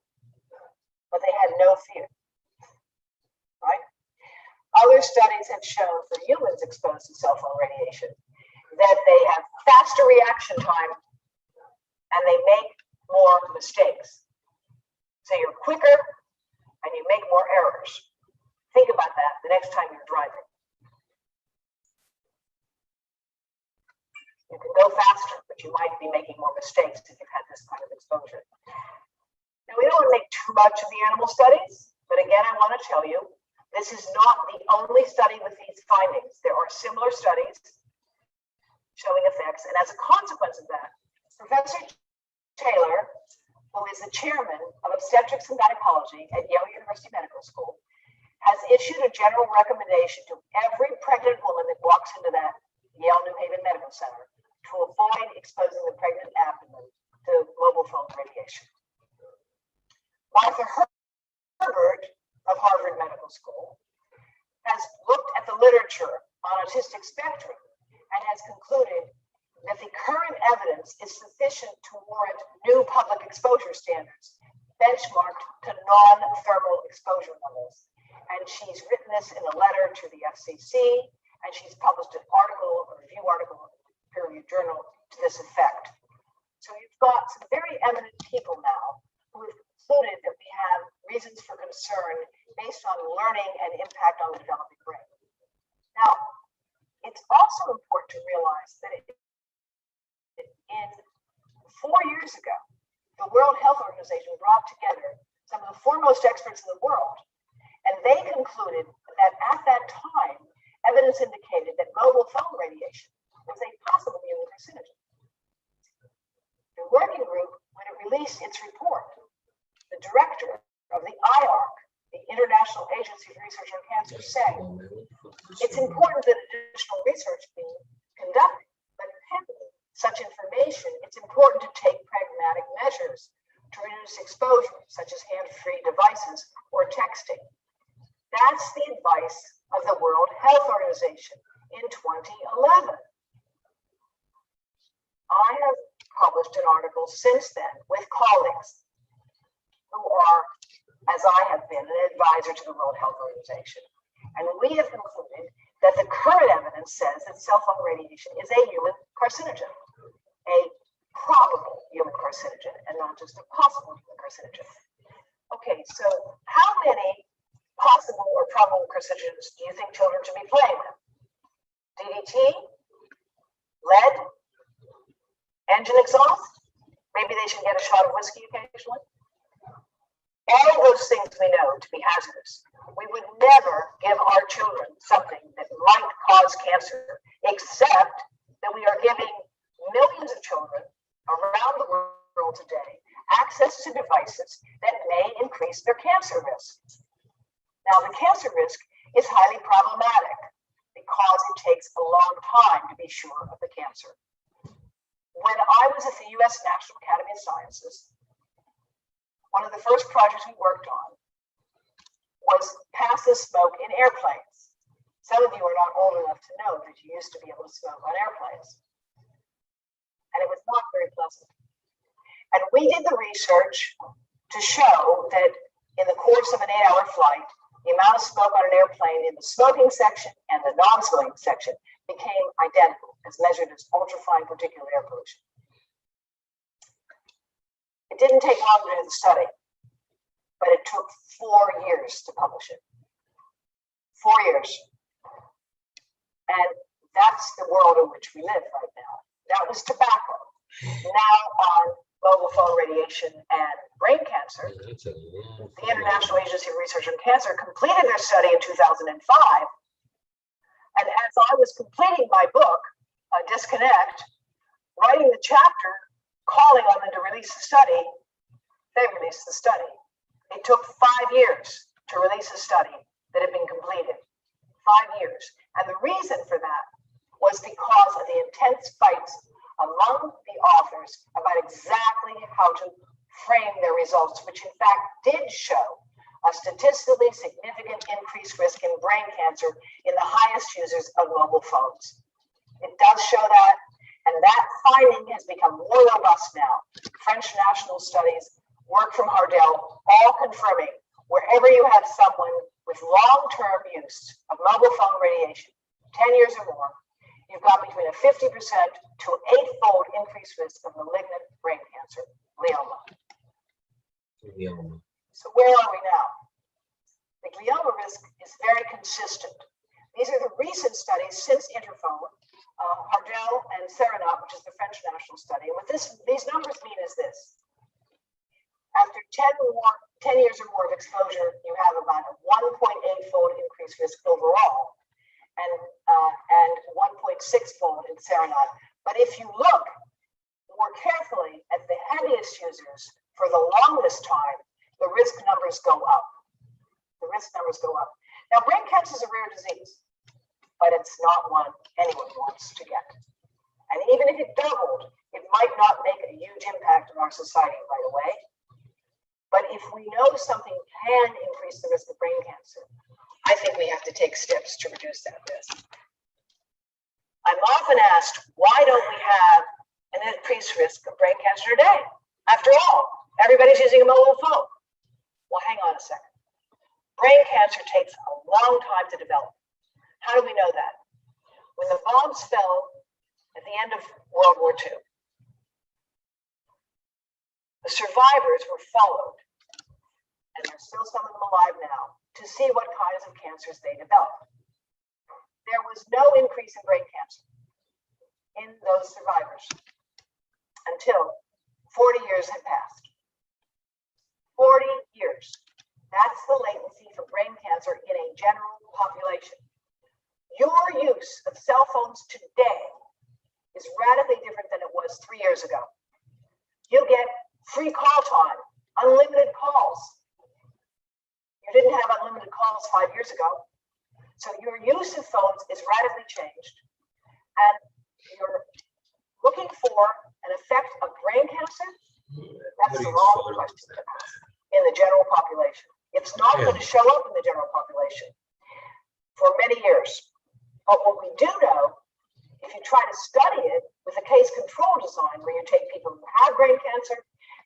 but they had no fear, right? Other studies have shown for humans exposed to cell phone radiation that they have faster reaction time and they make more mistakes. So you're quicker and you make more errors. Think about that the next time you're driving. You can go faster, but you might be making more mistakes if you've had this kind of exposure. Now, we don't want to make too much of the animal studies, but again, I want to tell you, this is not the only study with these findings. There are similar studies showing effects, and as a consequence of that, Professor Taylor, who is the chairman of obstetrics and gynecology at Yale University Medical School, has issued a general recommendation to every pregnant woman that walks into that Yale New Haven Medical Center to avoid exposing the pregnant abdomen to mobile phone radiation. Martha Herbert of Harvard Medical School has looked at the literature on autistic spectrum and has concluded that the current evidence is sufficient to warrant new public exposure standards benchmarked to non-thermal exposure levels. And she's written this in a letter to the FCC, and she's published an article, a review article, in a peer-reviewed journal to this effect. So you've got some very eminent people now who have concluded that we have reasons for concern based on learning and impact on the developing brain. Now, it's also important to realize that in 4 years ago, the World Health Organization brought together some of the foremost experts in the world, and they concluded that at that time, evidence indicated that mobile phone radiation was a possible human carcinogen. The working group, when it released its report, the director of the IARC, the International Agency for Research on Cancer, said, it's important that additional research be conducted, but pending such information, it's important to take pragmatic measures to reduce exposure, such as hand-free devices or texting. That's the advice of the World Health Organization in 2011. I have published an article since then with colleagues who are, as I have been, an advisor to the World Health Organization. And we have concluded that the current evidence says that cell phone radiation is a human carcinogen, a probable human carcinogen, and not just a possible human carcinogen. Okay, so how many possible or probable carcinogens do you think children should be playing with? DDT, lead, engine exhaust, Maybe they should get a shot of whiskey occasionally. All those things we know to be hazardous. We would never give our children something that might cause cancer, except that we are giving millions of children around the world today access to devices that may increase their cancer risk. Now, the cancer risk is highly problematic because it takes a long time to be sure of the cancer. When I was at the US National Academy of Sciences, one of the first projects we worked on was passive smoke in airplanes. Some of you are not old enough to know that you used to be able to smoke on airplanes. And it was not very pleasant. And we did the research to show that in the course of an 8-hour flight, the amount of smoke on an airplane in the smoking section and the non-smoking section became identical, as measured as ultrafine particulate air pollution. It didn't take long to do the study, but it took 4 years to publish it. 4 years. And that's the world in which we live right now. That was tobacco. Now on mobile phone radiation and brain cancer, the International Agency for Research on Cancer completed their study in 2005. And as I was completing my book, Disconnect, writing the chapter, calling on them to release the study, they released the study. It took 5 years to release a study that had been completed. 5 years. And the reason for that was because of the intense fights among the authors about exactly how to frame their results, which in fact did show a statistically significant increased risk in brain cancer in the highest users of mobile phones. It does show that, and that finding has become more robust now. French national studies, work from Hardell, all confirming wherever you have someone with long-term use of mobile phone radiation, 10 years or more, you've got between a 50% to 8-fold increased risk of malignant brain cancer, glioma. So where are we now? The glioma risk is very consistent. These are the recent studies since Interphone, Hardell and Serenat, which is the French national study. And what these numbers mean is this. After 10 years or more of exposure, you have about a 1.8-fold increased risk overall and 1.6-fold in Serenat. But if you look more carefully at the heaviest users for the longest time, the risk numbers go up. The risk numbers go up. Now, brain cancer is a rare disease, but it's not one anyone wants to get. And even if it doubled, it might not make a huge impact on our society right away. But if we know something can increase the risk of brain cancer, I think we have to take steps to reduce that risk. I'm often asked, why don't we have an increased risk of brain cancer today? After all, everybody's using a mobile phone. Well, hang on a second. Brain cancer takes a long time to develop. How do we know that? When the bombs fell at the end of World War II, the survivors were followed, and there's still some of them alive now, to see what kinds of cancers they developed. There was no increase in brain cancer in those survivors until 40 years had passed. 40 years. That's the latency for brain cancer in a general population. Your use of cell phones today is radically different than it was 3 years ago. You get free call time, unlimited calls. You didn't have unlimited calls 5 years ago. So your use of phones is radically changed. And you're looking for an effect of brain cancer? That's the wrong question to ask in the general population. It's not going to show up in the general population for many years. But what we do know, if you try to study it with a case control design where you take people who have brain cancer,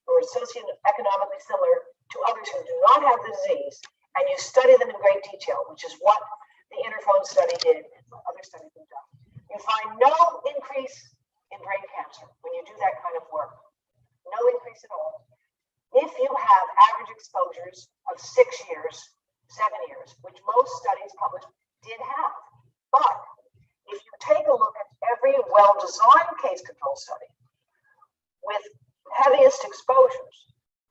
who are socioeconomically similar to others who do not have the disease, and you study them in great detail, which is what the Interphone study did and other studies have done, you find no increase in brain cancer when you do that kind of work. No increase at all. If you have average exposures of 6 years, 7 years, which most studies published did have. But if you take a look at every well-designed case control study with heaviest exposures,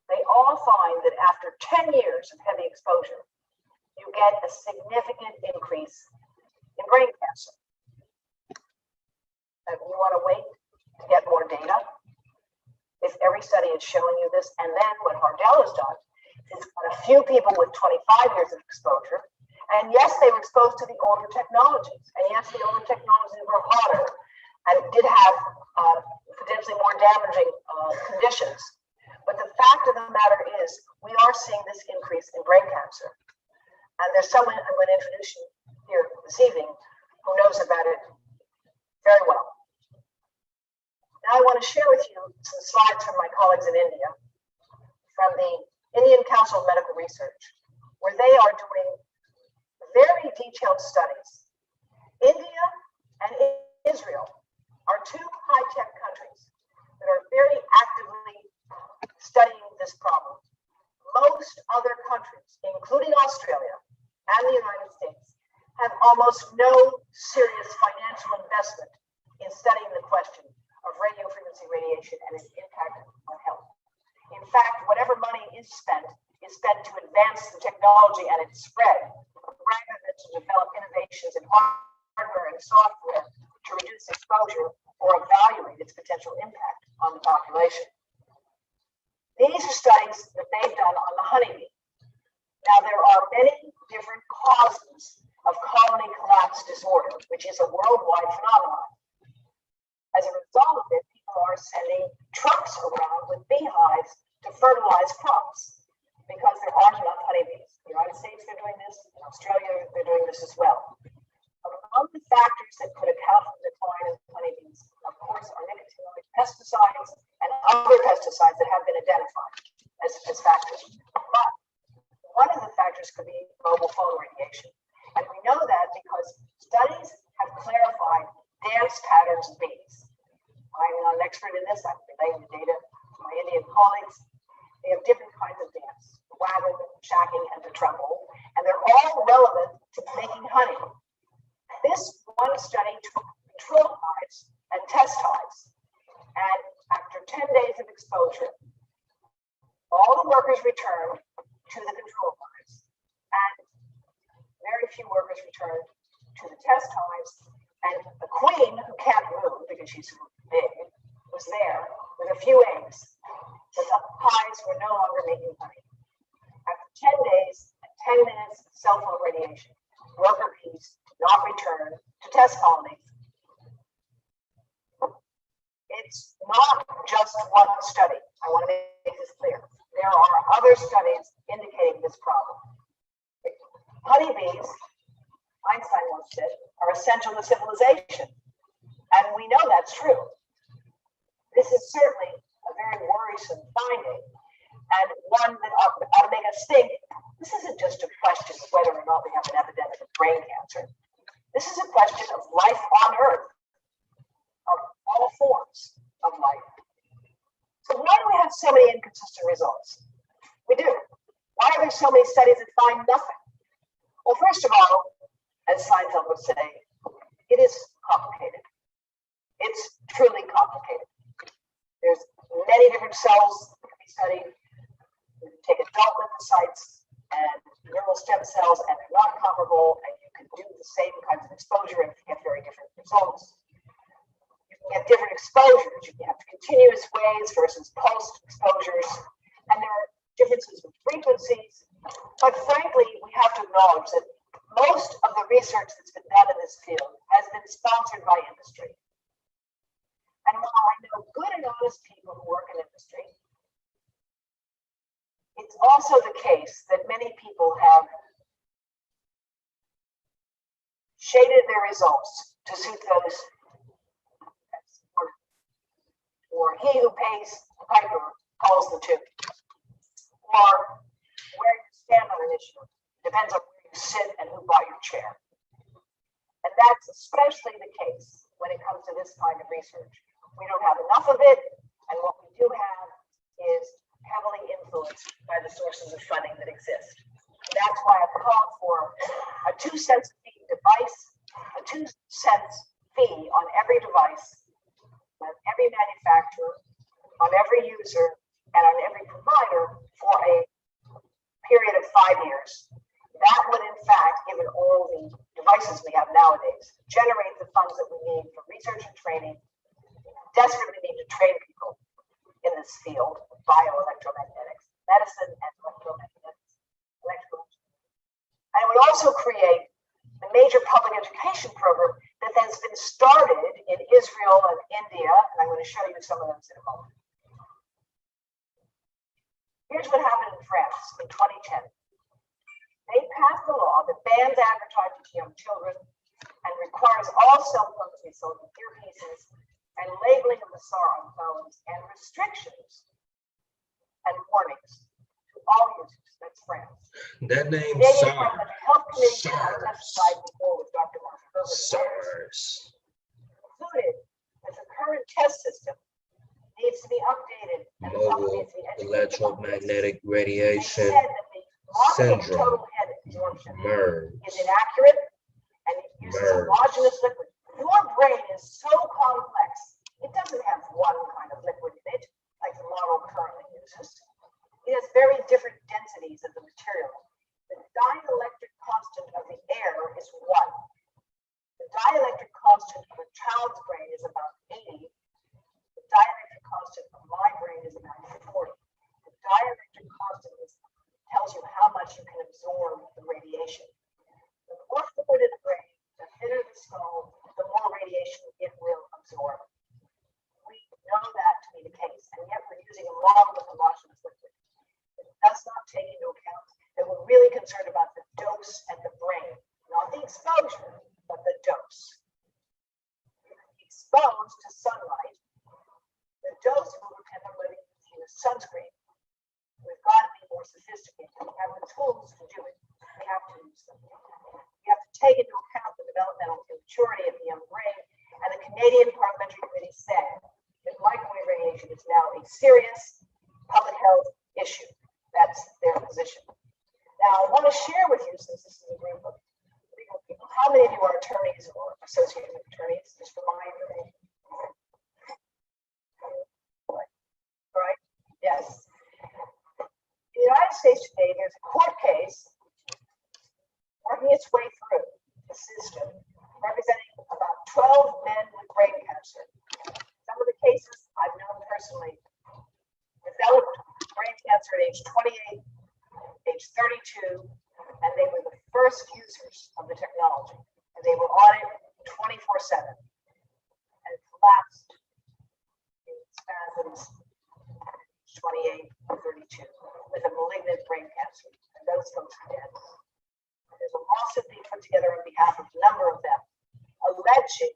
they all find that after 10 years of heavy exposure, you get a significant increase in brain cancer. And you want to wait to get more data? If every study is showing you this, and then what Hardell has done is got a few people with 25 years of exposure, and yes, they were exposed to the older technologies, and yes, the older technologies were hotter and did have potentially more damaging conditions. But the fact of the matter is, we are seeing this increase in brain cancer. And there's someone I'm going to introduce you here this evening who knows about it very well. Now I want to share with you some slides from my colleagues in India, from the Indian Council of Medical Research, where they are doing very detailed studies. India and Israel are two high-tech countries that are very actively studying this problem. Most other countries, including Australia and the United States, have almost no serious financial investment in studying the question of radiofrequency radiation and its impact on health. In fact, whatever money is spent to advance the technology and its spread, rather than to develop innovations in hardware and software to reduce exposure or evaluate its potential impact on the population. These are studies that they've done on the honeybee. Now, there are many different causes of colony collapse disorder, which is a worldwide phenomenon. As a result of it, people are sending trucks around with beehives to fertilize crops because there aren't enough honeybees. In the United States, they're doing this. In Australia, they're doing this as well. Among the factors that could account for the decline of honeybees, of course, are nicotinoid pesticides and other pesticides that have been identified as factors. But one of the factors could be mobile phone radiation. And we know that because studies have clarified dance patterns of bees. I'm not an expert in this. I'm relaying the data to my Indian colleagues. They have different kinds of dance, waggle, shacking, and the tremble, and they're all relevant to making honey. This one study took control hives and test hives, and after 10 days of exposure, all the workers returned to the control hives, and very few workers returned to the test hives, and the queen, who can't move because she's so big, was there with a few eggs, but the hives were no longer making honey. After 10 days and 10 minutes of cell phone radiation, worker bees did not return to test colonies. It's not just one study. I want to make this clear. There are other studies indicating this problem. Honeybees, Einstein once said, are essential to civilization. And we know that's true. This is certainly a very worrisome finding, and one that ought to make us think, this isn't just a question of whether or not we have an epidemic of brain cancer. This is a question of life on Earth, of all forms of life. So why do we have so many inconsistent results? We do. Why are there so many studies that find nothing? Well, first of all, as Seinfeld would say, it is complicated. It's truly complicated. There's many different cells that can be studied. You can take adult lymphocytes and neural stem cells, and they're not comparable, and you can do the same kinds of exposure and get very different results. You can get different exposures. You can have continuous waves versus pulsed exposures, and there are differences with frequencies. But frankly, we have to acknowledge that most of the research that's been done in this field has been sponsored by industry. And while I know good and honest people who work in industry, it's also the case that many people have shaded their results to suit those, or he who pays the piper calls the tune, or where you stand on an issue depends on where you sit and who bought your chair. And that's especially the case when it comes to this kind of research. We don't have enough of it, and what we do have is heavily influenced by the sources of funding that exist. That's why I've called for a 2 cents fee device, a 2 cents fee on every device, on every manufacturer, on every user, 5 years, that would in fact, given all the devices we have nowadays, generate the funds that we need for research and training. We desperately need to train people in this field, bioelectromagnetics, medicine and electromagnetics, electrical. And it would also create a major public education program that has been started in Israel and India, and I'm going to show you some of those in a moment. Here's what happened in France in 2010. They passed a law that bans advertising to young children and requires all cell phones to be sold with earpieces and labeling of the SAR on phones and restrictions and warnings to all users. That's France. That name Canadian SARS. Parliamentary Health Committee I testified before with Dr. Mark Herbert SARS. concluded that the current test system needs to be updated and the public Mobile needs to be educated. electromagnetic They radiation said that the modeling of syndrome total head absorption MERS. is inaccurate and it uses MERS. homogeneous liquid. Your brain is so complex, it doesn't have one kind of liquid in it, like the model currently uses. It has very different densities of the material. The dielectric constant of the air is 1. The dielectric constant of a child's brain is about 80. The dielectric constant of my brain is about 40. The dielectric constant tells you how much you can absorb the radiation. The more fluid in the brain, the thinner the skull, the more radiation it will absorb. We know that to be the case, and yet we're using a model of homogeneous liquid. It does not take into account that we're really concerned about the dose and the brain, not the exposure, but the dose. Exposed to sunlight, the dose will depend on whether you use sunscreen. We've got to be more sophisticated. We have the tools to do it. We have to use them. We have to take into account the developmental immaturity of the young brain. And the Canadian Parliamentary Committee said that microwave radiation is now a serious public health issue. That's their position. Now, I want to share with you, since this is a group of legal people, how many of you are attorneys or associated with attorneys, just for my information? Right? Yes. In the United States today, there's a court case working its way through the system, representing about 12 men with brain cancer. Some of the cases I've known personally developed brain cancer at age 28, age 32, and they were the first users of the technology. And they were on it 24/7 and collapsed in spasms at age 28 or 32 with a malignant brain cancer. And those folks are dead. There's a lawsuit being put together on behalf of a number of them, alleging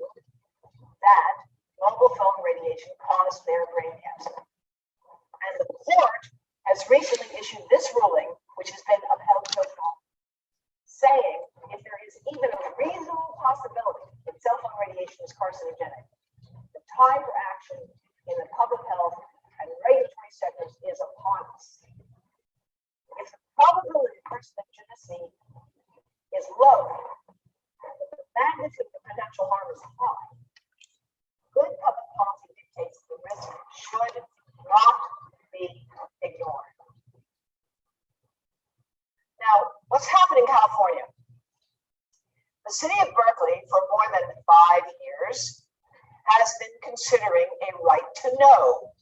that mobile phone radiation caused their brain cancer. And the court has recently issued this ruling, which has been upheld so far, saying if there is even a reasonable possibility that cell phone radiation is carcinogenic, the time for action in the public health and regulatory sectors is upon us. If the probability of carcinogenicity is low, but the magnitude of the potential harm is high, good public policy dictates the risk should not be ignored. Now, what's happened in California? The city of Berkeley, for more than 5 years, has been considering a right to know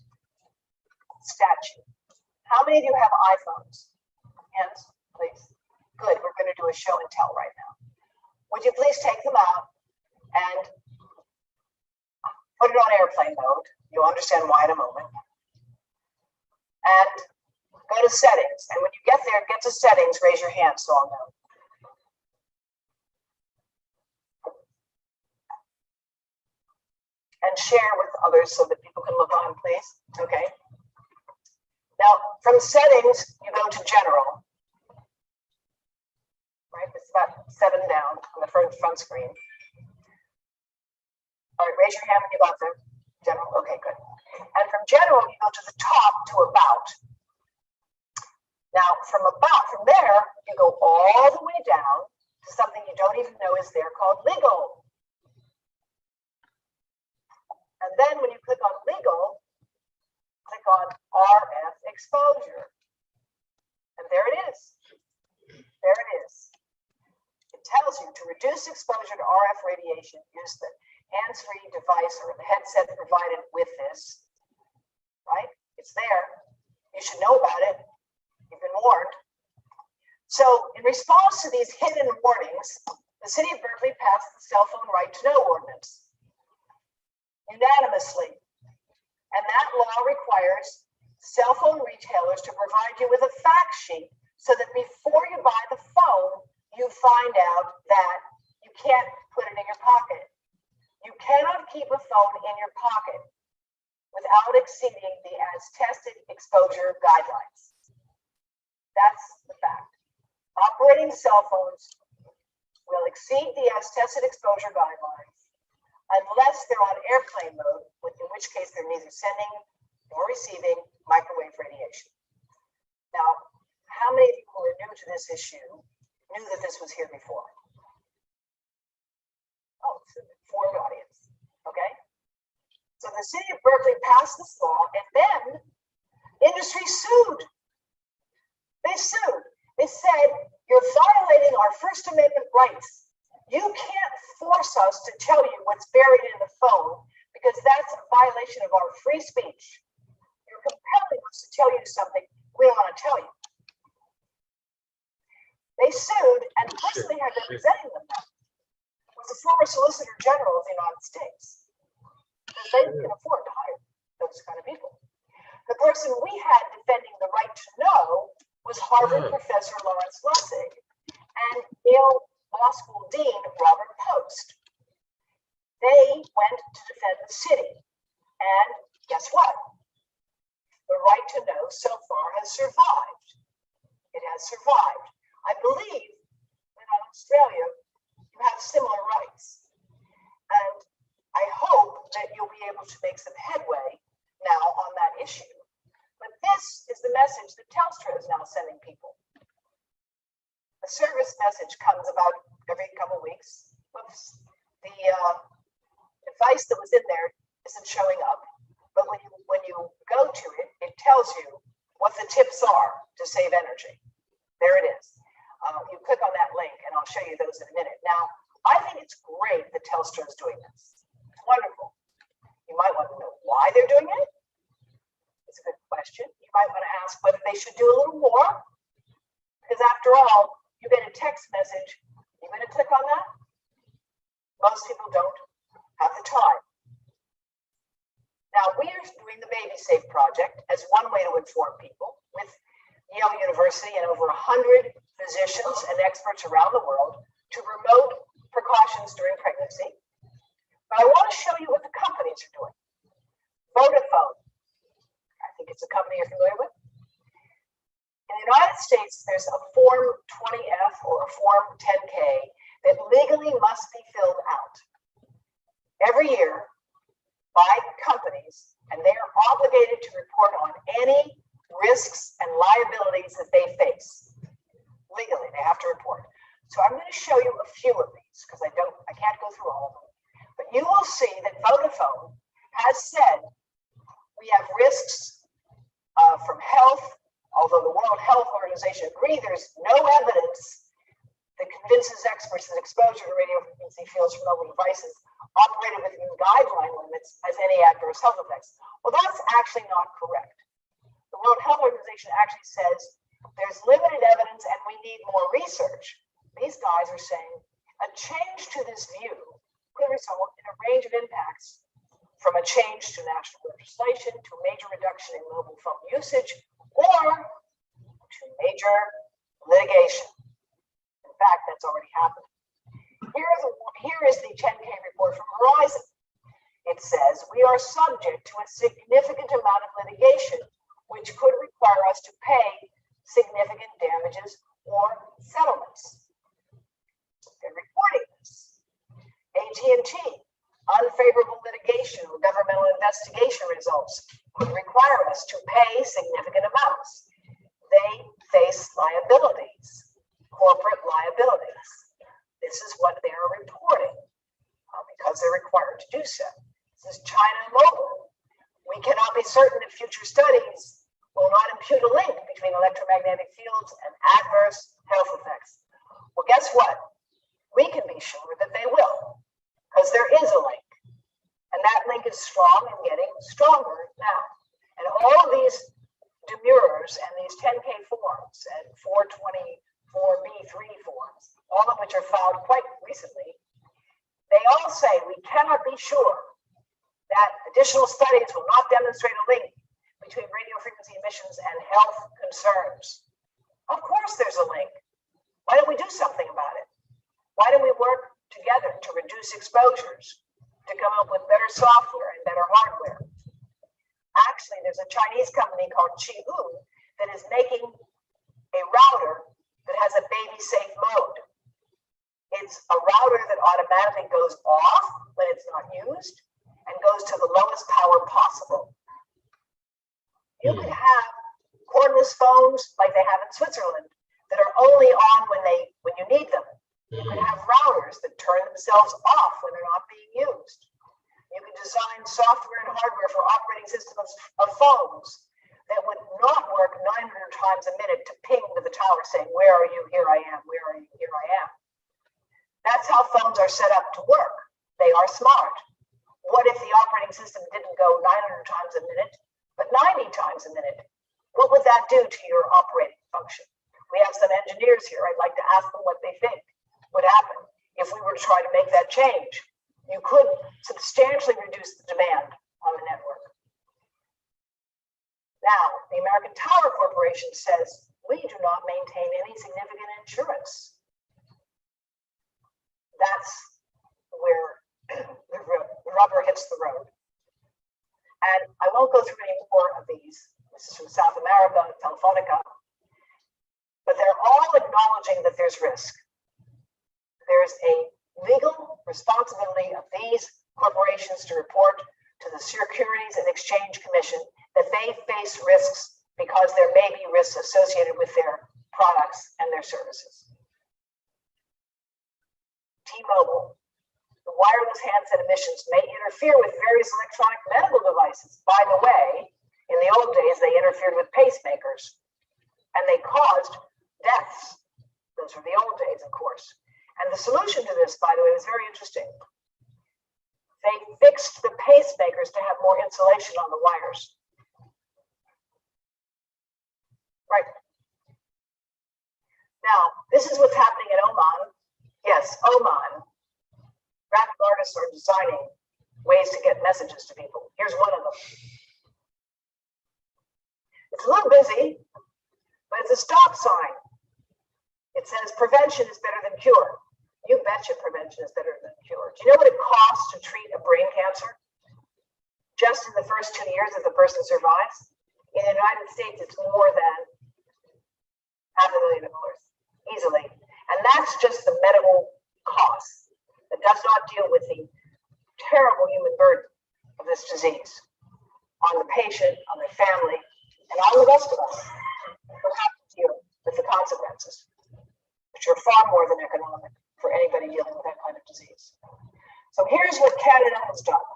statute. How many of you have iPhones? Hands, please. Good, we're going to do a show and tell right now. Would you please take them out and put it on airplane mode? You'll understand why in a moment. And go to settings. And when you get there, get to settings, raise your hand so I'll know. And share with others so that people can look on, please. Okay. Now, from settings, you go to general. Right, it's about 7 down on the front screen. All right, raise your hand when you got there. General, okay, good. And from general, you go to the top to about. Now, from there, you go all the way down to something you don't even know is there called legal. And then when you click on legal, click on RF exposure. And there it is. to reduce exposure to RF radiation, use the hands-free device or the headset provided with this, right? It's there. You should know about it. You've been warned. So in response to these hidden warnings, the city of Berkeley passed the cell phone right to know ordinance unanimously. And that law requires cell phone retailers to provide you with a fact sheet so that before you buy the phone, you find out that you can't put it in your pocket. You cannot keep a phone in your pocket without exceeding the as tested exposure guidelines. That's the fact. Operating cell phones will exceed the as tested exposure guidelines unless they're on airplane mode, in which case they're neither sending nor receiving microwave radiation. Now, how many people who are new to this issue knew that this was here before? Oh, it's an informed audience. Okay. So the city of Berkeley passed this law, and then industry sued. They sued. They said, you're violating our First Amendment rights. You can't force us to tell you what's buried in the phone because that's a violation of our free speech. You're compelling us to tell you something we don't want to tell you. They sued, and the person they had representing them was the former Solicitor General of the United States. Because they can afford to hire those kind of people. The person we had defending the right to know was Harvard professor Lawrence Lessig and Yale Law School Dean Robert Post. They went to defend the city. And guess what? The right to know so far has survived. It has survived. I believe that in Australia, you have similar rights. And I hope that you'll be able to make some headway now on that issue. But this is the message that Telstra is now sending people. The service message comes about every couple of weeks. Whoops. The device that was in there isn't showing up. But when you go to it, it tells you what the tips are to save energy. There it is. You click on that link and I'll show you those in a minute. Now, I think it's great that Telstra is doing this. It's wonderful. You might want to know why they're doing it. It's a good question. You might want to ask whether they should do a little more. Because after all, you get a text message. You're going to click on that? Most people don't have the time. Now, we are doing the Baby Safe project as one way to inform people with Yale University and over 100 physicians and experts around the world to promote precautions during pregnancy. But I want to show you what the companies are doing. Vodafone, I think it's a company you're familiar with. In the United States, there's a Form 20F or a Form 10K that legally must be filled out every year by companies, and they are obligated to report on any risks and liabilities that they face. Legally, they have to report. So I'm going to show you a few of these because I can't go through all of them. But you will see that Vodafone has said we have risks from health, although the World Health Organization agrees there's no evidence that convinces experts that exposure to radio frequency fields from mobile devices operated within guideline limits has any adverse health effects. Well, that's actually not correct. The World Health Organization actually says there's limited evidence and we need more research. These guys are saying a change to this view could result in a range of impacts, from a change to national legislation to a major reduction in mobile phone usage or to major litigation. In fact, that's already happened. Here is the 10K report from Verizon. It says we are subject to a significant amount of litigation, which could require us to pay significant damages or settlements. They're reporting this. AT&T, unfavorable litigation or governmental investigation results could require us to pay significant amounts. They face liabilities, corporate liabilities. This is what they are reporting because they're required to do so. This is China Mobile. We cannot be certain that future studies will not impute a link between electromagnetic fields and adverse health effects. Well, guess what? we can be sure that they will, because there is a link. And that link is strong and getting stronger now. And all of these demurrers and these 10K forms and 424B3 forms, all of which are filed quite recently, they all say we cannot be sure that additional studies will not demonstrate a link between radio frequency emissions and health concerns. Of course there's a link. Why don't we do something about it? Why don't we work together to reduce exposures, to come up with better software and better hardware? Actually, there's a Chinese company called Qiu that is making a router that has a baby safe mode. It's a router that automatically goes off when it's not used and goes to the lowest power possible. You could have cordless phones like they have in Switzerland that are only on when you need them. You could have routers that turn themselves off when they're not being used. You can design software and hardware for operating systems of phones that would not work 900 times a minute to ping to the tower saying, where are you? Here I am. Where are you? Here I am. That's how phones are set up to work. They are smart. What if the operating system didn't go 900 times a minute, but 90 times a minute? What would that do to your operating function? We have some engineers here. I'd like to ask them what they think would happen if we were to try to make that change. You could substantially reduce the demand on the network. Now, the American Tower Corporation says we do not maintain any significant insurance. That's where the rubber hits the road. And I won't go through any more of these. This is from South America, Telefonica. But they're all acknowledging that there's risk. There's a legal responsibility of these corporations to report to the Securities and Exchange Commission that they face risks because there may be risks associated with their products and their services. T-Mobile, the wireless handset emissions may interfere with various electronic medical devices. By the way, in the old days, they interfered with pacemakers and they caused deaths. Those were the old days, of course. And the solution to this, by the way, was very interesting. They fixed the pacemakers to have more insulation on the wires. Right. Now, this is what's happening in Oman. Yes, Oman. Graphic artists are designing ways to get messages to people. Here's one of them. It's a little busy, but it's a stop sign. It says prevention is better than cure. You betcha prevention is better than cure. Do you know what it costs to treat a brain cancer? Just in the first 2 years if the person survives? In the United States, it's more than $500,000 easily. And that's just the medical cost. It does not deal with the terrible human burden of this disease on the patient, on their family, and on the rest of us who have to deal with the consequences, which are far more than economic for anybody dealing with that kind of disease. So here's what Canada has done.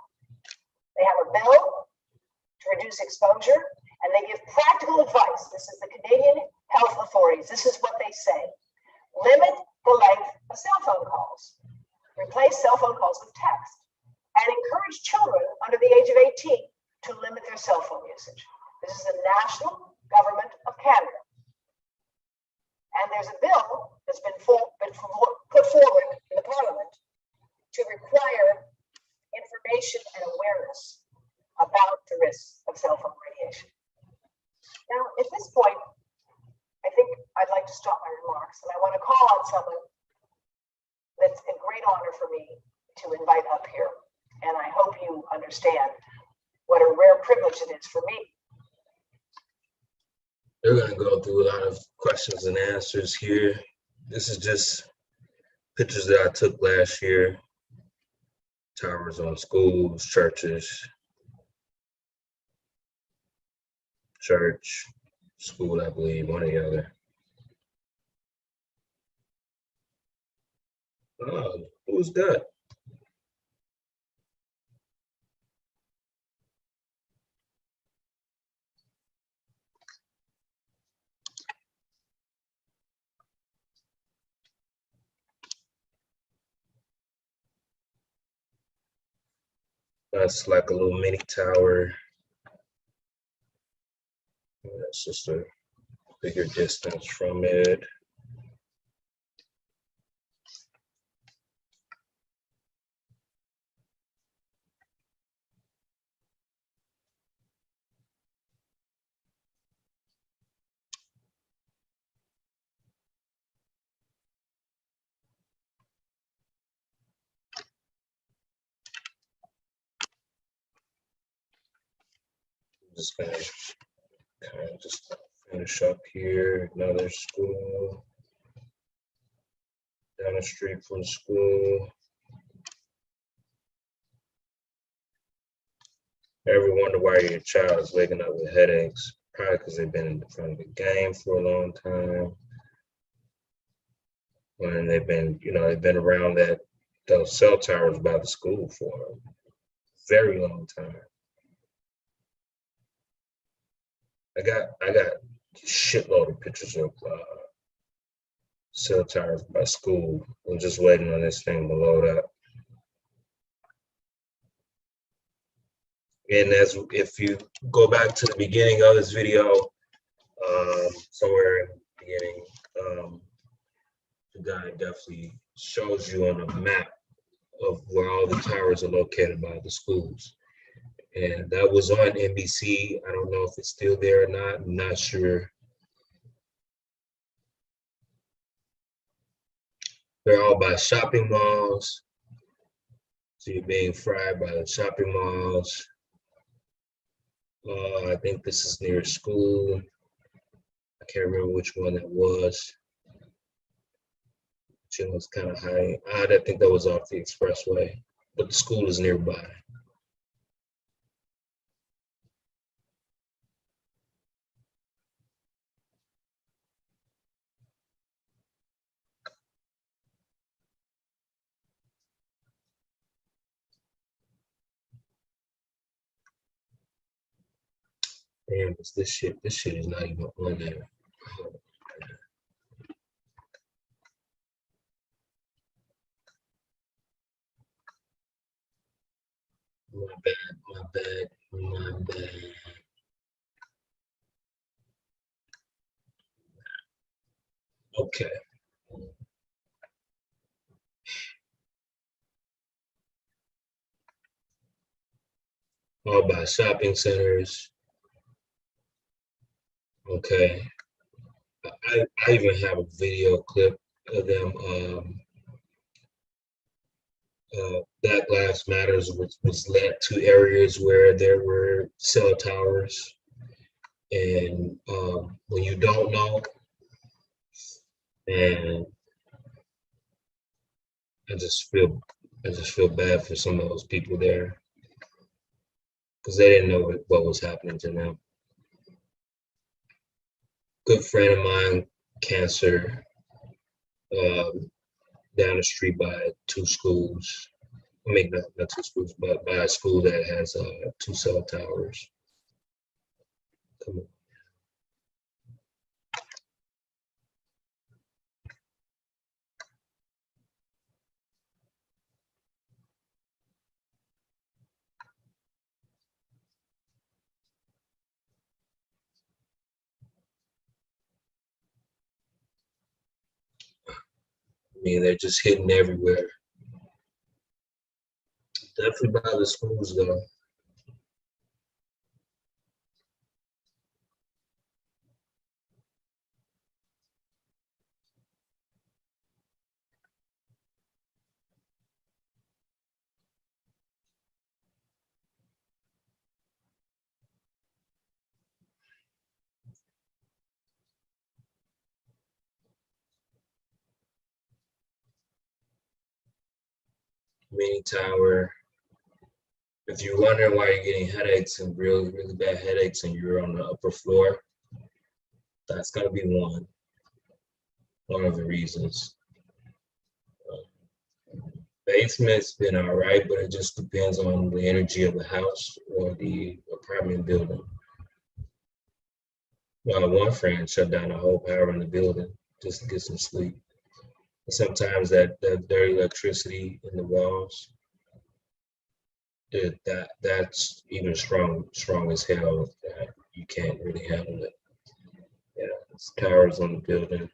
They have a bill to reduce exposure, and they give practical advice. This is the Canadian Health Authorities. This is what they say. Limit the length of cell phone calls. Replace cell phone calls with text. And encourage children under the age of 18 to limit their cell phone usage. This is the national government of Canada. And there's a bill that's been put forward in the Parliament to require information and awareness about the risks of cell phone radiation. Now, at this point, I think I'd like to stop my remarks, and I want to call on someone that's a great honor for me to invite up here. And I hope you understand what a rare privilege it is for me. They're going to go through a lot of questions and answers here. This is just pictures that I took last year. Towers on schools, churches, church, school, I believe, one or the other. Oh, who's that? That's like a little mini tower. That's just a bigger distance from it. I'm just gonna kind of just finish up here. Another school down the street from school. Ever wonder why your child is waking up with headaches? Probably because they've been in front of the game for a long time. And they've been, they've been around those cell towers by the school for a very long time. I got a shitload of pictures of cell towers by school. I'm just waiting on this thing to load up. And if you go back to the beginning of this video, somewhere in the beginning, the guy definitely shows you on a map of where all the towers are located by the schools. And that was on NBC. I don't know if it's still there or not. I'm not sure. They're all by shopping malls. So you're being fried by the shopping malls. I think this is near school. I can't remember which one that was. It was kind of high. I think that was off the expressway, but the school is nearby. Damn, it's this shit. This shit is not even on there. Oh, my bad. Okay. All by shopping centers. Okay. I even have a video clip of them. Black Lives Matters was led to areas where there were cell towers, and when you don't know, and I just feel bad for some of those people there because they didn't know what was happening to them. Good friend of mine, cancer, down the street by 2 schools. I mean, not 2 schools, but by a school that has 2 cell towers. Come on. I mean, they're just hidden everywhere. Definitely by the schools, though. Mini tower. If you're wondering why you're getting headaches and really, really bad headaches and you're on the upper floor, that's gotta be one of the reasons. Basement's been all right, but it just depends on the energy of the house or the apartment building. One friend shut down the whole power in the building just to get some sleep. Sometimes that dirty electricity in the walls That's even strong as hell. That you can't really handle it. Yeah, it's towers on the building.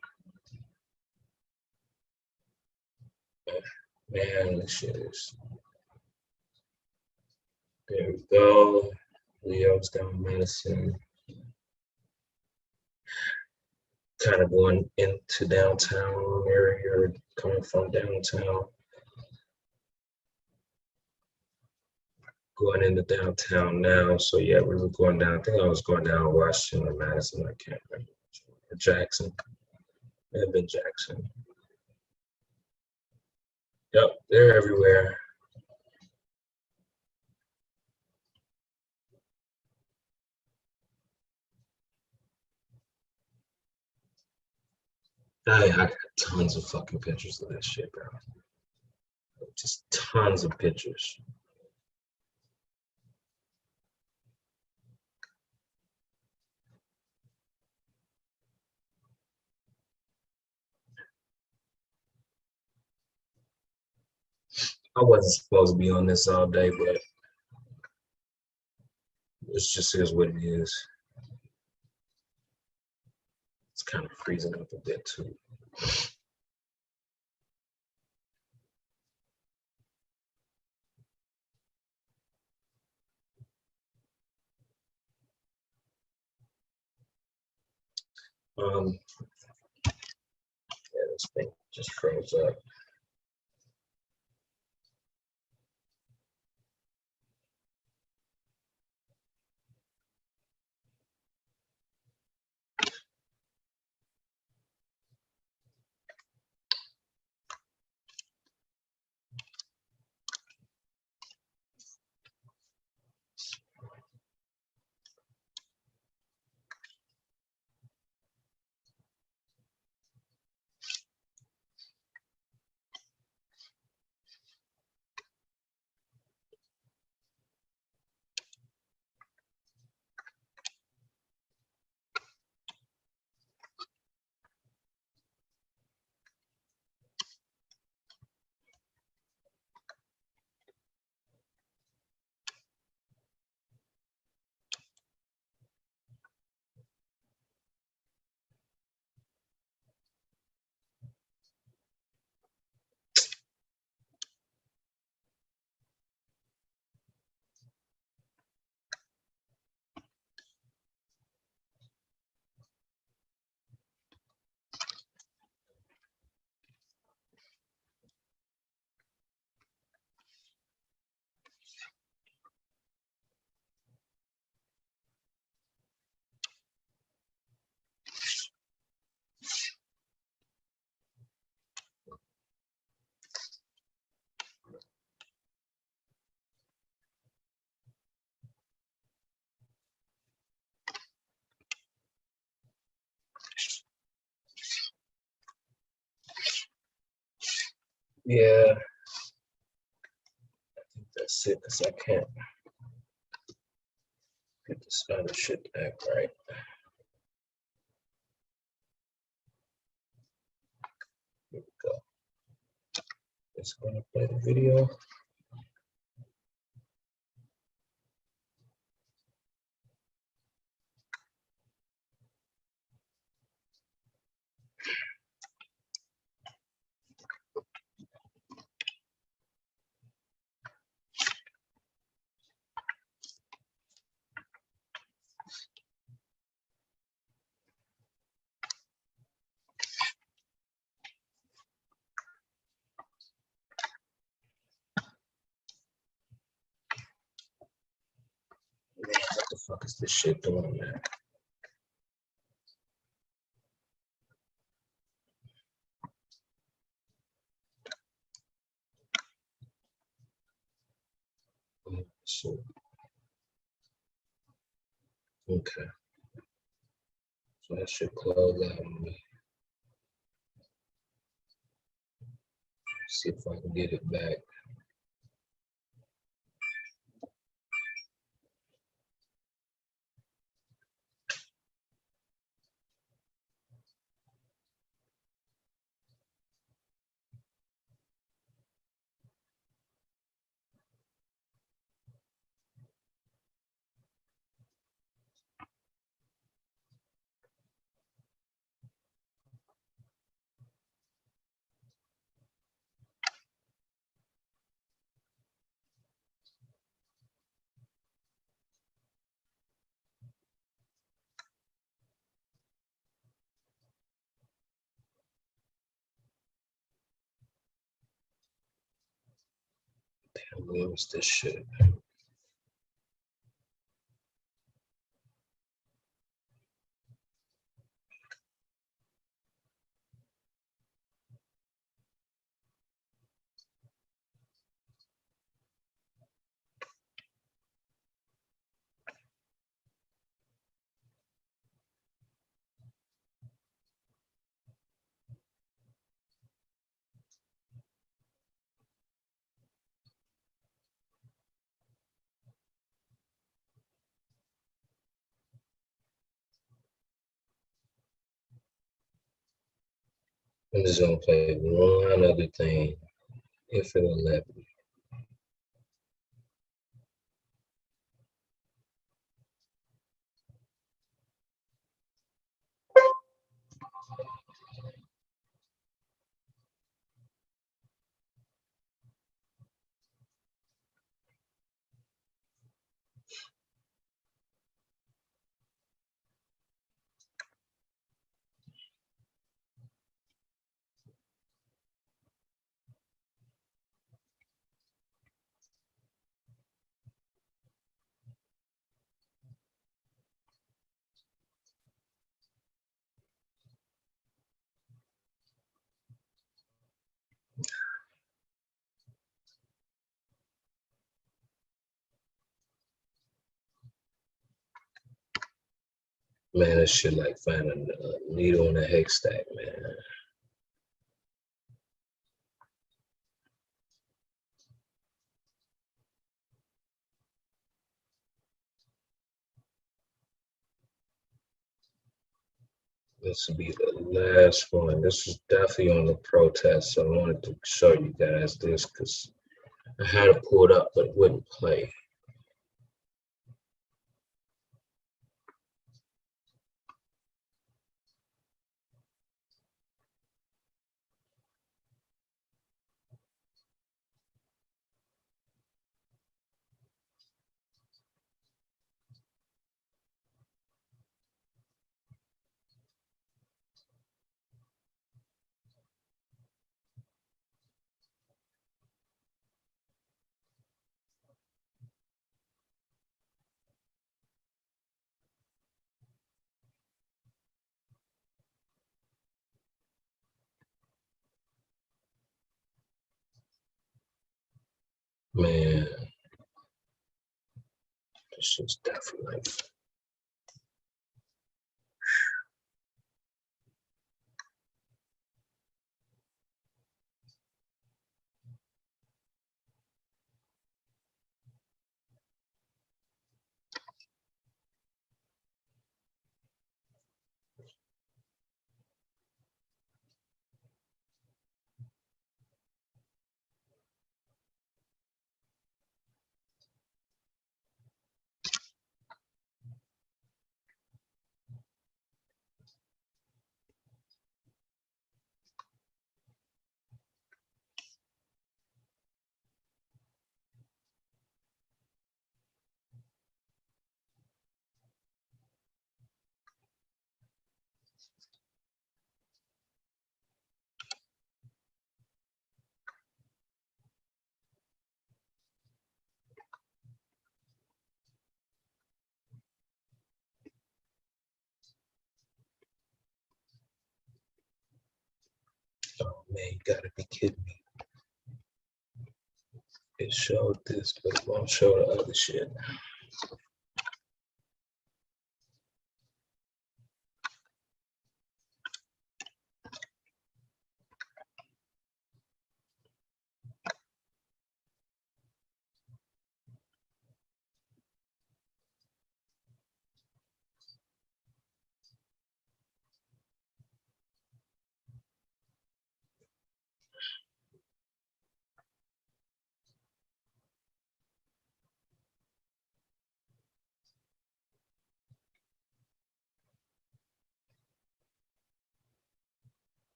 Man, this shit is. There we go. Leo's got medicine. Kind of going into downtown area, coming from downtown. Going into downtown now. So yeah, we were going down. I think I was going down Washington or Madison. I can't remember. Or Jackson. It had been Jackson. Yep, they're everywhere. I got tons of fucking pictures of that shit, bro. Just tons of pictures. I wasn't supposed to be on this all day, but it's just is what it is. It's kind of freezing up a bit too. Yeah, this thing just froze up. Yeah, I think that's it, because I can't get this other shit to act right. Here we go. It's gonna play the video. Man, what the fuck is this shit doing, man? So, okay. So that should close out on me. See if I can get it back. Where was this shit? I'm just gonna play one other thing, if it'll let me. Man, this shit like finding a needle in a haystack, man. This will be the last one. This is definitely on the protest, so I wanted to show you guys this because I had it pulled up, but it wouldn't play. Man, this is definitely like, oh man, you gotta be kidding me. It showed this, but it won't show the other shit.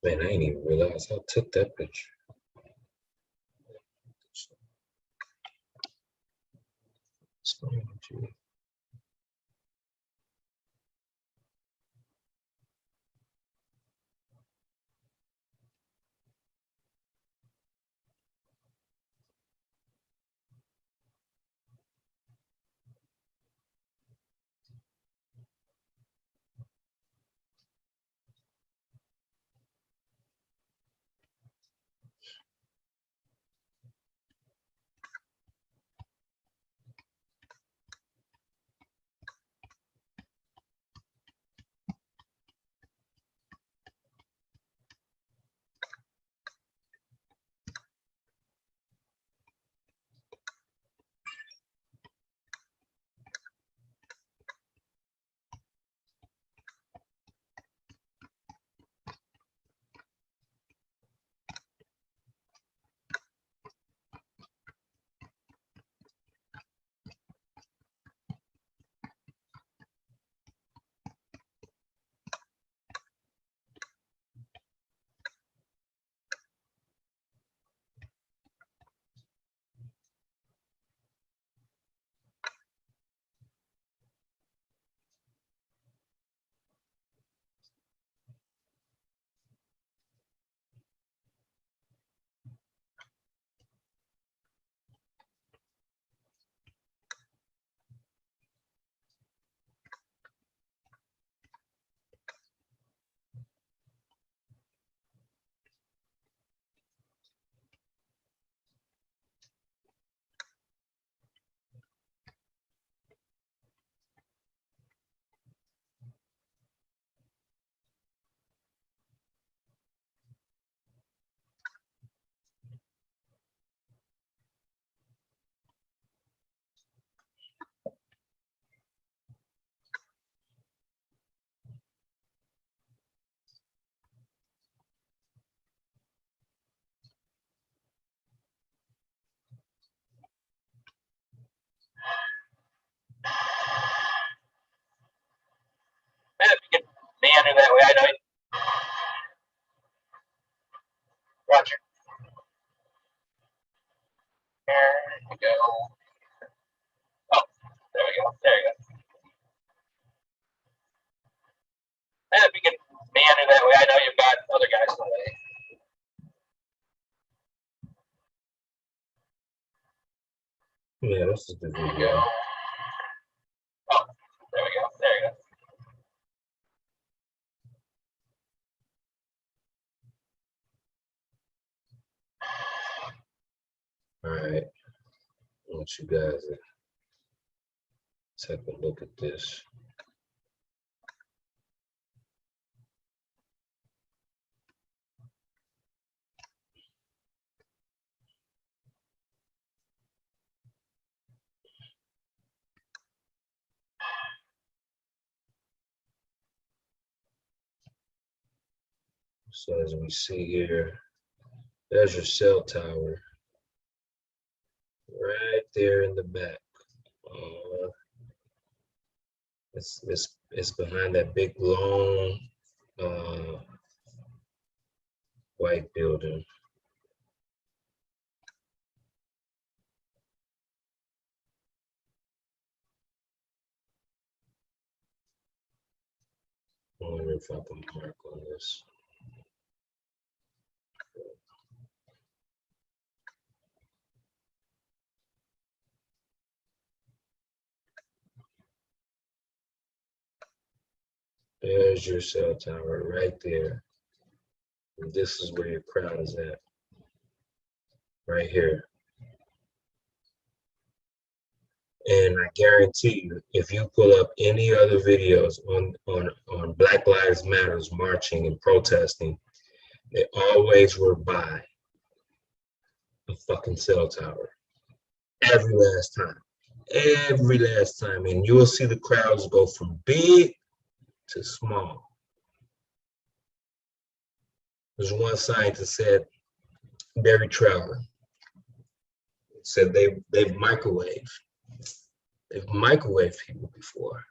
Man, I didn't even realize I took that picture. What's going on with you? Yeah, this is the video. Oh, there we go. There you go. All right, I want you guys to take a look at this. So as we see here, there's your cell tower right there in the back. It's behind that big long white building. I wonder if I can mark on this. There's your cell tower right there. And this is where your crowd is at. Right here. And I guarantee you, if you pull up any other videos on Black Lives Matters marching and protesting, they always were by a fucking cell tower. Every last time. Every last time. And you will see the crowds go from big to small. There's one scientist said, Barry Trevor, said they've microwaved people before.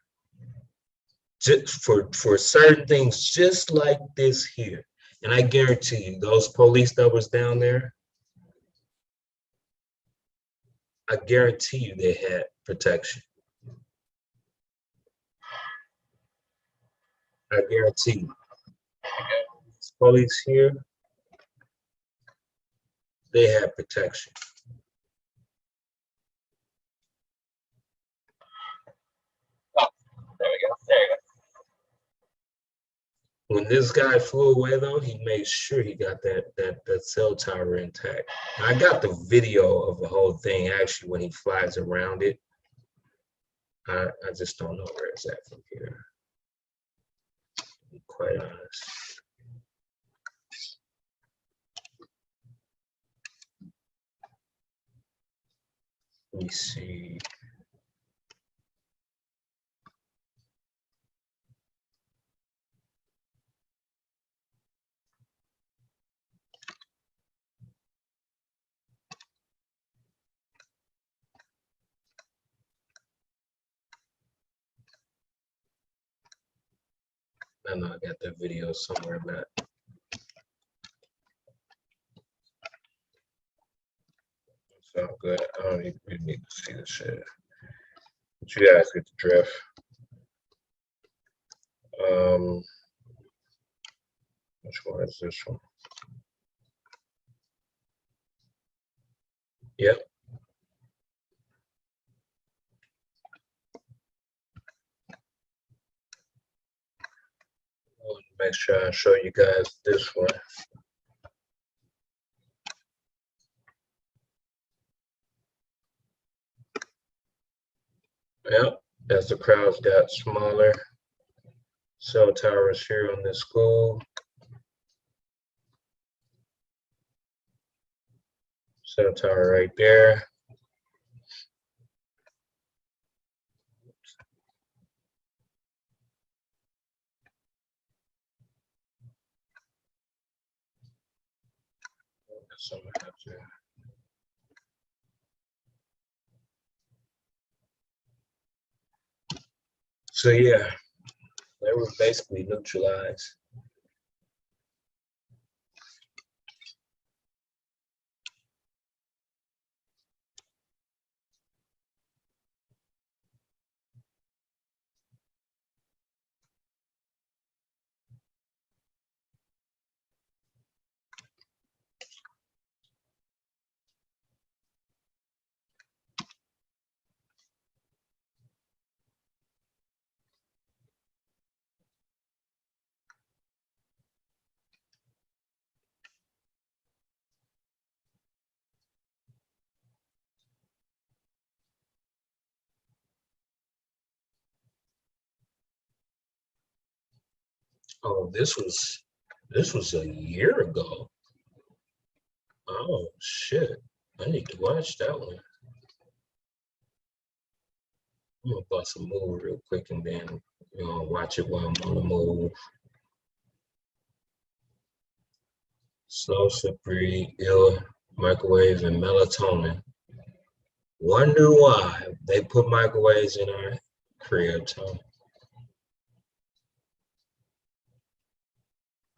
Just for certain things just like this here. And I guarantee you, those police that was down there, I guarantee you they had protection. I guarantee you. These police here, they had protection. Oh, there we go. There you go. When this guy flew away, though, he made sure he got that cell tower intact. I got the video of the whole thing, actually, when he flies around it. I just don't know where it's at from here, to be quite honest. Let me see. I know I got that video somewhere, but it's all good. I don't even need to see the shit. But you guys get the drift. Which one is this one? Yep. I'll make sure I show you guys this one. Yep, as the crowds got smaller, cell towers here on this school. Cell tower right there. So yeah, they were basically neutralized. Oh, this was a year ago. Oh shit. I need to watch that one. I'm gonna bust a move real quick and then watch it while I'm on the move. Slow, slippery, ill, microwave, and melatonin. Wonder why they put microwaves in our crib, Tom.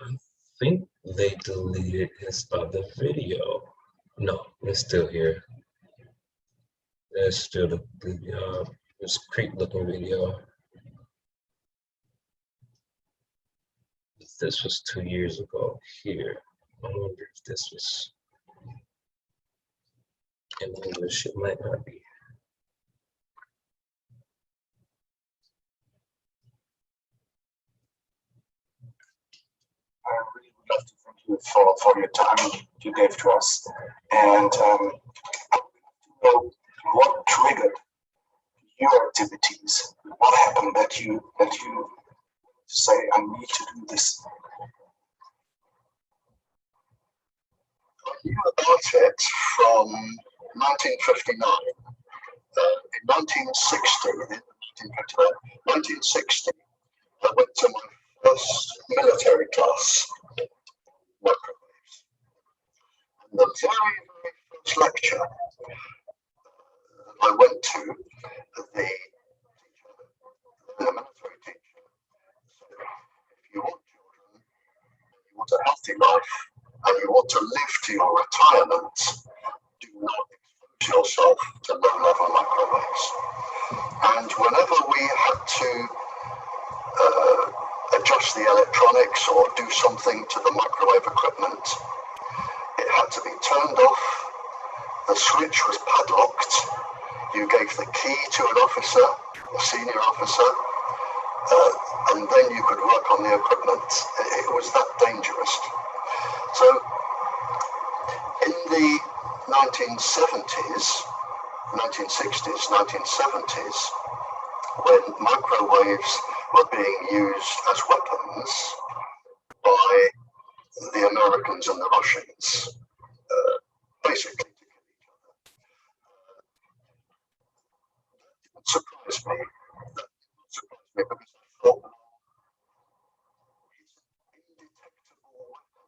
I think they deleted his other video. No, it's still here. There's still this creep looking video. This was 2 years ago here. I wonder if this was in English. It might not be. I really would love to thank you for your time you gave to us. And what triggered your activities? What happened that you say, I need to do this? I knew about it from 1959. In 1960, I went to my first military class, microwaves. And the very, very first lecture I went to, the military teacher said, if you want children, you want a healthy life, and you want to live to your retirement, do not expose yourself to low-level microwaves. And whenever we had to adjust the electronics or do something to the microwave equipment, it had to be turned off, the switch was padlocked, you gave the key to an officer, a senior officer, and then you could work on the equipment. It was that dangerous. So in the 1960s, 1970s, when microwaves were being used as weapons by the Americans and the Russians, basically to kill each other. It surprised me. That surprised me because I thought, it's an indetectable weapon.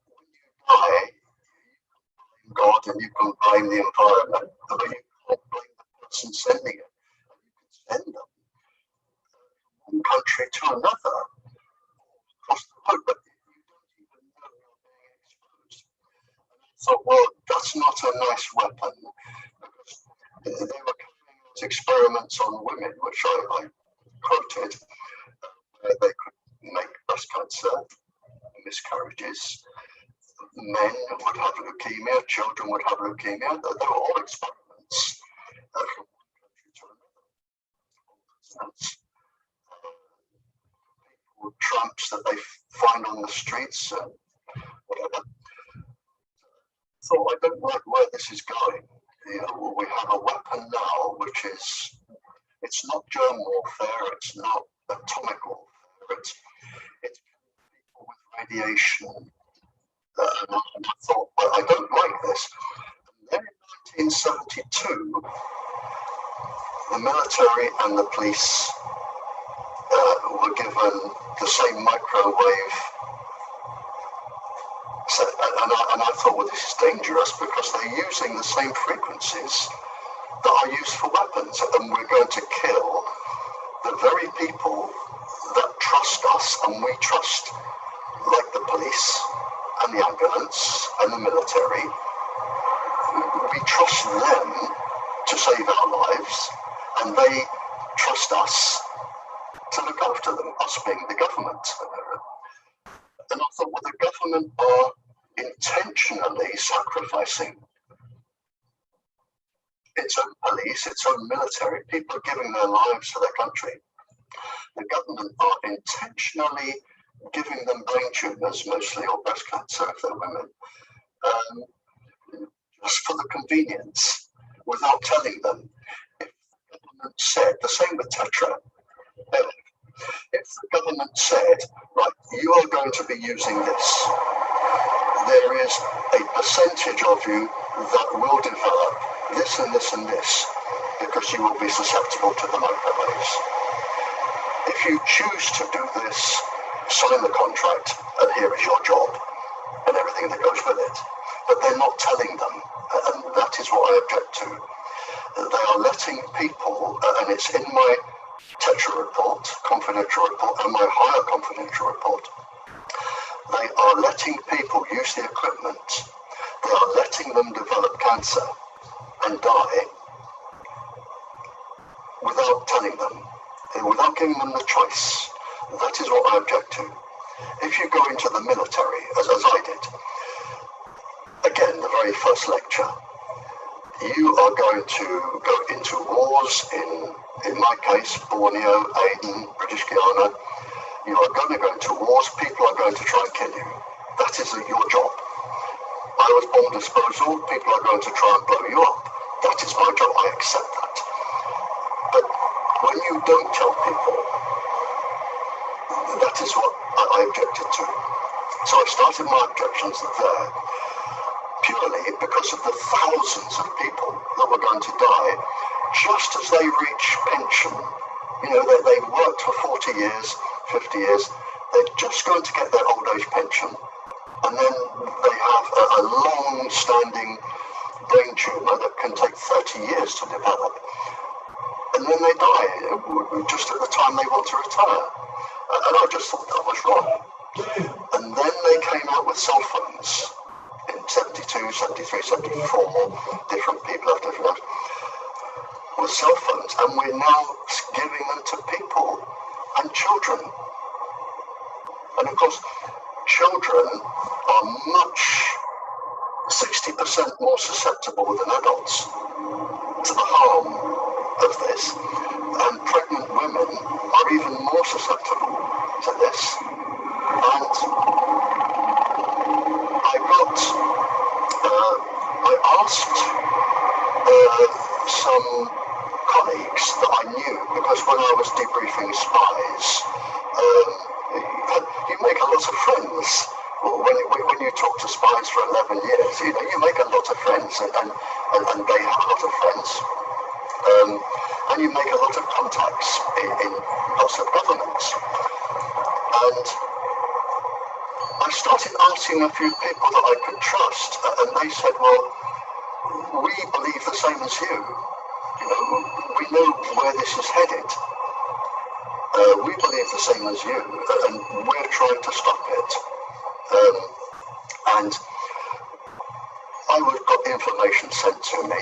When you die, God and you can blame the environment, but you can't blame the person sending it. You can send them from one country to another across the road, but you don't even know you're being exposed. And I thought, well, that's not a nice weapon, because they were carrying out experiments on women, which I quoted, where they could make breast cancer, miscarriages. Men would have leukemia, children would have leukemia. They were all experiments from one country to another. People, tramps that they find on the streets, whatever. So I don't like where this is going. We have a weapon now, which is, it's not germ warfare, it's not atomic warfare, it's people with radiation. And I thought, well, I don't like this. And then in 1972, the military and the police were given the same microwave set, and I thought, well, this is dangerous because they're using the same frequencies that are used for weapons, and we're going to kill the very people that trust us and we trust, like the police and the ambulance and the military. We trust them to save our lives, and they trust us to look after them, us being the government. And I thought, well, the government are intentionally sacrificing its own police, its own military. People are giving their lives for their country. The government are intentionally giving them brain tumours, mostly, or breast cancer if they're women, just for the convenience, without telling them. If the government said, the same with Tetra, If the government said, right, you are going to be using this, there is a percentage of you that will develop this and this and this because you will be susceptible to the microwaves. If you choose to do this, sign the contract and here is your job and everything that goes with it. But they're not telling them, and that is what I object to. They are letting people, and it's in my Tetra report, confidential report, and my higher confidential report, they are letting people use the equipment. They are letting them develop cancer and die without telling them, without giving them the choice. That is what I object to. If you go into the military, as I did, again, the very first lecture, you are going to go into wars in my case, Borneo, Aden, British Guiana. You are going to go into wars, people are going to try and kill you. That is your job. I was bomb disposal, people are going to try and blow you up. That is my job, I accept that. But when you don't tell people, that is what I objected to. So I started my objections there, purely because of the thousands of people that were going to die just as they reach pension. You know, they've worked for 40 years, 50 years, they're just going to get their old age pension, and then they have a long-standing brain tumour that can take 30 years to develop, and then they die just at the time they want to retire. And I just thought that was wrong. And then they came out with cell phones in 72, 73, 74, different people have different names, with cell phones, and we're now giving them to people and children. And of course, children are much, 60% more susceptible than adults to the harm of this, and pregnant women are even more susceptible to this. And I asked some colleagues that I knew, because when I was debriefing spies, you make a lot of friends. When you talk to spies for 11 years, you make a lot of friends, and they have a lot of friends. And you make a lot of contacts in lots of governments. And I started asking a few people that I could trust, and they said, well, we believe the same as you. We know where this is headed. We believe the same as you, and we're trying to stop it. And I got the information sent to me,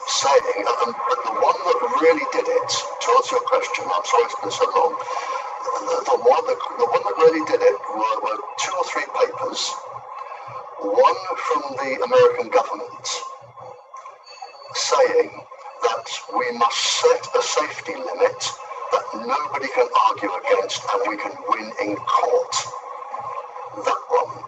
saying, and the one that really did it, to answer your question, I'm sorry it's been so long, the one that really did it were 2 or 3 papers, one from the American government saying that we must set a safety limit that nobody can argue against and we can win in court. That one.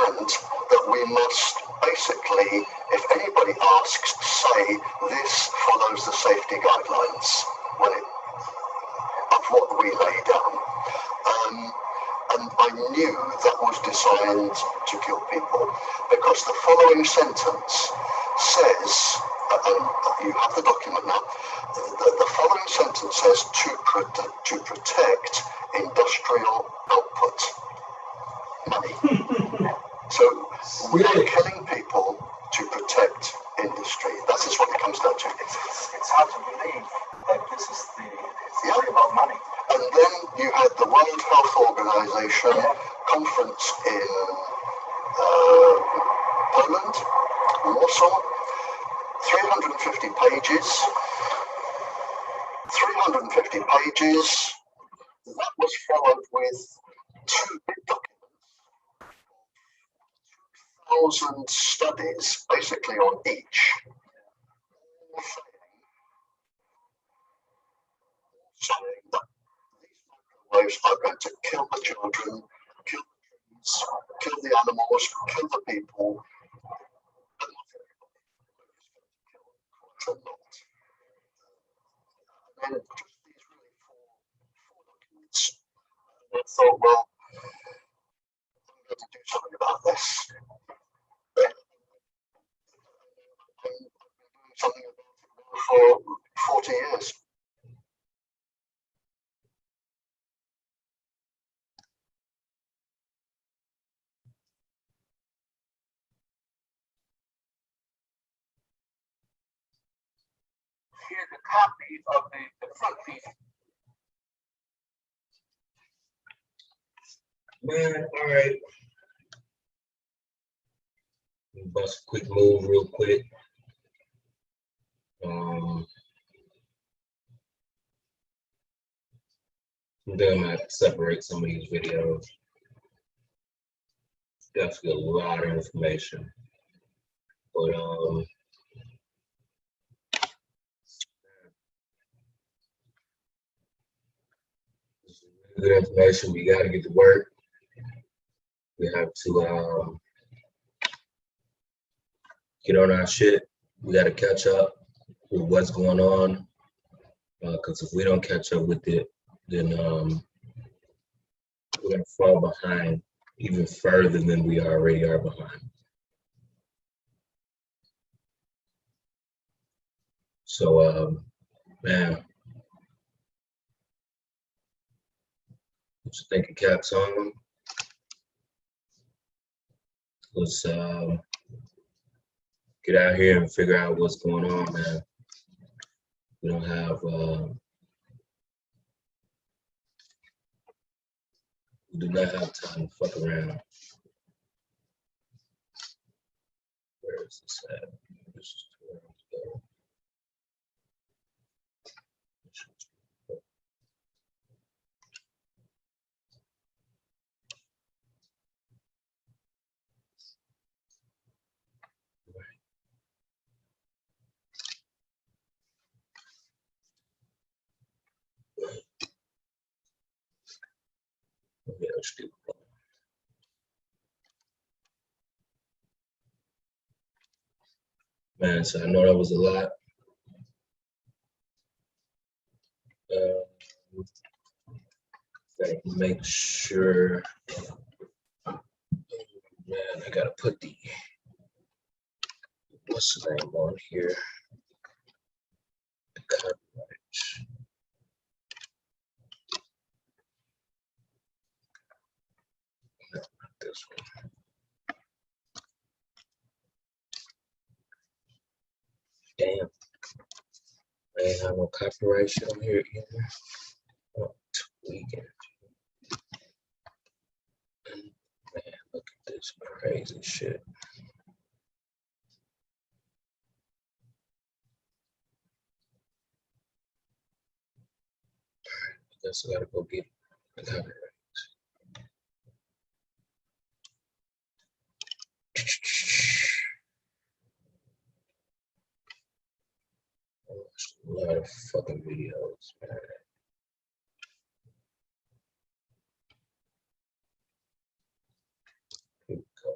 And that we must basically, if anybody asks, say this follows the safety guidelines of what we lay down. And I knew that was designed to kill people, because the following sentence says, and you have the document now, the following sentence says to protect industrial output. Money. So we are killing people to protect industry. That is what it comes down to. It's hard to believe that this is it's all about money. And then you had the World Health Organization conference in Poland, Warsaw, 350 pages. 350 pages. That was followed with 2 big documents, 2,000 studies, basically on each, saying that these microwaves are going to kill the children, kill the trees, kill the animals, kill the people, but not everybody. It's going to kill quite a lot. And just these really 4 I thought, well, I'm going to do something about this. But I've been doing something about it for 40 years. Here's a copy of the front piece. Man, all right. Bust a quick move real quick. Then I'm gonna have to separate some of these videos. Definitely a lot of information. But this is really good information. We gotta get to work. We have to get on our shit. We gotta catch up with what's going on. Because if we don't catch up with it, then we're gonna fall behind even further than we already are behind. So man, what you think of Cap Song? Let's get out here and figure out what's going on, man. We don't have we do not have time to fuck around. Where is this at? This is where I go. Yeah, stupid. Man, so I know that was a lot. Gotta make sure. Man, I gotta put the what's the name on here? The copyright. No, not this one. Damn. I ain't have no copyright shit on here either. Oh, tweaking. Man, look at this crazy shit. Alright, I guess I gotta go get the copyright. I watched a lot of fucking videos, man. Here we go.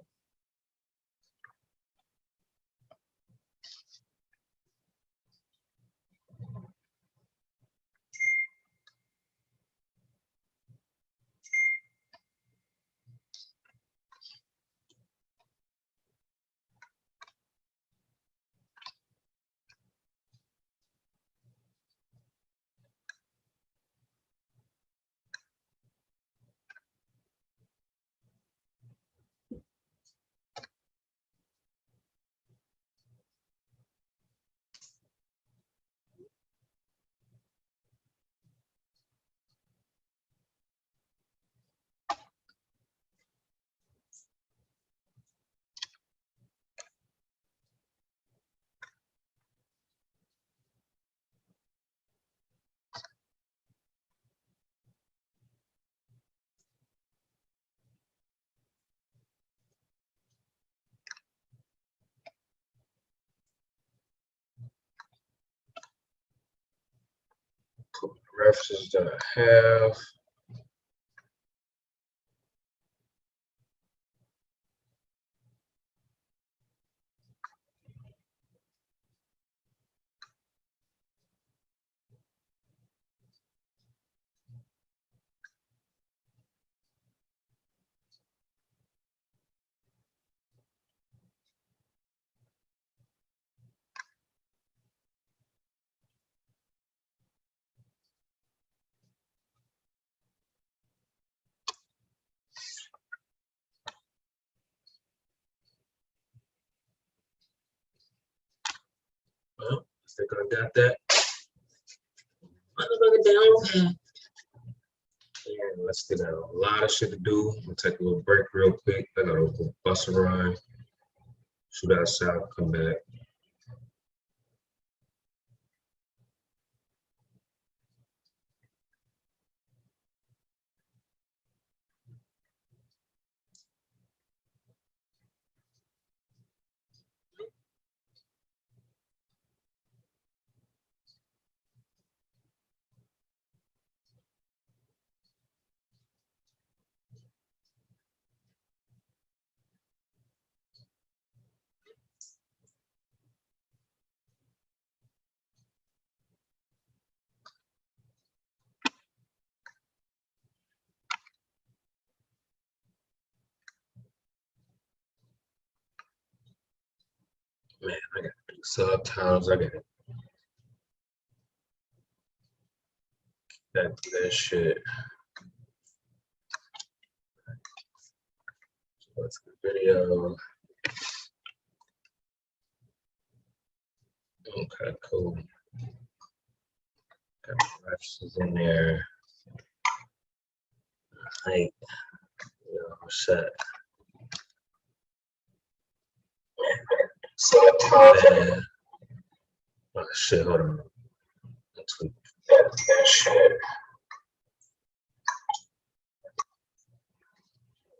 Put the references that I have. think I got that. Motherfucker down. Yeah, let's get a lot of shit to do. I'm gonna take a little break real quick. I gotta go bus a ride, shoot outside, come back. Man, I gotta do subtitles. I gotta do that shit. Let's get video. Okay, cool. Got the references in there. Height. Yeah, set. Subtitles. Oh shit, hold on. That's weak.